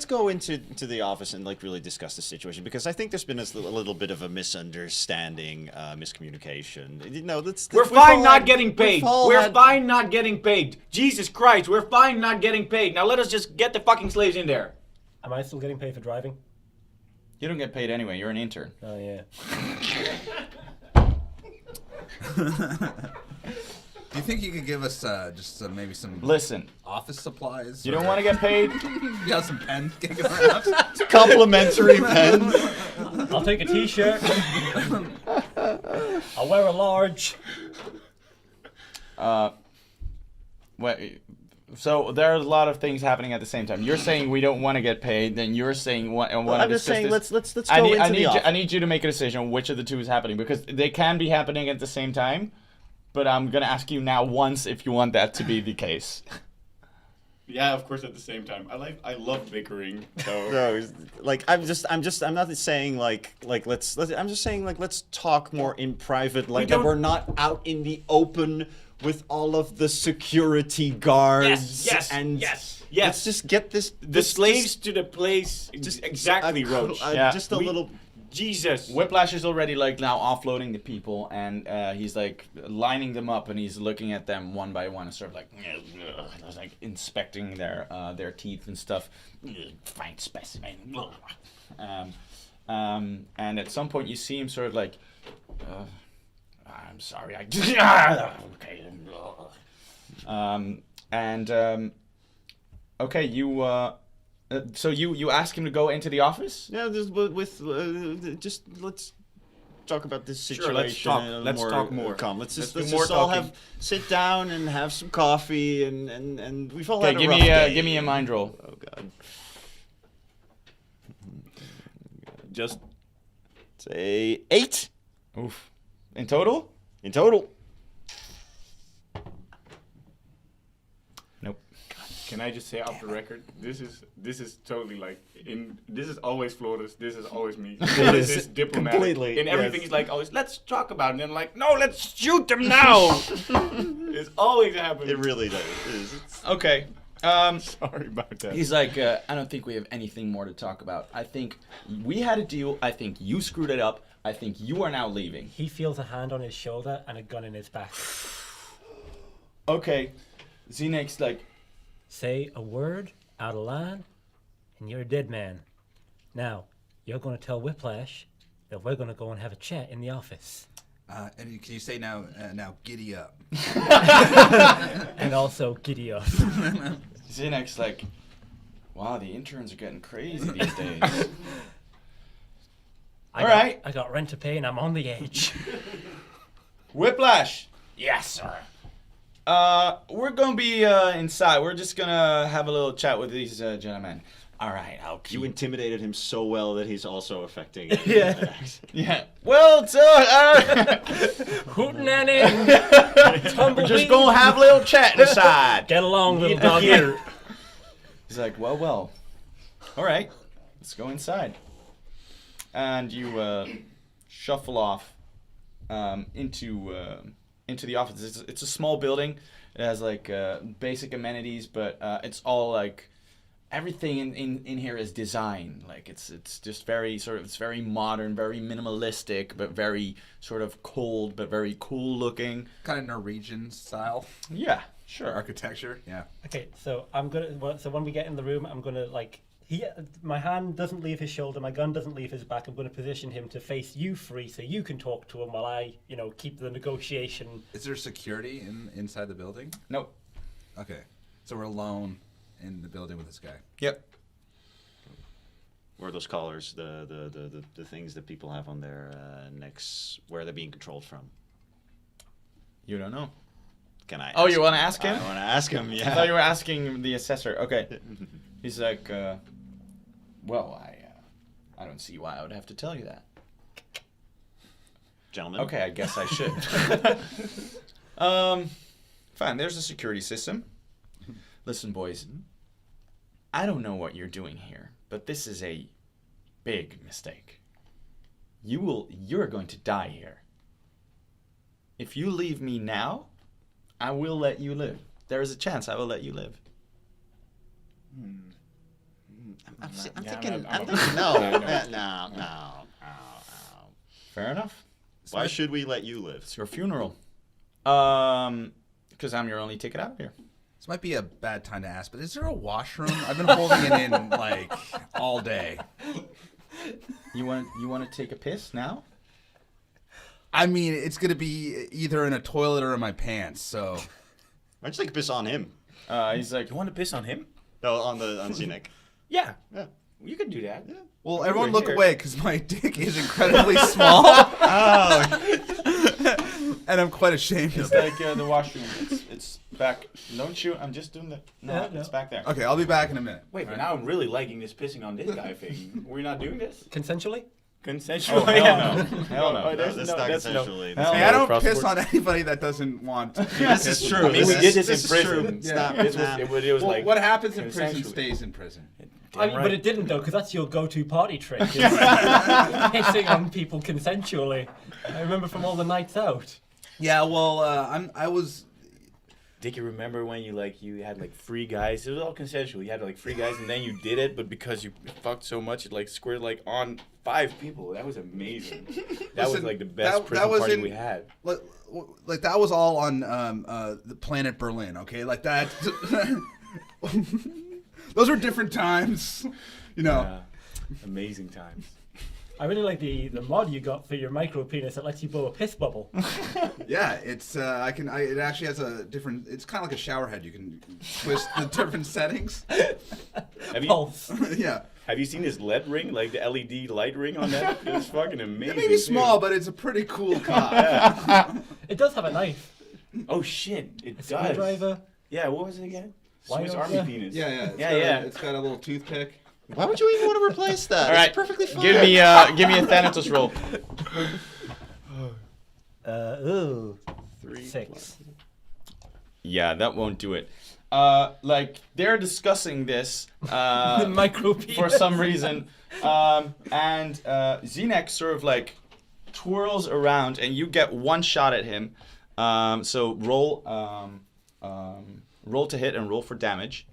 go into the office and like really discuss the situation, because I think there's been a little bit of a misunderstanding, miscommunication. You know, we're fine not getting paid. We're fine not getting paid. Jesus Christ, we're fine not getting paid. Now let us just get the fucking slaves in there. Am I still getting paid for driving? You don't get paid anyway. You're an intern. Oh yeah. Do you think you could give us maybe some Listen, office supplies? you don't want to get paid? You got some pens kicking around? complimentary pen. I'll take a t-shirt. I'll wear a large. Wait, so there are a lot of things happening at the same time. You're saying we don't want to get paid, then you're saying want to I'm just discuss saying this. let's go I into the need office. I need you to make a decision which of the two is happening, because they can be happening at the same time. But I'm gonna ask you now once if you want that to be the case. Yeah, of course. At the same time, I love bickering. So No, like I'm not saying like let's I'm just saying like let's talk more in private, like that don't- we're not out in the open with all of the security guards. Yes. Let's just get the slaves to the place. Just exactly, Roach. Yeah. Just a little. Jesus. Whiplash is already like now offloading the people, and he's like lining them up, and he's looking at them one by one, and sort of like inspecting their teeth and stuff. Fine specimen. And at some point you see him sort of like, I'm sorry, okay. Okay, you. So you ask him to go into the office? Yeah, just let's talk about this Sure, situation. let's talk. in a Let's talk more. Calm. Let's do just more all talking. sit down and have some coffee and we've all Okay, had a give rough me day. give me a mind roll. Oh god. Just Say 8 Oof. In total? in total. Nope. can I just say off the record, this is totally like this is always Floris, this is always me. This is diplomatic. Completely, In everything yes. he's like always, let's talk about it. And then like, no, let's shoot them now. It's always happening. It really does. It is. It's- Okay. Sorry about that. He's like, I don't think we have anything more to talk about. I think we had a deal. I think you screwed it up. I think you are now leaving. He feels a hand on his shoulder and a gun in his back. Okay. Zenek's like, Say a word out of line, and you're a dead man. Now, you're going to tell Whiplash that we're going to go and have a chat in the office. And can you say now, giddy up? And also, giddy up. Zenek's like, wow, the interns are getting crazy these days. Alright. I got rent to pay and I'm on the edge. Whiplash. Yes, sir. We're gonna be inside. We're just gonna have a little chat with these gentlemen. All right, I'll keep. You intimidated him so well that he's also affecting. Yeah. Yeah. Well, so Hootenanny. we're just gonna have a little chat inside. Get along, little dog. Here. He's like, well. All right, let's go inside. And you shuffle off into the office. It's a small building. It has like basic amenities, but it's all like everything in here is design. Like it's just it's very modern, very minimalistic, but very sort of cold, but very cool looking. Kind of Norwegian style Yeah, sure. architecture. Yeah. Okay, so so when we get in the room, I'm gonna like my hand doesn't leave his shoulder, my gun doesn't leave his back. I'm gonna position him to face you three, so you can talk to him while I, keep the negotiation. Is there security inside the building? Nope. Okay, so we're alone in the building with this guy. Yep. What are those collars? The things that people have on their necks. Where they're being controlled from? You don't know. Can I? Oh, you want to ask him? I want to ask him. I Yeah. thought you were asking the assessor. Okay. He's like, well, I don't see why I would have to tell you that. Gentlemen. Okay, I guess I should. Fine, there's a security system. Listen, boys, I don't know what you're doing here, but this is a big mistake. You're going to die here. If you leave me now, I will let you live. There is a chance I will let you live. I'm Yeah, thinking. I'm- I'm thinking. No. Fair enough. Why should we let you live? It's your funeral. Because I'm your only ticket out of here. This might be a bad time to ask, but is there a washroom? I've been holding it in like all day. You want to take a piss now? I mean, it's gonna be either in a toilet or in my pants. So Why don't you take a piss on him? He's like, You want to piss on him? No, on Zinek. Yeah. Yeah. You can do that. well, You everyone were look here. away because my dick is incredibly small, and I'm quite ashamed it's of it. like the washroom. It's back. Don't shoot. I'm just doing the. No, Yeah, it's no. back there. Okay, I'll be back in a minute. Wait, but now I'm really liking this pissing on this guy thing. We're not doing this? Consensually? Consensual? Oh, hell no. Hell no. Oh, there's That's no, not that's no. consensually. Hell Hey, no. I don't Crossword. piss on anybody that doesn't want. To be This is pissed true. on. I mean, we did this This in is true. prison. It's Yeah. not- This it's was, not- it was Well, like... what happens in prison consensually. stays in prison. Damn But right. it didn't though, because that's your go-to party trick. Is pissing on people consensually. I remember from all the nights out. Yeah, well, I was. Dick, you remember when you had free guys? It was all consensual. You had free guys, and then you did it, but because you fucked so much, it squirted on 5 people. That was amazing. That was Listen, the best that prison was party in- we had. Like that was all on the planet Berlin, okay? Like that. Those were different times, Yeah. Amazing times. I really like the mod you got for your micro penis that lets you blow a piss bubble. Yeah, it's it actually has a different. It's kind of like a shower head. You can twist the different settings. Have you, Pulse. Yeah, have you seen this LED ring, the LED light ring on that? It's fucking amazing. it may be too. small, but it's a pretty cool cock. Yeah. It does have a knife. Oh shit! It A does. screwdriver. Yeah. What was it again? Why Swiss don't Army ya? penis. Yeah. It's got a little toothpick. Why would you even want to replace that? All right, It's perfectly fine. give me a Thanatos roll. Ooh. 3 6. Yeah, that won't do it. They're discussing this The micro penis. for some reason, and Zinek sort of twirls around, and you get one shot at him. So roll to hit and roll for damage.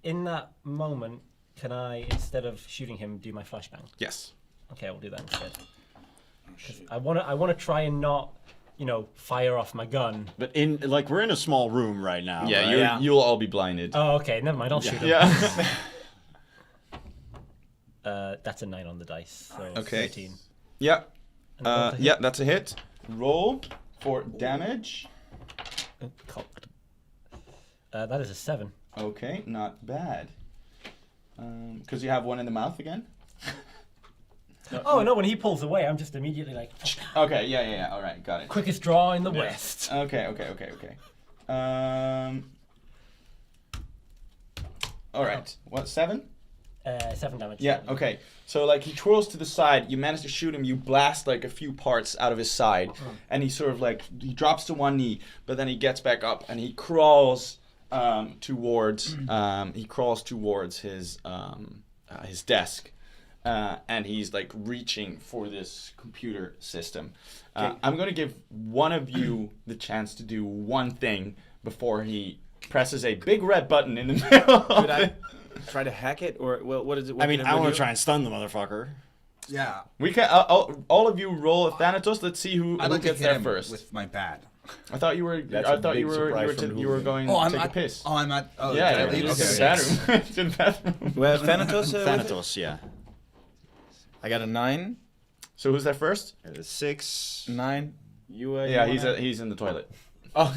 In that moment, can I, instead of shooting him, do my flashbang? Yes. Okay, I will do that instead. 'Cause I wanna try and not, fire off my gun. But we're in a small room right now. Yeah, right? you'll all be blinded. Oh, okay, never mind. I'll shoot him. Yeah. That's a 9 on the dice, so Okay. 13. Yeah. And a roll to hit. Yeah, that's a hit. Roll for damage. Cocked. That is a 7. Okay, not bad. Because you have one in the mouth again. Oh no! When he pulls away, I'm just immediately like, Okay, yeah. All right, got it. quickest draw in the West. Okay. All right. What, 7? 7 damage. Yeah. Okay. So he twirls to the side. You manage to shoot him. You blast a few parts out of his side, and he sort of he drops to one knee, but then he gets back up and he crawls towards his desk, and he's like reaching for this computer system. I'm going to give one of you the chance to do one thing before he presses a big red button in the middle. Should I try to hack it, or well, what is it? What I mean, can I want do? to try and stun the motherfucker. Yeah. We can all of you roll a Thanatos. Let's see who I'd like to gets hit there him first. with my bat. I thought you were. That's I a thought you big were. surprise from You were Hooligan. going Oh, to take a piss. Oh, I'm at. Oh, Yeah, did I you leave? just Okay. to the bathroom. To the bathroom. Well, Thanatos. With it? Thanatos, yeah. I got a 9. So who's there first? 6. 9. You. Yeah, you wanna- he's in the toilet. Oh.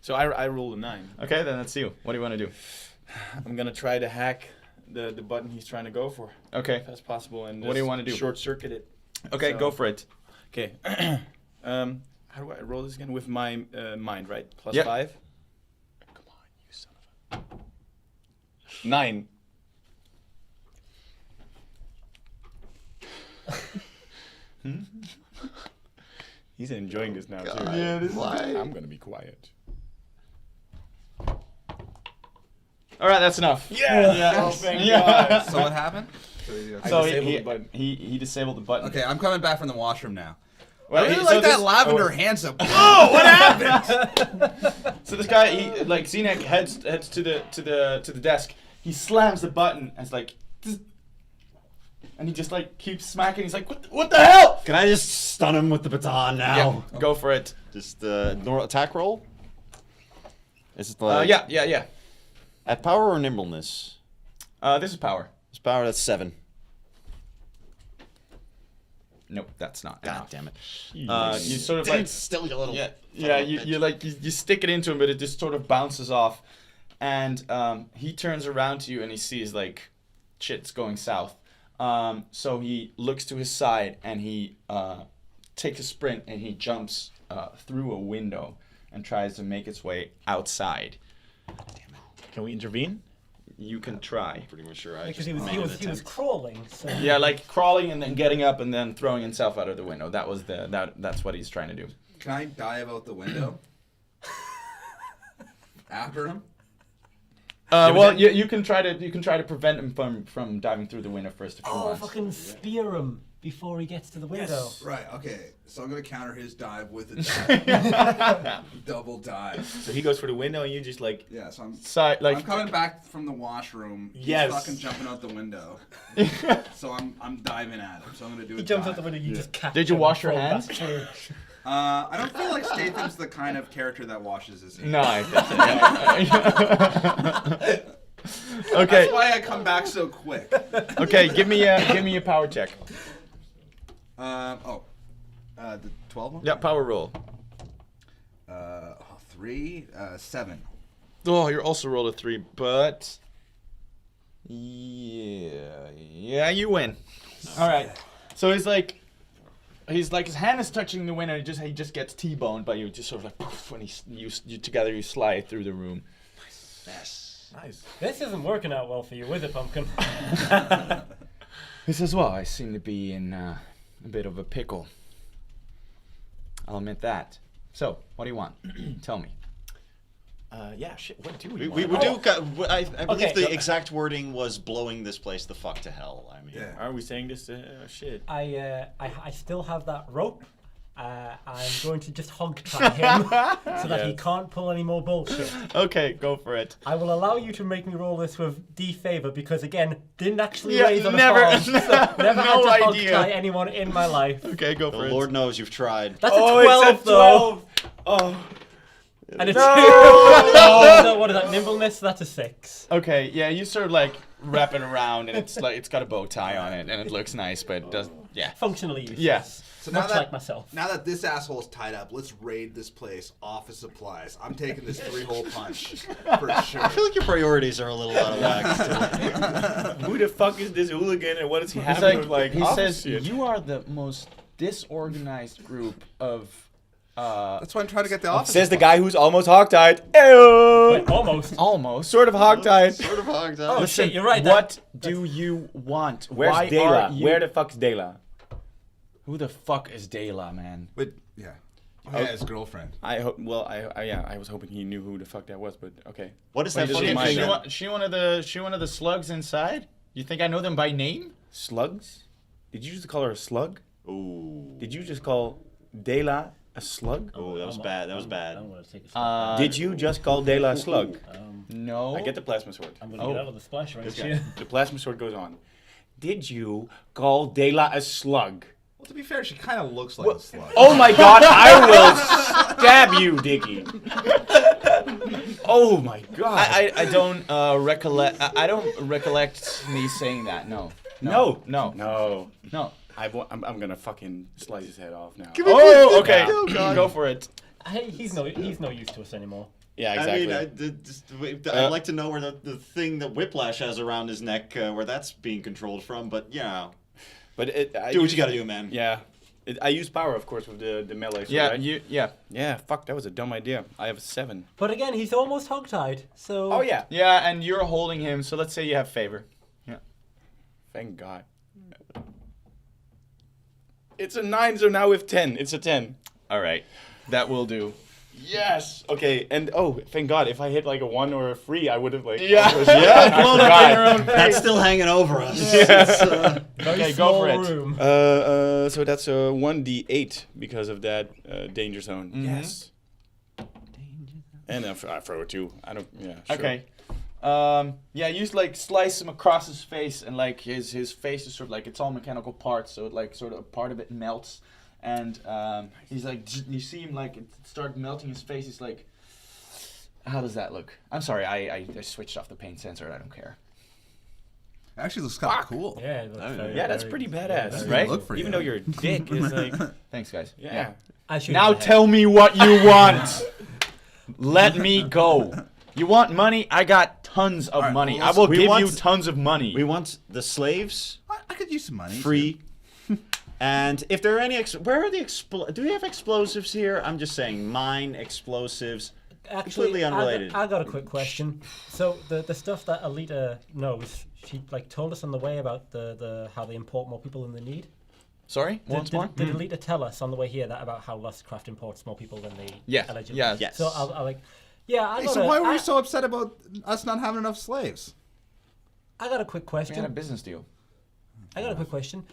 So I rolled a 9. Okay, then let's see you. What do you want to do? I'm gonna try to hack the button he's trying to go for, Okay. if that's possible, and What do you just wanna do? Short circuit it. Okay, So- go for it. Okay. How do I roll this again? With my mind, right? Plus Yep. 5. Come on, you son of a. 9. He's enjoying this now too. Yeah, this is I'm gonna be quiet. All right, that's enough. Yeah. Oh, thank yeah. God. So what happened? So disabled he, the button. he disabled the button. Okay, I'm coming back from the washroom now. Well, I really so like that this- lavender hand up. Whoa! What happened? So this guy, he like Zenek heads to the desk. He slams the button and it's like, "Tsk," and he just like keeps smacking. He's like, what the hell? Can I just stun him with the baton now? Yeah, go for it. Just normal attack roll? Is it like Yeah. at power or nimbleness? This is power. It's power, that's 7. Nope, that's not. God enough. damn it. You sort of like still you little. you stick it into him, but it just sort of bounces off, and he turns around to you and he sees like shit's going south. So he looks to his side and he takes a sprint and he jumps through a window and tries to make its way outside. Can we intervene? You can try. Pretty much sure I Because just he was made he an was he was attempt. crawling. So Yeah, like crawling and then getting up and then throwing himself out of the window. That was that's what he's trying to do. Can I dive out the window? After him? Well, you can try to prevent him from diving through the window first if you want. fucking spear him before he gets to the window. Right, okay. So I'm going to counter his dive with a dive. Double dive. So he goes for the window and you just like. Yeah, so I'm Like I'm coming back from the washroom. He's Yes. fucking jumping out the window. So I'm diving at him. So I'm going to do He a jumps dive. out the window. You just catch Did you him wash and your throw him hands? back through. I don't feel like Statham's the kind of character that washes his hands. No, I think so. Okay. That's why I come back so quick. Okay, give me a power check. The 12 one? Yeah, power roll. 3, 7. Oh, you're also rolled a 3, but yeah, you win. All right. So he's like his hand is touching the window. He just gets T-boned by you, just sort of like poof, when you together you slide through the room. Nice. This isn't working out well for you, is it, Pumpkin? He says, "Well, I seem to be in a bit of a pickle. I'll admit that. So, what do you want? Tell me." Yeah, shit. What do We want? do. I believe Okay. the exact wording was blowing this place the fuck to hell. I mean, Yeah. Are we saying this? Shit. I still have that rope. I'm going to just hog tie him so that he can't pull any more bullshit. Okay, go for it. I will allow you to make me roll this with D-favor because, again, didn't actually Yeah, raise on never- a farm, so never had no to hog idea. tie anyone in my life. Okay, go the for it. Lord knows you've tried. That's Oh, a 12, it's a though. 12. Oh. And a 2. So what is that, nimbleness? That's a 6. Okay, yeah, you sort of like wrap it around, and it's like it's got a bow tie on it, and it looks nice, but it does. Yeah. Functionally useless. Yeah. So now Much like myself. Now that this asshole's tied up, let's raid this place, office supplies. I'm taking this 3-hole punch for sure. I feel like your priorities are a little out of whack still. Who the fuck is this hooligan and what does he have? It's with, like he office says shit? you are the most disorganized group of. That's why I'm trying to get the office. Says the guy who's almost hogtied. Ew. Wait, almost. Almost. Sort of hogtied. Sort of hogged Oh, out. shit, you're right. What do you want? Where's Why Dela? are you? Where the fuck's Dela? Who the fuck is Dela, man? But yeah, yeah, his girlfriend. I hope. Well, I was hoping he knew who the fuck that was, but okay. What is Wait, that does fucking he mind thing? that? She one of the slugs inside? You think I know them by name? slugs? Did you just call her a slug? Ooh. Did you just call Dela a slug? Oh, that was bad. That was bad. I'm going to take a slug. Did you just call Dela a slug? No. I get the plasma sword. I'm going to get out of the splash right Okay. here. The plasma sword goes on. Did you call Dela a slug? Well, to be fair, she kind of looks like a slug. Oh my god, I will stab you, Dickie. Oh my god. I don't recollect. I don't recollect me saying that. No. No. No. No. No. I'm gonna fucking slice his head off now. Oh, okay. Yeah. Go for it. He's no use to us anymore. Yeah, exactly. I'd like to know where the thing that Whiplash has around his neck, where that's being controlled from. But yeah, But do what you gotta do, man. Yeah. I use power, of course, with the melee. Sword, Yeah. right? Yeah. Yeah. Fuck, that was a dumb idea. I have a 7. But again, he's almost hogtied, so... Oh yeah. Yeah, and you're holding him, so let's say you have favor. Yeah. Thank God. It's a 9, so now with 10. It's a 10. All right. That will do. Yes. Okay. And thank God, if I hit like a 1 or a 3, I would have like. Yeah. I Blown up in your forgot. own That's face. still hanging over us. Very Okay, go small for it. room. So that's a 1d8 because of that danger zone. Mhm. Yes. And I throw it too. I don't. Yeah. Sure. Okay. Yeah, you just like slice him across his face, and like his face is sort of like it's all mechanical parts, so it like sort of part of it melts, and he's like you see him like it start melting his face. He's like, how does that look? I'm sorry, I switched off the pain sensor. I don't care. Actually, looks kind of cool. Yeah, it looks very, Yeah, that's very- pretty badass, That's a good right? look for Even you. though your dick is like. Thanks, guys. Yeah. I shoot Now him in the head. tell me what you want. Let me go. You want money? I got tons of All right, money. well, I will we give want- you tons of money. We want the slaves I could use some money. free. And if there are any, where are the do we have explosives here? I'm just saying, mine explosives. Completely unrelated. I got a quick question. So the stuff that Alita knows, she like told us on the way about the how they import more people than they need. Sorry? Once more? Did Alita tell us on the way here that about how Lustcraft imports more people than they Yeah. allegedly? Yeah. Yes. So I like, yeah. I Hey, got so a, why were I, you so upset about us not having enough slaves? I got a quick We had a question. business deal. I got a quick question.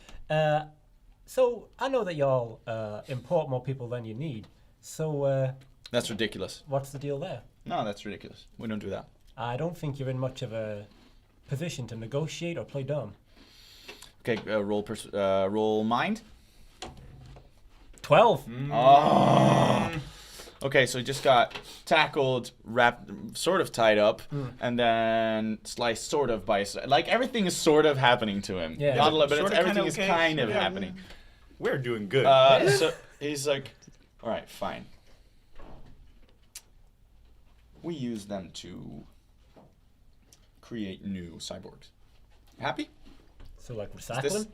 So I know that y'all import more people than you need. So That's ridiculous. what's the deal there? No, that's ridiculous. We don't do that. I don't think you're in much of a position to negotiate or play dumb. Okay, roll mind. 12. Oh. Okay, so he just got tackled, wrapped, sort of tied up, and then sliced sort of by like everything is sort of happening to him. Yeah. Not a lot, but Sorta, everything kinda is okay. kind of Yeah. happening. We're doing good. So he's like, all right, fine. We use them to create new cyborgs. Happy? So like Is recycling. this-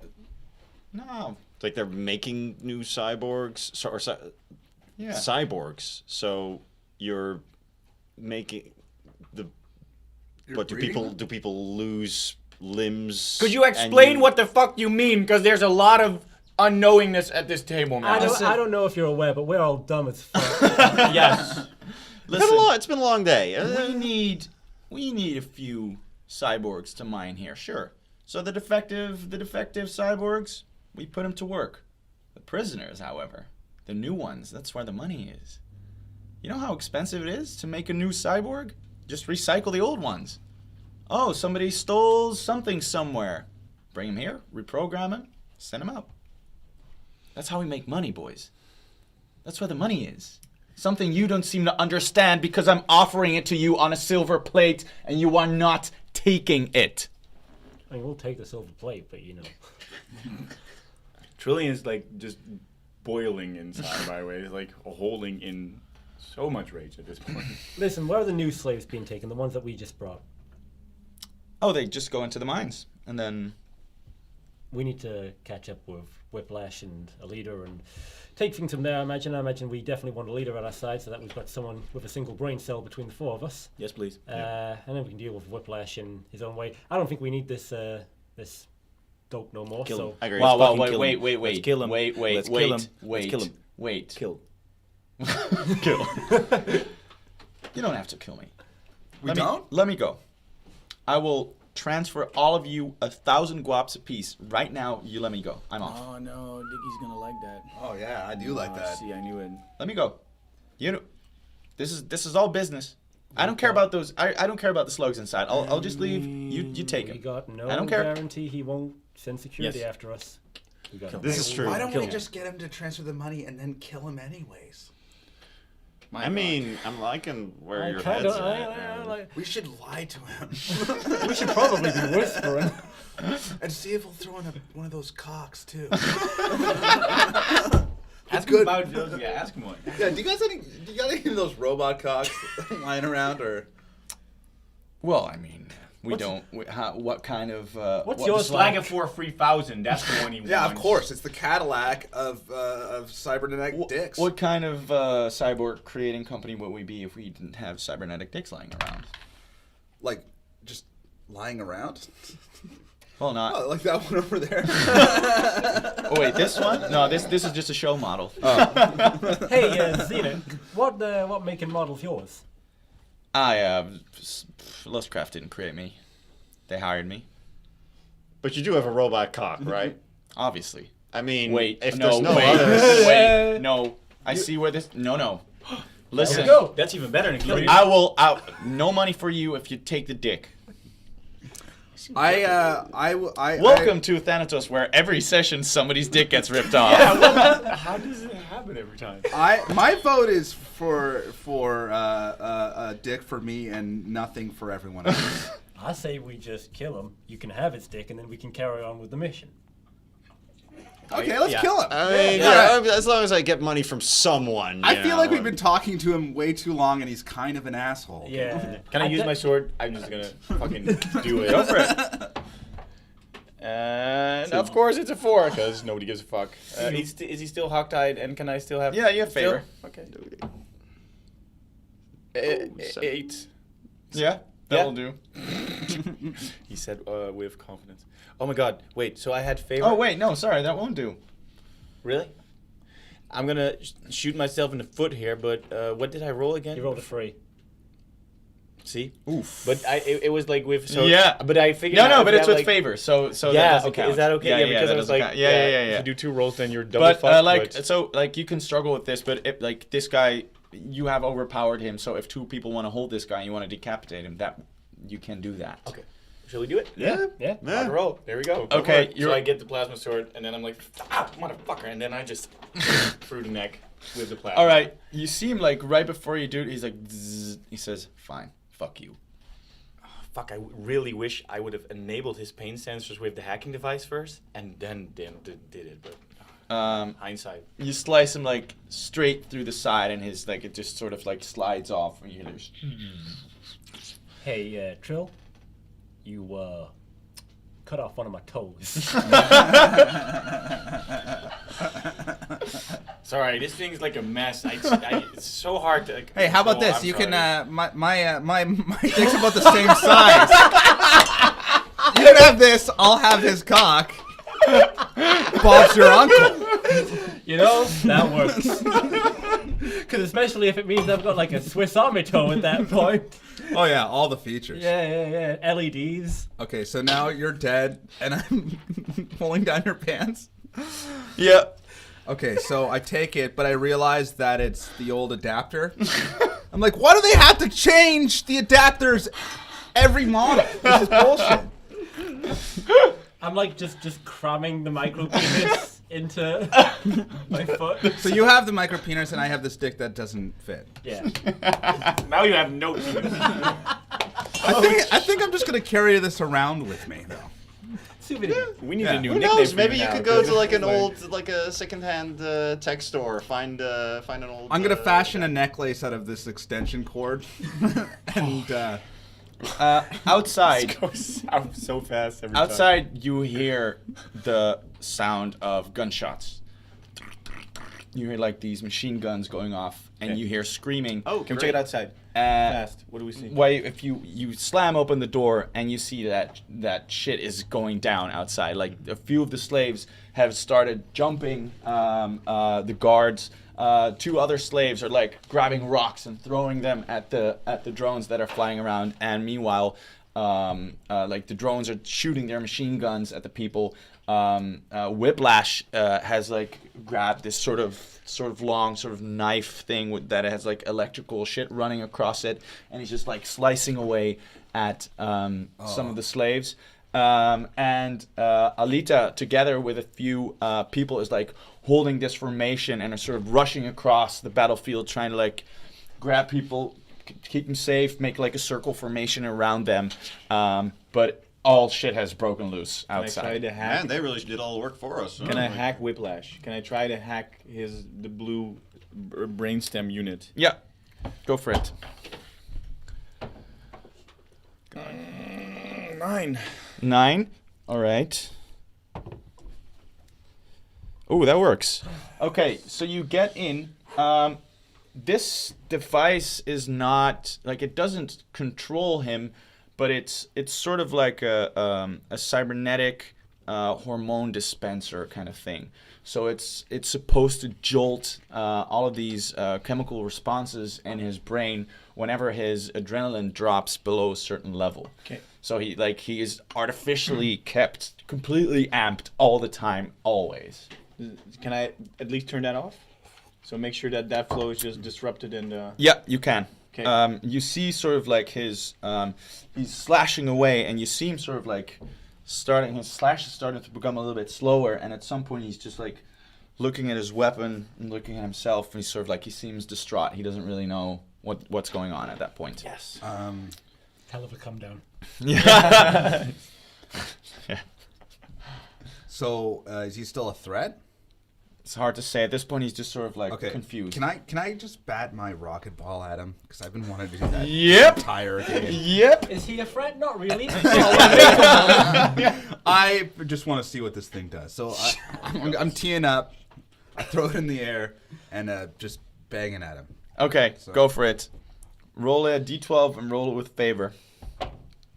No. It's like they're making new cyborgs, Yeah. cyborgs. So you're making the. What do breeding people lose limbs? Could you and explain what the fuck you mean? Because there's a lot of unknowingness at this table now. I don't know if you're aware, but we're all dumb as fuck. Yes. Listen, It's been a long day. we need a few cyborgs to mine here, sure. So the defective cyborgs, we put them to work. The prisoners, however, the new ones, that's where the money is. You know how expensive it is to make a new cyborg? Just recycle the old ones. Oh, somebody stole something somewhere. Bring him here, reprogram him, send him out. That's how we make money, boys. That's where the money is. Something you don't seem to understand because I'm offering it to you on a silver plate and you are not taking it. I mean, we'll take the silver plate, but you know. Trillion's like just boiling inside, by the way. He's like holding in so much rage at this point. Listen, where are the new slaves being taken? The ones that we just brought. Oh, they just go into the mines and then... We need to catch up with Whiplash and a leader and take things from there. I imagine we definitely want a leader at our side, so that we've got someone with a single brain cell between the four of us. Yes, please. And then we can deal with Whiplash in his own way. I don't think we need this this dope no more. Kill so him. I agree. Wow, Let's wow, fucking wait, kill him. wait. Let's kill him. Wait, Let's kill him. Let's wait, kill him. wait. Kill. Kill. You don't have to kill me. We don't? Let me go. I will transfer all of you 1,000 guaps apiece. Right now, you let me go. I'm off. Oh no, Dickie's gonna like that. Oh yeah, I do like that. See, I knew it. Let me go. You know, this is all business. I don't care about those. I don't care about the slugs inside. I'll just leave. You take We him. got no I don't care. guarantee he won't send security Yes. after us. We got This is true. Why don't Kill we him. just get him to transfer the money and then kill him anyways? I mean, I'm liking where I your kinda- head's at. I man. like- We should lie to him we should probably be whispering. and see if he'll throw in one of those cocks too. Ask good. him about those. Yeah, ask him one. Yeah, do you got any of those robot cocks lying around or? Well, I mean, we What's- don't. What kind of? What's what- yours Slag like? it for 3,000. That's the one he Yeah, of wants. course. It's the Cadillac of cybernetic dicks. What kind of cyborg creating company would we be if we didn't have cybernetic dicks lying around? Like, just lying around? Well, not. Oh, like that one over there. Oh wait, this one? No, this is just a show model. Hey, Zenith, what make and model's yours? Lustcraft didn't create me. They hired me, But you do have a robot cock, right? obviously. I mean, Wait, if no, there's no wait, others. wait, no. I see where this. No. Listen, go. That's even better than killing. I will. No money for you if you take the dick. Welcome to Thanatos, where every session somebody's dick gets ripped off. How does it happen every time? My vote is for dick for me and nothing for everyone else. I say we just kill him. You can have his dick, and then we can carry on with the mission. Okay, let's kill him. I mean, yeah, as long as I get money from someone. I you feel like know. we've been talking to him way too long, and he's kind of an asshole. Yeah. Can I use my sword? I'm just gonna fucking do it. Go for it. And of course it's a 4, because nobody gives a fuck. Is he still hog-tied, and can I still have... Yeah, you have still? favor. Okay. Seven. 8. Yeah, that'll do. He said with confidence. Oh my god, wait, so I had favor? Oh wait, no, sorry, that won't do. Really? I'm gonna shoot myself in the foot here, but what did I roll again? You rolled a 3. See? Oof. But it was like with... So, Yeah. But I figured No, out but that, it's with like, favor, so that yeah, doesn't okay, count. is that okay? Yeah, because that I was doesn't like, count. Yeah. If you do 2 rolls, then you're double But fucked. so you can struggle with this, but if, like this guy, you have overpowered him. So if 2 people want to hold this guy, and you want to decapitate him, that you can do that. Okay. Shall we do it? Yeah. Rock and roll. There we go. Okay, So you're- I get the plasma sword, and then I'm like, motherfucker, and then I just through the neck with the plasma. All right, you seem like right before you do it, he's like, Zzz, he says, "Fine, fuck you." Fuck, I really wish I would have enabled his pain sensors with the hacking device first, and then did it, but hindsight. You slice him like straight through the side, and his like it just sort of like slides off. And you hear this. Hey, Trill, you cut off one of my toes. Sorry, this thing's like a mess. It's so hard to. Hey, how about oh, this? I'm You sorry. can my dick's about the same size. You can have this. I'll have his cock. Bob's your uncle. You know, that works. Because especially if it means I've got like a Swiss Army toe at that point. Oh yeah, all the features. Yeah. LEDs. Okay, so now you're dead, and I'm pulling down your pants. Yeah. Okay, so I take it, but I realize that it's the old adapter. I'm like, why do they have to change the adapters every model? This is bullshit. I'm like just cramming the micro penis into my foot. So you have the micro penis, and I have this dick that doesn't fit. Yeah. Now you have no penis. I think I'm just gonna carry this around with me, though. Souvenir. We need Yeah. a new Who nickname knows? for Maybe you now, could go 'cause to like an it's old, like a secondhand tech store, find an old. I'm gonna fashion a necklace out of this extension cord, and Outside, It goes out so fast every time. outside, you hear the sound of gunshots. You hear like these machine guns going off, and Okay. you hear screaming. Oh, Can we check it outside? Uh, Fast. What do we see? Why, if you slam open the door and you see that shit is going down outside, like a few of the slaves have started jumping the guards. 2 other slaves are like grabbing rocks and throwing them at the drones that are flying around, and meanwhile, like the drones are shooting their machine guns at the people. Whiplash has like grabbed this sort of long sort of knife thing that has like electrical shit running across it, and he's just like slicing away at some of the slaves. And Alita, together with a few people, is like holding this formation and are sort of rushing across the battlefield, trying to like grab people, keep them safe, make like a circle formation around them. But all shit has broken loose outside. Can I try to hack? Man, they really did all the work for us. Can I hack Whiplash? Can I try to hack the blue brainstem unit? Yeah, go for it. 9. 9. All right. Oh, that works. Okay, so you get in. This device is not like, it doesn't control him, but it's sort of like a cybernetic hormone dispenser kind of thing. So it's supposed to jolt all of these chemical responses in his brain whenever his adrenaline drops below a certain level. Okay. So he is artificially kept completely amped all the time, always. Can I at least turn that off? So make sure that flow is just disrupted and. Yeah, you can. Okay. You see sort of like his he's slashing away, and you see him sort of like his slash is starting to become a little bit slower, and at some point he's just like looking at his weapon and looking at himself, and he's sort of like, he seems distraught. He doesn't really know what's going on at that point. Yes. Hell of a come down. Yeah. Yeah. So is he still a threat? It's hard to say. At this point, he's just sort of like Okay. confused. Can I just bat my rocket ball at him? Because I've been wanting to do that Yep. the entire game. Yep. Is he a threat? Not really. I just want to see what this thing does. So I'm teeing up. I throw it in the air and just banging at him. Okay, So- go for it. Roll a d12 and roll it with favor.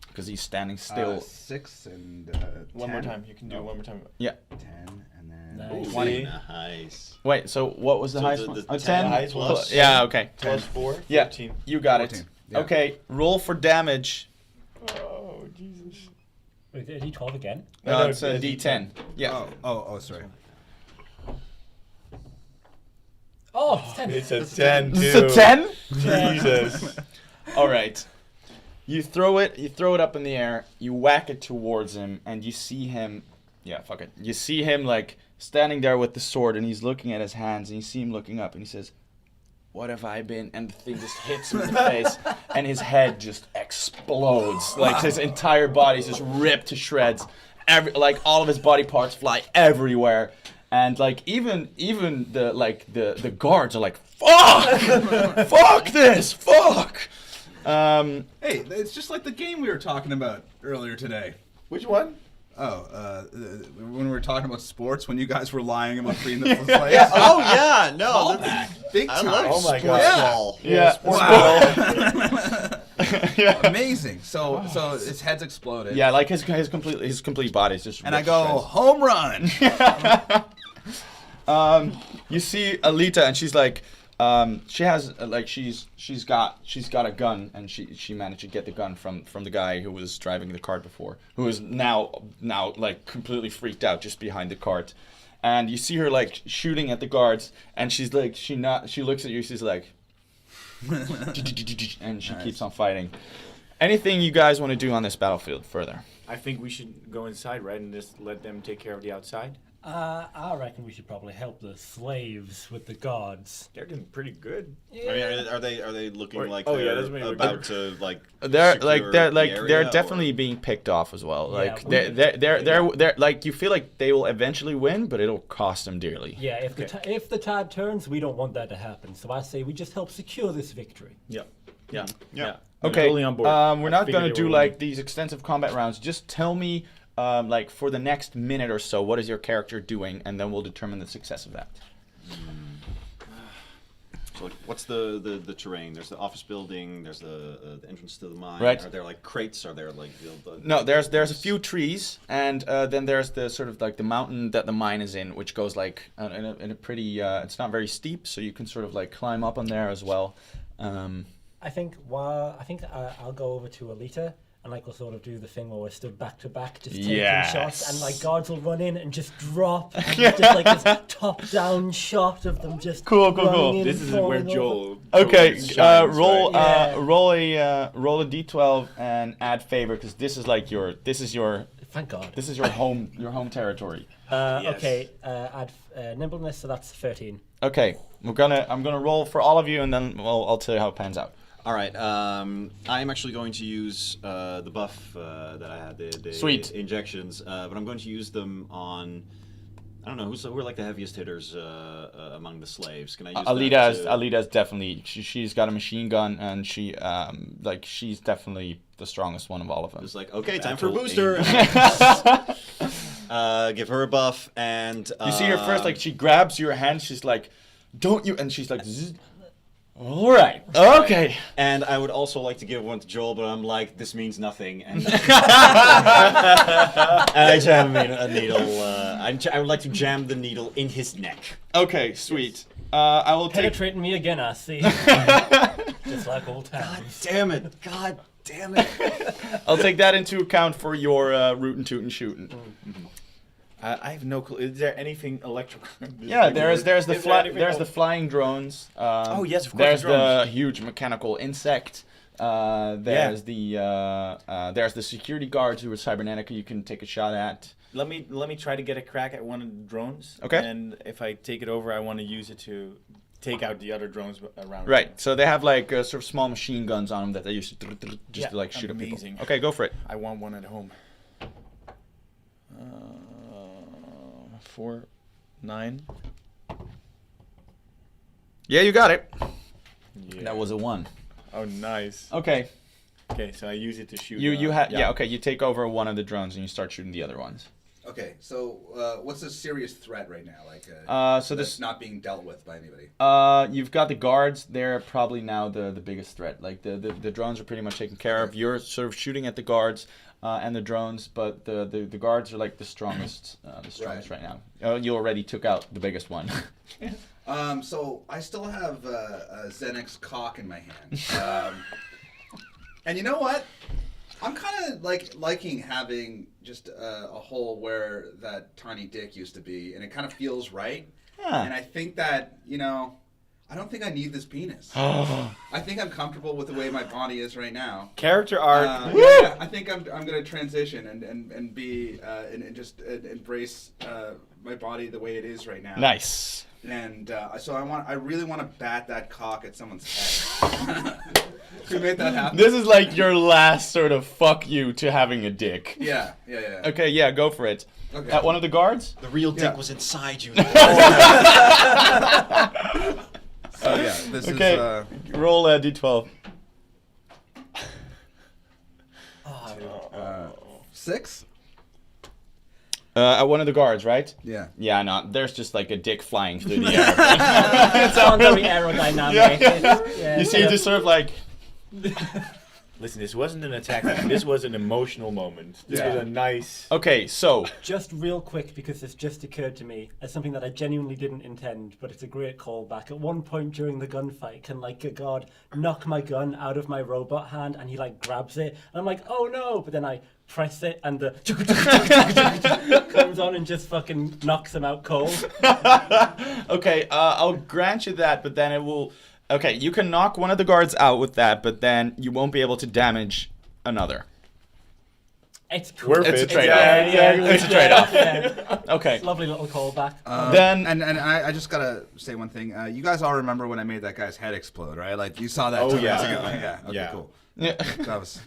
Because he's standing still. 6 and One more 10. time. You can do it one more time. 10 and then Nice. 20. Nice. Wait, so what was the So highest the- one? the Oh, 10 10? highest one? Plus- Yeah, okay. Plus 4. Yeah, 14. you got 14, it. yeah. Okay, roll for damage. Oh Jesus. Wait, is he 12 again? No, it's a d10. Yeah. Oh, sorry. Oh, it's 10. It's a 10 too. It's a 10? Jesus. All right. You throw it up in the air, you whack it towards him, and you see him, yeah, fuck it. You see him like standing there with the sword, and he's looking at his hands, and you see him looking up, and he says, "What have I been?" And the thing just hits him in the face, and his head just explodes. Like his entire body's just ripped to shreds. Like all of his body parts fly everywhere. And like even the guards are like, "Fuck! Fuck this! Fuck!" Hey, it's just like the game we were talking about earlier today. Which one? When we were talking about sports, when you guys were lying about being the place. Yeah. Oh yeah. No. Big I time. love Oh my sports God. ball. Yeah. Wow. Yeah. Amazing. So his head's exploded. Yeah, like his complete body is just. And I ripped go, to shreds. home run. You see Alita, and she's like, she has she's got a gun, and she managed to get the gun from the guy who was driving the cart before, who is now like completely freaked out just behind the cart, and you see her like shooting at the guards, and she's like she looks at you, she's like, and she keeps on fighting. Anything you guys want to do on this battlefield further? I think we should go inside, right, and just let them take care of the outside. I reckon we should probably help the slaves with the guards. They're doing pretty good. I mean, are they looking Or- like oh, yeah, they're that's what we were about to like? They're secure they're the area, they're or- definitely being picked off as well. Yeah, Like we- they're like, you feel like they will eventually win, but it'll cost them dearly. Yeah, if the tide turns, we don't want that to happen. So I say we just help secure this victory. Yeah. Yeah. Yeah. I'm Okay. totally on board. We're I not figured gonna they do were like these extensive combat rounds. Just tell me, like for the next minute or so, what is your character doing, and then we'll determine the success of that. So like, what's the terrain? There's the office building. There's the entrance to the mine. Right. Are there like crates? Are there like No, there's a few trees, and then there's the sort of like the mountain that the mine is in, which goes like in a pretty. It's not very steep, so you can sort of like climb up on there as well. I think I'll go over to Alita And like we'll sort of do the thing where we're stood back to back, just taking Yes. shots, and like guards will run in and just drop, and it's just like this top-down shot of them just Cool. running in This and is where falling over. Joel. Okay, shines, roll right? Yeah. roll a d12 and add favor because this is like your Thank God. home territory. Yes. Okay, add nimbleness, so that's 13. Okay, I'm gonna roll for all of you and then I'll tell you how it pans out. All right. I am actually going to use the buff that I had, the Sweet. injections, but I'm going to use them on. I don't know who are like the heaviest hitters among the slaves. Can I use Alita's definitely she's got a machine gun and she's definitely the strongest one of all of them. It's like, okay, time for a Battle booster. Give her a buff, and You see her first, like she grabs your hand. She's like, "Don't you?" And she's like, "Zzz." "All right, okay." And I would also like to give one to Joel, but I'm like, this means nothing. And, and I jam a needle. I would like to jam the needle in his neck. Okay, sweet. I will take. Penetrating me again, I see. Just like old times. Damn it! God damn it! I'll take that into account for your rootin' tootin' shooting. I have no clue. Is there anything electrical? Yeah, there's the Is there anything there's the else? flying drones. Oh, yes, of course, There's the the drones. huge mechanical insect. There's the security guards who are cybernetic. You can take a shot at. Let me try to get a crack at one of the drones. Okay. And if I take it over, I want to use it to take out the other drones around. Right. So they have like sort of small machine guns on them that they use to just to like shoot at amazing. people. Okay, go for it. I want one at home. 4, 9. Yeah, you got it. Yeah. That was a 1. Oh, nice. Okay. Okay, so I use it to shoot. You have yeah. Okay, you take over one of the drones and you start shooting the other ones. Okay, so what's a serious threat right now? Like, So that's this not being dealt with by anybody. you've got the guards. They're probably now the biggest threat. Like the drones are pretty much taken care of. You're sort of shooting at the guards and the drones, but the guards are like the strongest right now. You already took out the biggest one. So I still have a Xenix cock in my hand. And you know what? I'm kind of liking having just a hole where that tiny dick used to be, and it kind of feels right. Yeah. And I think that, I don't think I need this penis. I think I'm comfortable with the way my body is right now. Character arc. Yeah, I think I'm gonna transition and be and just embrace my body the way it is right now. Nice. And so I really want to bat that cock at someone's head. Can we make that happen? This is like your last sort of fuck you to having a dick. Yeah. Okay, yeah, go for it. Okay. At one of the guards? The real dick Yeah. was inside you. So yeah, this Okay, is roll a d12. 6. At one of the guards, right? Yeah. Yeah, no, there's just like a dick flying through the air. It's not very aerodynamic. Yeah. You see, just sort of like, Listen, this wasn't an attack. This was an emotional moment. This Yeah. was a nice. okay, so Just real quick, because this just occurred to me as something that I genuinely didn't intend, but it's a great callback. At one point during the gunfight, can like a guard knock my gun out of my robot hand, and he like grabs it, and I'm like, oh no! But then I press it, and the comes on and just fucking knocks him out cold. okay, I'll grant you that, but then it will. Okay, you can knock one of the guards out with that, but then you won't be able to damage another. It's cool. Worth It's a it. trade-off. It's a trade-off. Yeah. Okay. Lovely little callback. Then- and I just gotta say one thing. You guys all remember when I made that guy's head explode, right? Like you saw that. Oh, 2 yeah. minutes ago. Yeah. Okay. Yeah. Cool. Yeah. That was.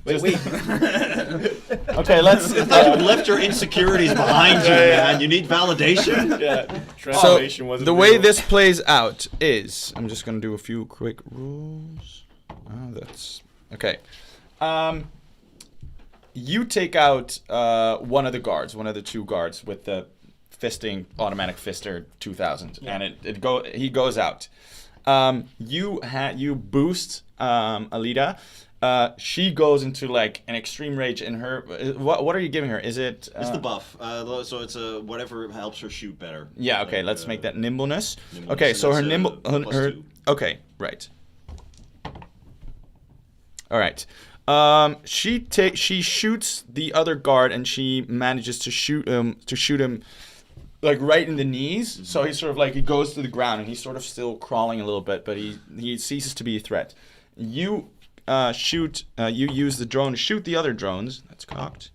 Wait. Okay, let's. You left your insecurities behind you, man. You need validation. Yeah. So Translation wasn't the way real. this plays out is, I'm just gonna do a few quick rules. Oh, that's okay. You take out one of the guards, one of the 2 guards with the fisting automatic fister 2000, and he goes out. You boost Alita. She goes into like an extreme rage in her. What are you giving her? Is it? It's the buff, so it's whatever helps her shoot better. Yeah. Okay. Like, Let's make that nimbleness. nimbleness, Okay. and So her that's, nimble. plus Her. 2. Okay. Right. All right. She shoots the other guard, and she manages to shoot him like right in the knees. So he's sort of like, he goes to the ground, and he's sort of still crawling a little bit, but he ceases to be a threat. You you use the drone to shoot the other drones. That's cocked.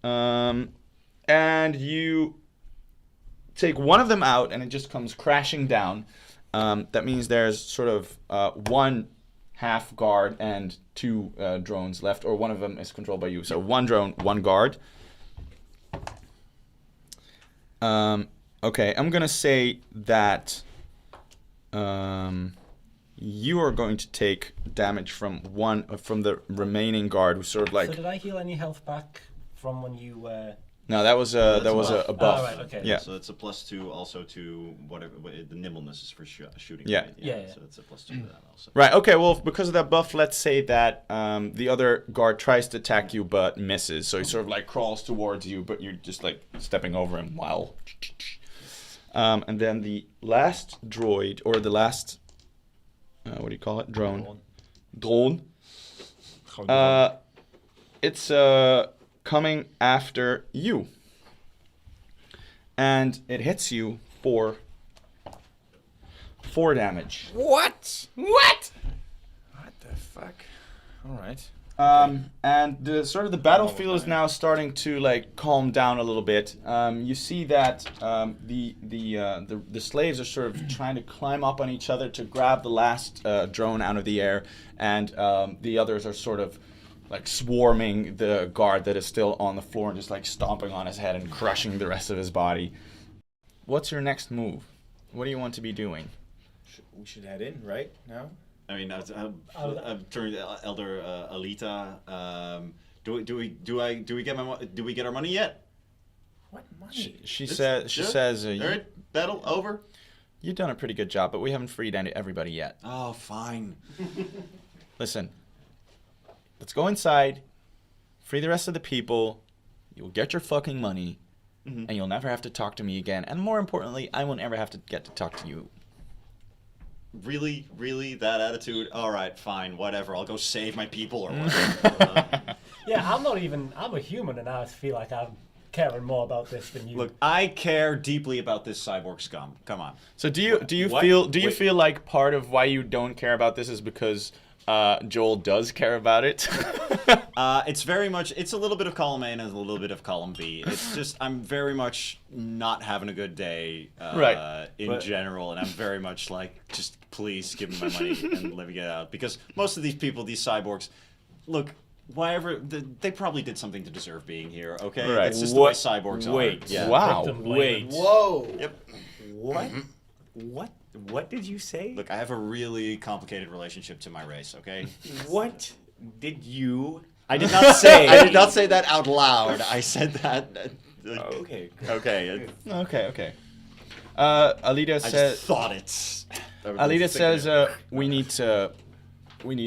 And you take one of them out, and it just comes crashing down. That means there's sort of one half guard and two drones left, or one of them is controlled by you. So one drone, one guard. Okay, I'm gonna say that you are going to take damage from from the remaining guard, who's sort of like. So did I heal any health back from when you? No, that was a buff. Oh, right, okay. Yeah. So it's a +2 also to whatever the nimbleness is for shooting. Yeah. Right? Yeah. So it's a +2 to that also. Right. Okay. Well, because of that buff, let's say that the other guard tries to attack you but misses. So he sort of like crawls towards you, but you're just like stepping over him while. And then the last droid, or the last, what do you call it? Drone. It's coming after you, and it hits you for 4 damage. What? What the fuck? All right. And the battlefield is now starting to like calm down a little bit. You see that the slaves are sort of trying to climb up on each other to grab the last drone out of the air, and the others are sort of like swarming the guard that is still on the floor and just like stomping on his head and crushing the rest of his body. What's your next move? What do you want to be doing? We should head in right now. I mean, I'm turning to Elder Alita. Do we get our money yet? What money? She says, All right, battle over. you've done a pretty good job, but we haven't freed everybody yet. Oh, fine. Listen, let's go inside, free the rest of the people, you'll get your fucking money, and you'll never have to talk to me again. And more importantly, I won't ever have to get to talk to you. Really, that attitude? All right, fine, whatever. I'll go save my people or whatever. Yeah, I'm a human, and I feel like I'm caring more about this than you. Look, I care deeply about this cyborg scum. Come on. So do you What? feel Wait. feel like part of why you don't care about this is because Joel does care about it? It's a little bit of column A and a little bit of column B. It's just, I'm very much not having a good day Right. in general, and I'm very much like, just please give me my money and let me get out. Because most of these people, these cyborgs, look, they probably did something to deserve being here, okay? Right. It's just the way cyborgs are. Wait. Yeah. Wow. Victim blaming. Whoa. Yep. What did you say? Look, I have a really complicated relationship to my race, okay? What did you? I did not say that out loud. I said that. Okay. Okay. Okay. Alita I says. just thought it. Alita says, we need to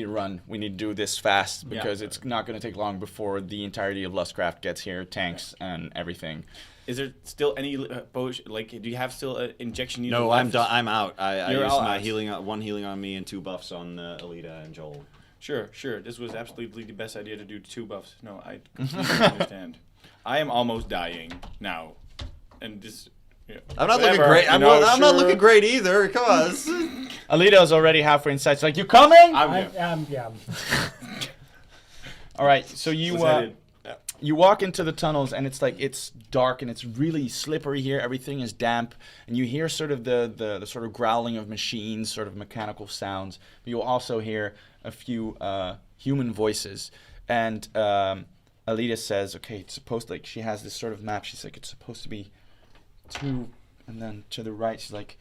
run. We need to do this fast because it's not going to take long before the entirety of Lustcraft gets here, tanks and everything. Is there still any potion? Like, do you have still an injection needle? No, left? I'm out. I You're used all my out. healing, one healing on me and 2 buffs on Alita and Joel. Sure. This was absolutely the best idea to do 2 buffs. No, I completely understand. I am almost dying now, and this. Yeah, I'm not whatever, looking great. you know, I'm not sure. looking great either. Come on. Alita's already halfway inside. She's like, you coming? Yeah. All right, so you Let's head in. you walk into the tunnels, and it's dark and it's really slippery here. Everything is damp, and you hear sort of the sort of growling of machines, sort of mechanical sounds. But you'll also hear a few human voices. And Alita says, "Okay, it's supposed like she has this sort of map. She's like, it's supposed to be 2, and then to the right. She's like,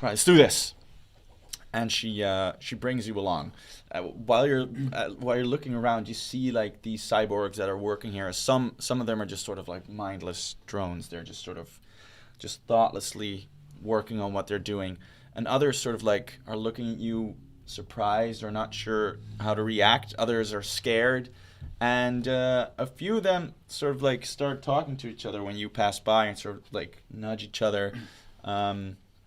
right, let's do this." And she brings you along. While you're looking around, you see like these cyborgs that are working here. Some of them are just sort of like mindless drones. They're just sort of thoughtlessly working on what they're doing, and others sort of like are looking at you surprised or not sure how to react. Others are scared, and a few of them sort of like start talking to each other when you pass by and sort of like nudge each other.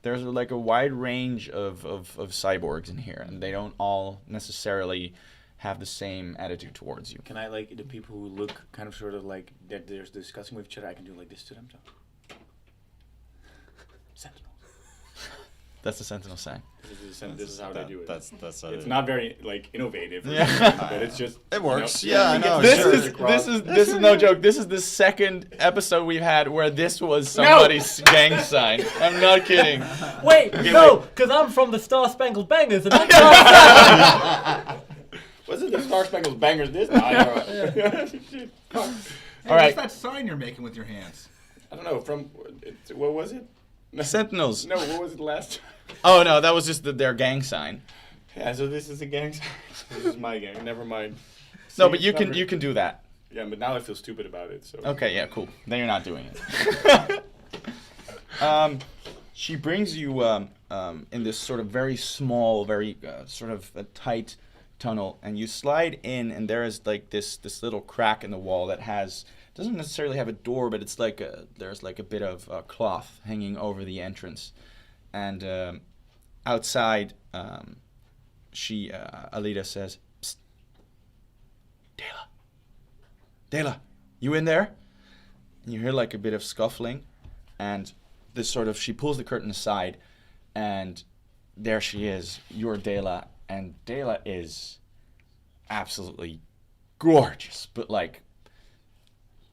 There's like a wide range of cyborgs in here, and they don't all necessarily have the same attitude towards you. Can I, like, the people who look kind of sort of like they're discussing with each other, I can do like this to them? So. Sentinels. That's the Sentinel sign. This is how they do it. That's It's not very, like, innovative. Yeah. But it's just... It works. You know, Yeah, I know. This sure. is no joke. This is the second episode we've had where this was somebody's gang sign. I'm not kidding. Wait, no, because I'm from the Star Spangled Bangers, and I can't. Was it the Star Spangled Bangers this time? Hey, All right. What's that sign you're making with your hands? I don't know, what was it? Sentinels. No, what was it last time? Oh no, that was just their gang sign. Yeah, so this is a gang sign. This is my gang, never mind. No, See, but you it's can not you can do that. Yeah, but now I feel stupid about it, so... Okay, yeah, cool. Then you're not doing it. She brings you in this sort of very small, very sort of a tight tunnel, and you slide in, and there is like this little crack in the wall that doesn't necessarily have a door, but it's like there's like a bit of cloth hanging over the entrance, and outside, Alida says, "Psst, Dela, you in there?" And you hear like a bit of scuffling, and this sort of, she pulls the curtain aside, and there she is, your Dela, and Dela is absolutely gorgeous, but like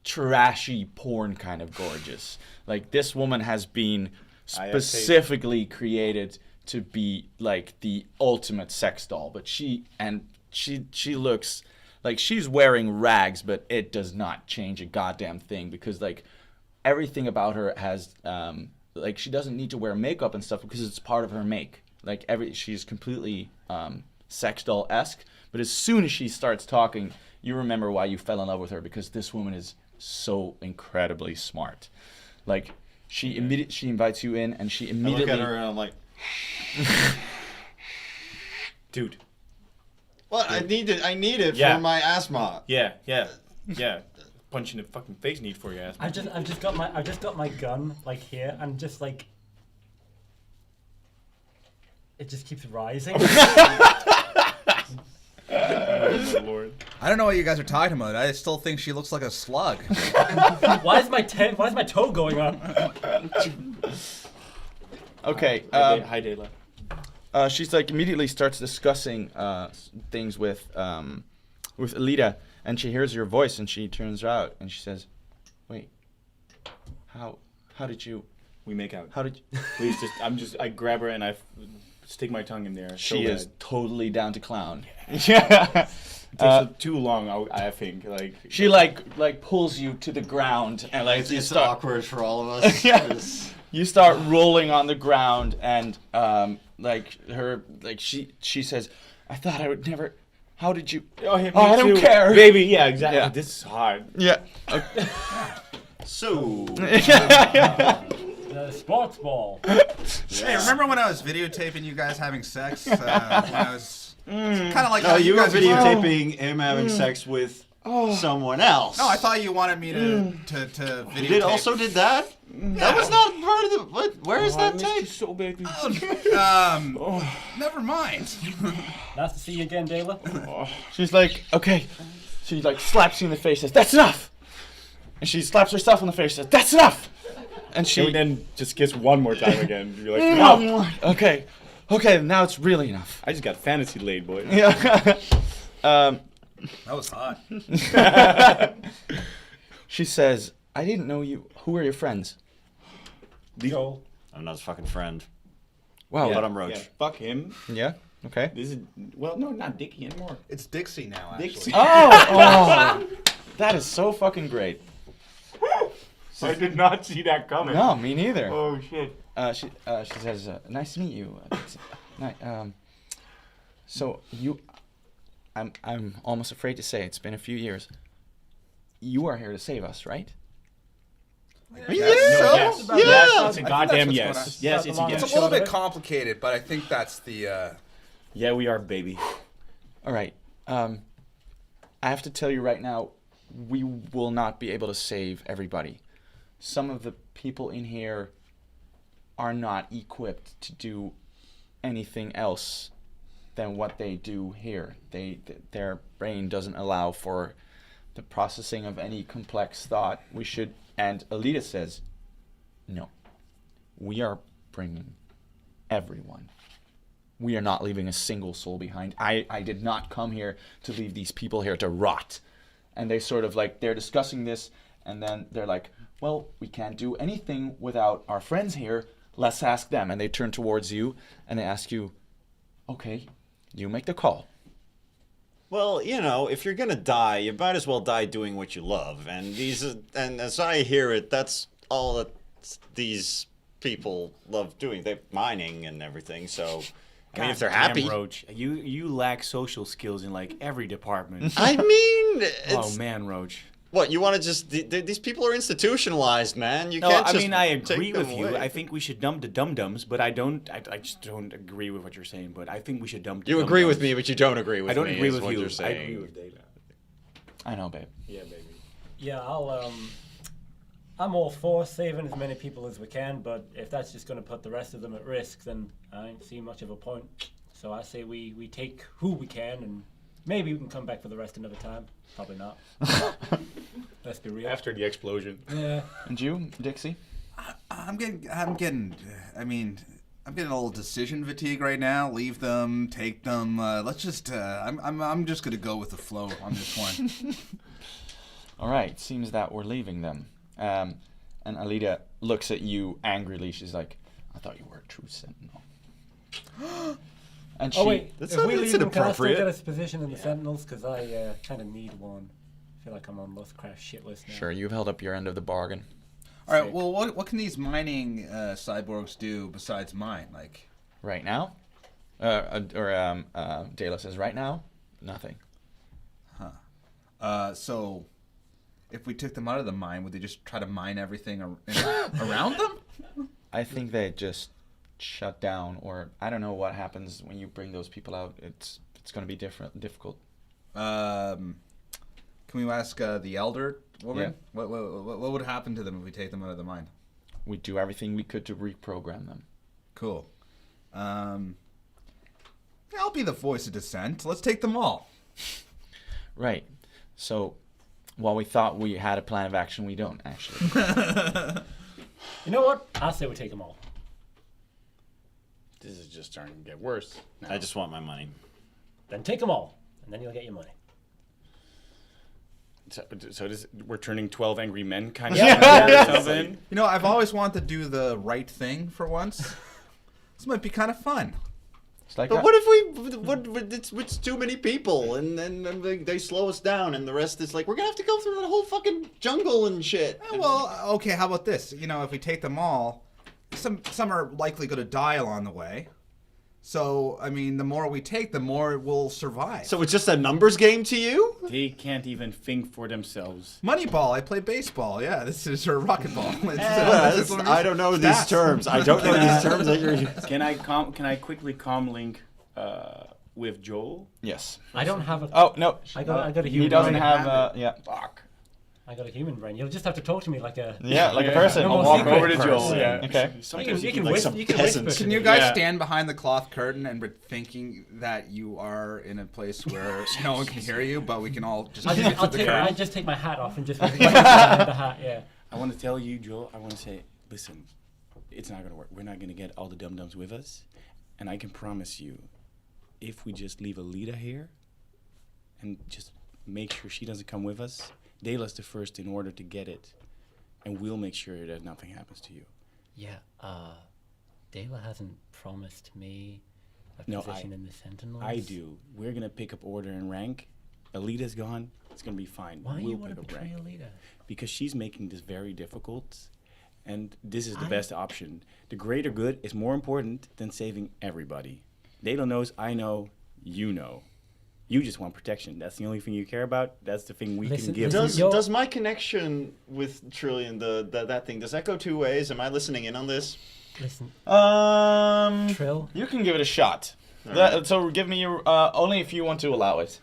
trashy porn kind of gorgeous. Like, this woman has been specifically created to be like the ultimate sex doll, but she looks like she's wearing rags, but it does not change a goddamn thing, because like everything about her has like, she doesn't need to wear makeup and stuff because it's part of her make. Like, she's completely sex doll-esque, but as soon as she starts talking, you remember why you fell in love with her, because this woman is so incredibly smart. Like, she invites you in, and she immediately... I look at her and I'm like, Dude. "What? I need it Yeah. for my asthma." Yeah. Punch in the fucking face need for your ass. I've just got my gun like here, and just like it just keeps rising. Oh, my Lord. I don't know what you guys are talking about. I still think she looks like a slug. Why is my toe going on? Okay, Hi, Dela. she's like immediately starts discussing things with Alida, and she hears your voice, and she turns out and she says, "Wait, how did you? We make out. How did you?" Please, I grab her and I stick my tongue in there. She so is bad. totally down to clown. Yeah. It takes too long, I think. Like, She like pulls you to the ground, and like you It's start. awkward for all of us. Yeah. It's- You start rolling on the ground, and she says, "I thought I would never. How did you? me I don't too. care, Baby, yeah, exactly. Yeah. This is hard. Yeah." So, The sports ball. Hey, remember when I was videotaping you guys having sex? When I was kind of like no, how you were guys videotaping him having sex with someone else. No, I thought you wanted me to videotape. You did that? That was not part of the. What? Where is that tape? So, baby. Never mind. Nice to see you again, Dela. She's like, "Okay." She like slaps you in the face, says, "That's enough." And she slaps herself in the face, says, "That's enough." And she And then just kiss one more time again. You're like, no. Okay, now it's really enough. I just got fantasy laid, boy. Yeah. That was hot. She says, "I didn't know you. Who are your friends?" Joel. I'm not his fucking friend. Wow. But I'm Roach. Yeah, fuck him. Yeah. Okay. This is, well, no, not Dickie anymore. It's Dixie now, actually. Dixie. Oh, that is so fucking great. I did not see that coming. No, me neither. Oh, shit. She says, "Nice to meet you. So you, I'm almost afraid to say, it's been a few years. You are here to save us, right?" Yes. about Yes, it's a think goddamn that's yes. what's Yes, going it's a on. yes. It's a little bit complicated, but I think that's the. Yeah, we are, baby. All right. I have to tell you right now, we will not be able to save everybody. Some of the people in here are not equipped to do anything else than what they do here. Their brain doesn't allow for the processing of any complex thought. And Alita says, no, we are bringing everyone. We are not leaving a single soul behind. I did not come here to leave these people here to rot. And they sort of like, they're discussing this, and then they're like, well, we can't do anything without our friends here. Let's ask them. And they turn towards you and they ask you, okay, you make the call. Well, you know, if you're gonna die, you might as well die doing what you love. And and as I hear it, that's all that these people love doing. They're mining and everything. So, I mean, if they're Damn, happy, Roach, you lack social skills in like every department. I mean, Oh it's, man, Roach. what you want to just? These people are institutionalized, man. You No, can't I just mean I take agree them with you. away. I think we should dump the dum-dums, but I just don't agree with what you're saying. But I think we should dump. The You agree with dum-dums. me, but you don't agree with me. I don't agree is with what you. You're I saying. agree with Data. I know, babe. Yeah, baby. Yeah, I'm all for saving as many people as we can, but if that's just going to put the rest of them at risk, then I don't see much of a point. So I say we take who we can, and maybe we can come back for the rest another time. Probably not. Let's be real. After the explosion. Yeah. And you, Dixie? I'm getting a little decision fatigue right now. Leave them, take them. Let's just. I'm just gonna go with the flow on this one. All right, seems that we're leaving them. And Alita looks at you angrily. She's like, I thought you were a true sentinel. And she, Oh wait, That's if not- we that's leave them, can I still inappropriate. get a position in the Sentinels? Because I kind of need one. I feel like I'm on Lovecraft shit list now. sure, you've held up your end of the bargain. All right. Sick. Well, what can these mining cyborgs do besides mine? Like, Right now? Dela says, right now? Nothing. so if we took them out of the mine, would they just try to mine everything around them? I think they just shut down, or I don't know what happens when you bring those people out. It's going to be difficult. Can we ask the elder woman? Yeah. What would happen to them if we take them out of the mine? We do everything we could to reprogram them. Cool. Yeah, I'll be the voice of dissent. Let's take them all. Right. So, while we thought we had a plan of action, we don't, actually. You know what? I say we take them all. This is just starting to get worse. I just want my money. Then take them all, and then you'll get your money. So we're turning 12 angry men kind of Yeah. something. You know, I've always wanted to do the right thing for once. This might be kind of fun. It's like But what if it's too many people and then they slow us down and the rest is like, we're gonna have to go through that whole fucking jungle and shit. Well, okay, how about this? You know, if we take them all, some are likely going to die along the way. So, I mean, the more we take, the more we'll survive. So it's just a numbers game to you? They can't even think for themselves. Moneyball, I play baseball. Yeah, this is or racquetball. I don't know these Stats. terms. I don't know these terms that you're using. Can I quickly link with Joel? Yes. I don't have a. Oh, no. I got a human He doesn't brain. have, yeah. Fuck. I got a human brain. You'll just have to talk to me like a. Yeah, like a person. No I'll more walk secret over to person. Joel. Yeah. Okay. Sometimes You can like whisper. some You can peasants. whisper. Can to you me. guys Yeah. stand behind the cloth curtain and thinking that you are in a place where no one can hear you, but we can all just see through the I curtain? just take my hat off and just behind the hat. Yeah. I want to tell you, Joel, I want to say, listen, it's not going to work. We're not going to get all the dum-dums with us. And I can promise you, if we just leave Alita here and just make sure she doesn't come with us, Dela's the first in order to get it. And we'll make sure that nothing happens to you. Yeah. Dela hasn't promised me a No, position in the Sentinels. I do. We're going to pick up order and rank. Alita's gone. It's going to be fine. Why we'll you want to pick up betray rank. Alita? Because she's making this very difficult, and this is the best option. The greater good is more important than saving everybody. Dela knows, I know, you know. You just want protection. That's the only thing you care about. That's the thing we Listen, can give listen, you. Does my connection with Trillion, that thing, does that go two ways? Am I listening in on this? Listen, You Trill. can give it a shot. So give me your, only if you want to allow it.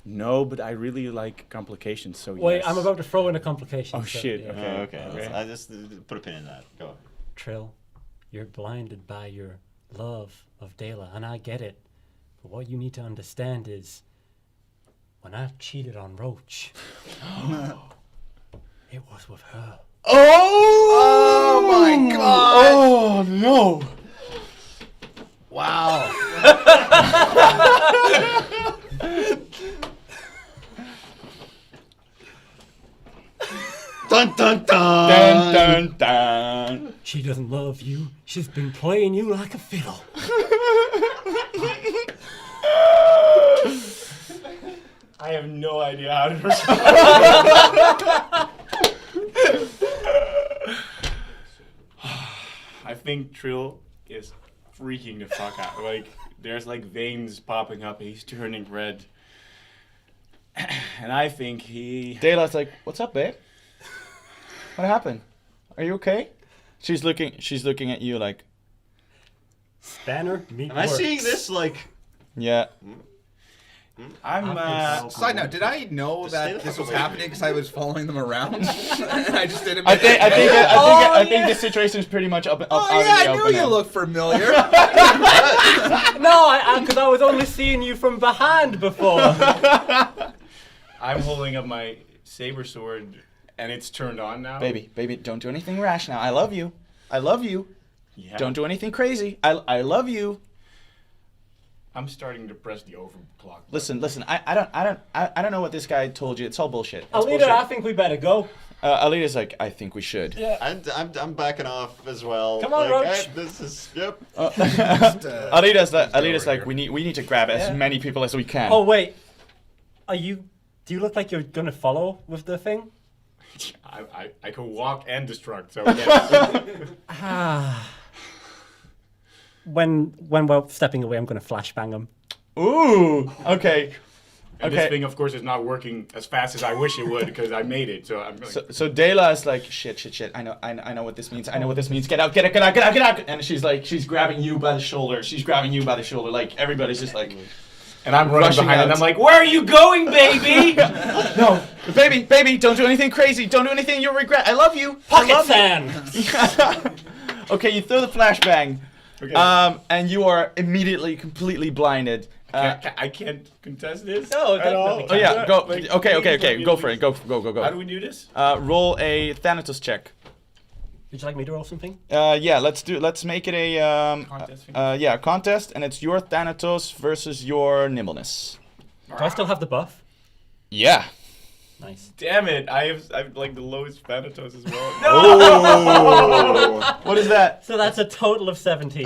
No, but I really like complications, so Wait, yes. I'm about to throw in a complication. Oh, so, shit, yeah. okay. Okay. I just put a pin in that. Go. Trill, you're blinded by your love of Dela, and I get it. But what you need to understand is, when I cheated on Roach, it was with her. Oh my God! Oh no! Wow. Dun dun dun. Dun dun dun. She doesn't love you. She's been playing you like a fiddle. I have no idea how to respond. I think Trill is freaking the fuck out. Like, there's like veins popping up. He's turning red. And I think he... Dayla's like, "What's up, babe? What happened? Are you okay?" She's looking at you like, Spanner, meet Am I seeing this like? "Yeah." I'm Side note, did I know that this was happening because I was following them around? And I just didn't. I think this situation is pretty much up Oh out yeah, in the I knew open you now. looked familiar. No, because I was only seeing you from behind before. I'm holding up my saber sword, and it's turned on now. Baby, don't do anything rash now. I love you. Yeah. Don't do anything crazy. I love you. I'm starting to press the overclock. Listen. I don't know what this guy told you. It's all bullshit. It's Alita, bullshit. I think we better go. Alita's like, "I think we should." Yeah. I'm backing off as well. Come on, like, Roach. This is yep. Alita's like, we need to grab as many people as we can. Oh wait, do you look like you're gonna follow with the thing? I can walk and destruct, so yes. When we're stepping away, I'm gonna flashbang him. Ooh. Okay. And Okay. this thing, of course, is not working as fast as I wish it would because I made it. So I'm like, So Dayla is like, shit. I know what this means. I know what this means. Get out. And she's grabbing you by the shoulder. Like everybody's just like, and I'm running rushing behind, out. and I'm like, "Where are you going, baby?" "No, baby, don't do anything crazy. Don't do anything you'll regret. I love you. Pocket sand. Okay, you throw the flashbang, Okay. and you are immediately completely blinded. I can't contest this. No, at all. definitely Oh yeah, go. Like, Okay. please let me Go do for it. this. Go. How do we do this? Roll a Thanatos check. Would you like me to roll something? Yeah, let's make it a Contest thing? contest, and it's your Thanatos versus your nimbleness. Do I still have the buff? Yeah. Nice. Damn it! I have like the lowest Thanatos as well. Oh. What is that? So that's a total of 17.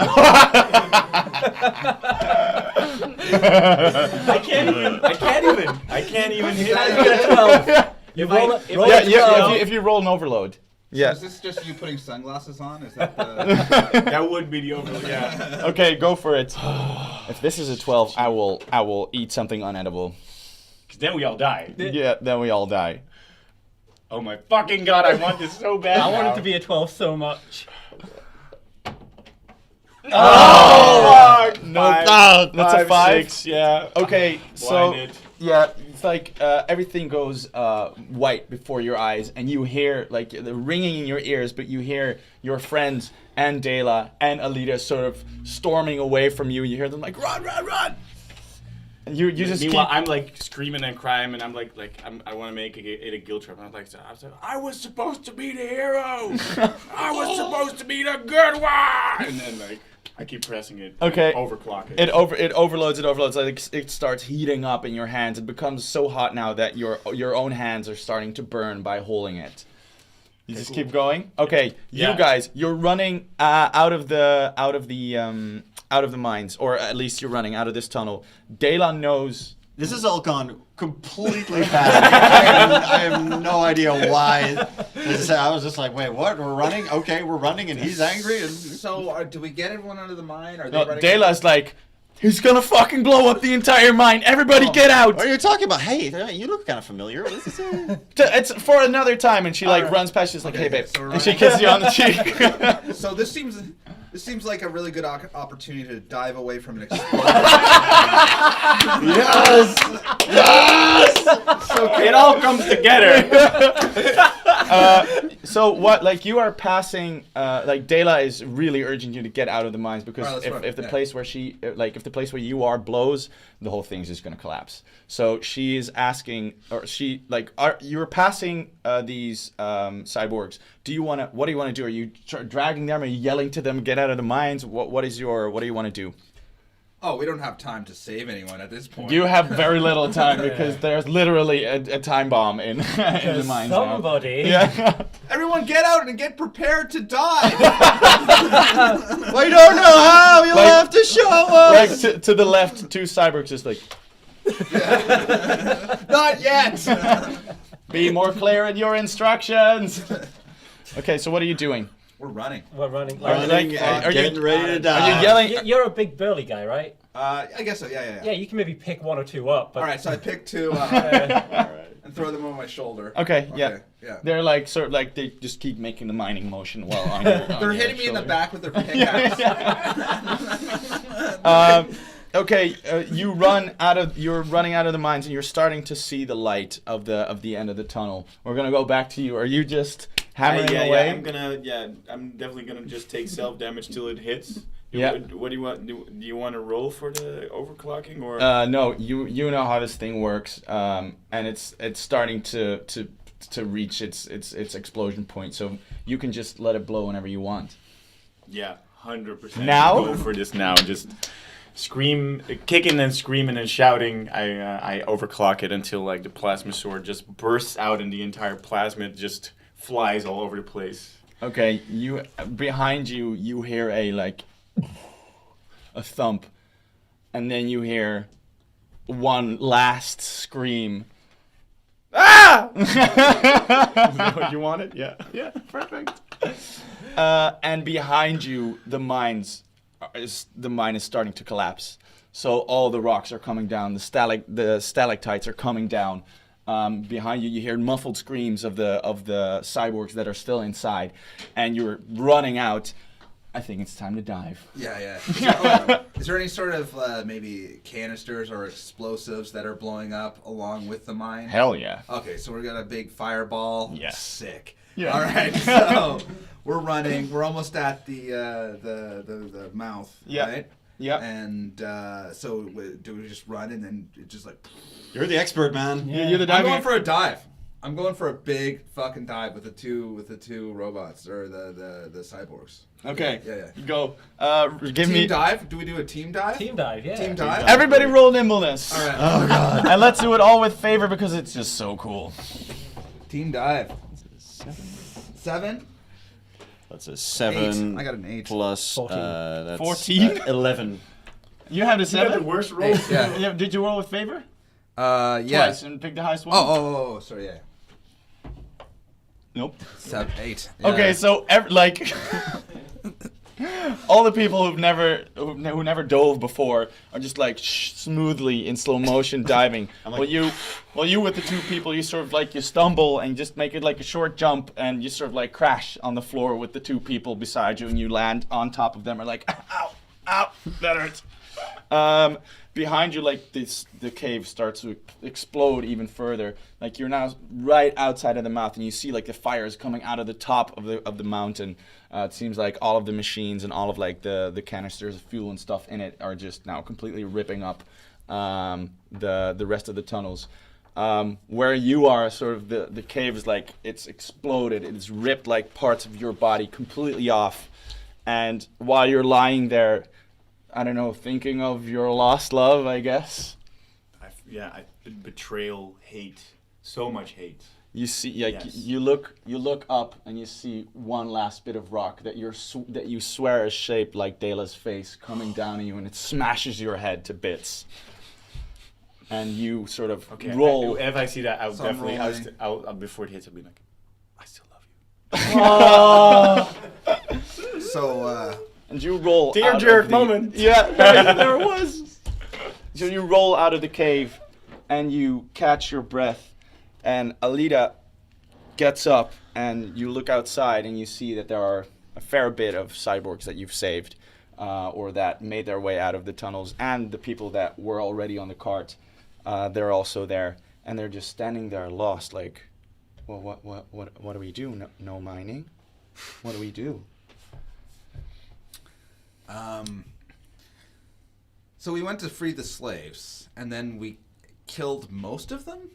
I can't even hit You it. get a 12. You roll I- it. Roll Yeah, it yeah. 12. If you roll an overload. Yeah. Is this just you putting sunglasses on? Is that the? That would be the overload. Yeah. Okay, go for it. If this is a 12, I will eat something unedible. Because then we all die. Yeah, then we all die. Oh my fucking god! I want this so bad. I want now. it to be a 12 so much. Oh! No, Five, that's a 5. 6, yeah. Okay, so Blinded. yeah, it's like everything goes white before your eyes, and you hear like the ringing in your ears, but you hear your friends and Dayla and Alita sort of storming away from you. You hear them like, "Run, run, run!" And you just keep. Meanwhile, I'm like screaming and crying, and I'm like I want to make it a guilt trip. And I'm like, I was supposed to be the hero. I was supposed to be the good one. And then like I keep pressing it. Okay. Overclock it. It overloads. Like it starts heating up in your hands. It becomes so hot now that your own hands are starting to burn by holding it. You just keep going. Okay, Yeah. you guys, you're running out of the mines, or at least you're running out of this tunnel. Dayla knows. This has all gone completely bad. I have no idea why. I was just like, wait, what? We're running? Okay, we're running, and he's angry. And So, do we get everyone out of the mine? Are they No, running? Dayla's like, he's gonna fucking blow up the entire mine. Everybody get out! what are you talking about? Hey, you look kind of familiar. What is this? It's for another time, and she like runs past. She's like, "Hey, babe," so we're and she running. kisses you on the cheek. So this seems like a really good opportunity to dive away from an explosion. Yes! Yes! It all comes together. So what? Like you are passing. Like Dela is really urging you to get out of the mines because Alright, let's run. if the place where she if the place where you are blows, the whole thing's just gonna collapse. So she is asking, or you're passing these cyborgs. What do you want to do? Are you dragging them? Are you yelling to them, get out of the mines? What do you want to do? Oh, we don't have time to save anyone at this point. You have very little time because there's literally a time bomb in the mines now. Somebody. Yeah. Everyone get out and get prepared to die. We don't know how. You'll Like- have to show us. Like to the left, two cyborgs just like, Not yet. be more clear in your instructions. Okay, so what are you doing? We're running. We're running. Running and are you- getting ready to Are die. you yelling? You're a big burly guy, right? I guess so. Yeah. Yeah, you can maybe pick one or two up. But All right, so I picked two uh, and throw them on my shoulder. Okay, yeah. Yeah. They're like sort of like they just keep making the mining motion while on your, on They're your hitting me in the shoulder. back with their pickaxe. Okay, you're running out of the mines and you're starting to see the light of the end of the tunnel. We're gonna go back to you. Are you just hammering away? I'm definitely gonna just take self damage till it hits. Yeah. What do you want? Do you want to roll for the overclocking or? No, you know how this thing works, and it's starting to reach its explosion point. So you can just let it blow whenever you want. Yeah, 100%. Now? Go for this now. Just scream, kicking and screaming and shouting. I overclock it until like the plasma sword just bursts out and the entire plasma just flies all over the place. Okay, behind you hear a thump, and then you hear one last scream. Ah! Is that what you wanted? Yeah, perfect. And behind you, the mine is starting to collapse. So all the rocks are coming down. The stalactites are coming down. Behind you, you hear muffled screams of the cyborgs that are still inside, and you're running out. I think it's time to dive. Yeah. Is there any sort of maybe canisters or explosives that are blowing up along with the mine? Hell yeah. Okay, so we got a big fireball. Yes. Sick. Yeah. All right, so we're running. We're almost at the mouth. Yeah. Right? Yeah. And so do we just run and then it just like? You're the expert, man. You're the I'm diver. going for a dive. I'm going for a big fucking dive with the two robots or the cyborgs. Okay. Yeah. Go. Give Team me. dive? Do we do a team dive? team dive, yeah. Team dive? Everybody roll nimbleness. All right. Oh god. And let's do it all with favor because it's just so cool. Team dive. 7? That's a 7. 8. I got an 8. Plus 14. that's 14? 11. You had a 7. worst roll. Yeah. Yeah, did you roll with favor? Yeah. Twice and pick the highest one? Oh, sorry, yeah. Nope. 7, 8. Okay, Yeah. so all the people who never dove before are just like smoothly in slow motion diving. While you with the two people, you sort of like you stumble and just make it like a short jump and you sort of like crash on the floor with the two people beside you and you land on top of them and like ow, that hurts. Behind you, like the cave starts to explode even further. Like you're now right outside of the mouth, and you see like the fires coming out of the top of the mountain. It seems like all of the machines and all of like the canisters of fuel and stuff in it are just now completely ripping up the rest of the tunnels. Where you are, sort of the cave is like it's exploded. It's ripped like parts of your body completely off, and while you're lying there, I don't know, thinking of your lost love, I guess. Betrayal, hate, so much hate. You see, like Yes. you look up and you see one last bit of rock that that you swear is shaped like Dela's face coming down on you, and it smashes your head to bits. And you sort of roll. If I see that, I'll So I'm definitely. rolling. I'll before it hits, I'll be like, I still love you. So, And you roll. Dear out jerk of the, moment. Yeah, there it was. So you roll out of the cave, and you catch your breath, and Alida gets up, and you look outside, and you see that there are a fair bit of cyborgs that you've saved, or that made their way out of the tunnels, and the people that were already on the cart. They're also there, and they're just standing there lost, like, Well, what do we do? No mining? What do we do? So we went to free the slaves, and then we killed most of them?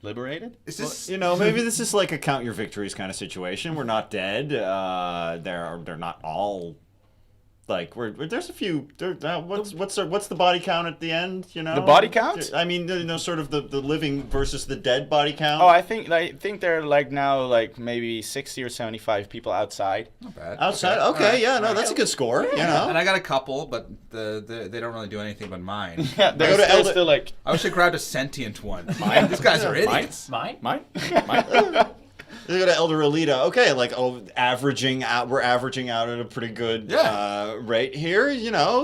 Liberated? Is this... Maybe this is like a count your victories kind of situation. We're not dead. They're not all... Like there's a few. What's the body count at the end? The body count? I mean, sort of the living versus the dead body count. Oh, I think there are now maybe 60 or 75 people outside. Not bad. Outside. Okay, yeah, no, that's a good score. Yeah. And I got a couple, but they don't really do anything but mine. Yeah, they're still I wish I grabbed a sentient one. Mine? These guys are idiots. Mine? You go to Elder Alita. Okay, averaging out. We're averaging out at a pretty good rate here.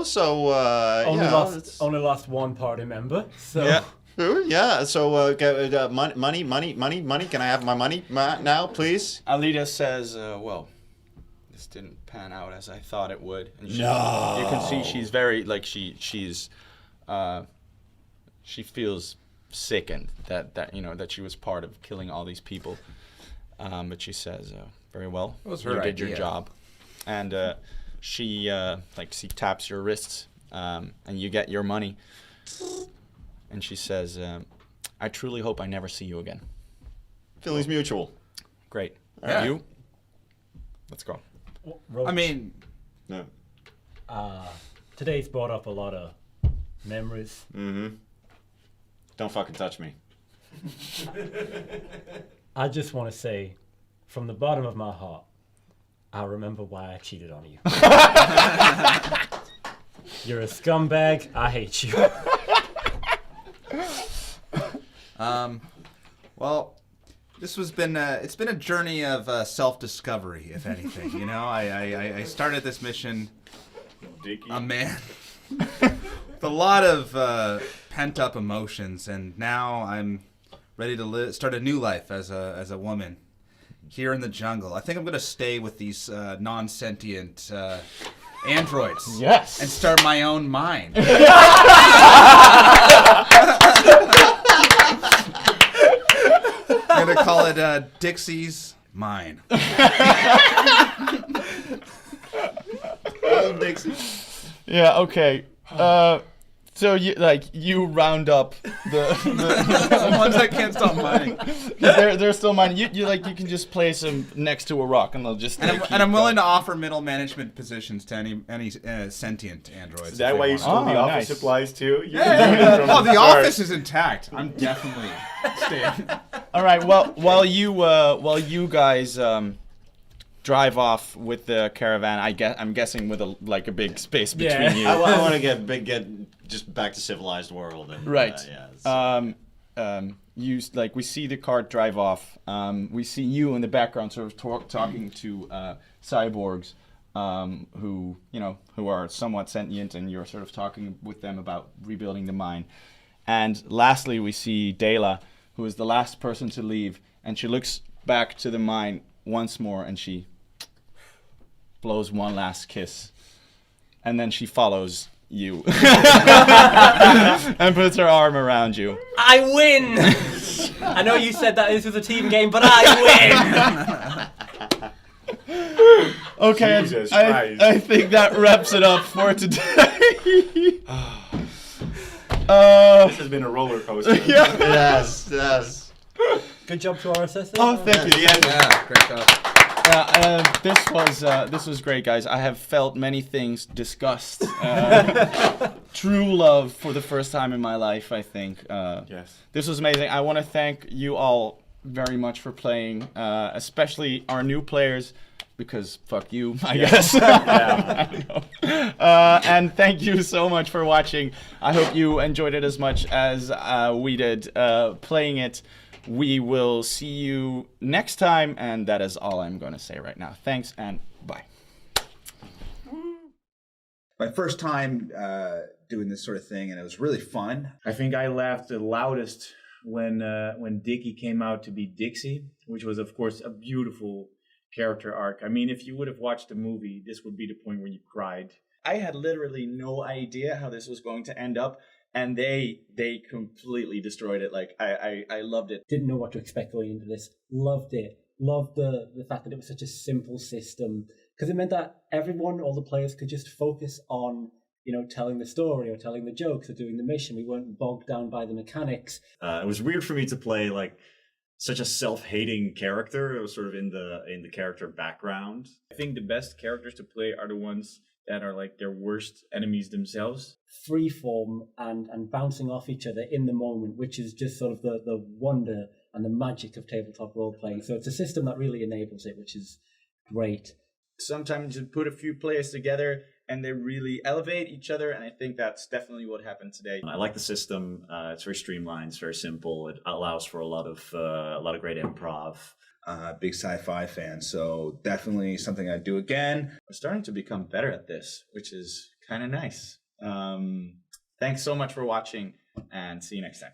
So only lost one party member. So yeah. Yeah. So money. Can I have my money now, please? Alita says, "Well, this didn't pan out as I thought it would." And No. You can see she's very she feels sickened that she was part of killing all these people. But she says, "Very well. It was her you did your idea. job," and she taps your wrists, and you get your money. And she says, "I truly hope I never see you again." Feelings mutual. Great. Yeah. You? Let's go. Roach, I mean, No. today's brought up a lot of memories. Mm-hmm. Don't fucking touch me. I just want to say, from the bottom of my heart, I remember why I cheated on you. You're a scumbag. I hate you. well, this has been it's been a journey of self-discovery, if anything. I started this mission a man with a lot of pent-up emotions, and now I'm ready to start a new life as a woman here in the jungle. I think I'm gonna stay with these non-sentient androids. Yes. And start my own mine. I'm gonna call it Dixie's Mine. Old Dixie. Yeah. Okay. So you round up The ones that can't stop mining. they're still mining. You can just place them next to a rock and they'll just. And I'm willing to offer middle management positions to any sentient androids. Is that why you stole the office nice. supplies too? Oh, the office is intact. I'm definitely staying. All right. Well, while you guys drive off with the caravan, I'm guessing with a big space between you. I want to get just back to civilized world. And, Right. It's- We see the cart drive off. We see you in the background, sort of talking to cyborgs, who are somewhat sentient, and you're sort of talking with them about rebuilding the mine. And lastly, we see Dela, who is the last person to leave, and she looks back to the mine once more, and she blows one last kiss, and then she follows you and puts her arm around you. I win! I know you said that this was a team game, but I win! Okay, Jesus I Christ. I think that wraps it up for today. This has been a roller coaster. Yeah. Yes. Good job to our assessors. Oh, thank you. Yeah, great job. This was great, guys. I have felt many things, disgust, true love for the first time in my life, I think. Yes. This was amazing. I want to thank you all very much for playing, especially our new players, because fuck you, I guess. I know. And thank you so much for watching. I hope you enjoyed it as much as we did playing it. We will see you next time, and that is all I'm going to say right now. Thanks, and bye. My first time doing this sort of thing, and it was really fun. I think I laughed the loudest when Dickie came out to be Dixie, which was, of course, a beautiful character arc. I mean, if you would have watched the movie, this would be the point where you cried. I had literally no idea how this was going to end up, and they completely destroyed it. Like I loved it. Didn't know what to expect going into this. Loved it. Loved the fact that it was such a simple system, because it meant that everyone, all the players, could just focus on, telling the story or telling the jokes or doing the mission. We weren't bogged down by the mechanics. It was weird for me to play like such a self-hating character. It was sort of in the character background. I think the best characters to play are the ones that are like their worst enemies themselves. Freeform and bouncing off each other in the moment, which is just sort of the wonder and the magic of tabletop role playing. So it's a system that really enables it, which is great. Sometimes you put a few players together and they really elevate each other, and I think that's definitely what happened today. I like the system. It's very streamlined. It's very simple. It allows for a lot of great improv. Big sci-fi fan, so definitely something I'd do again. We're starting to become better at this, which is kind of nice. Thanks so much for watching, and see you next time.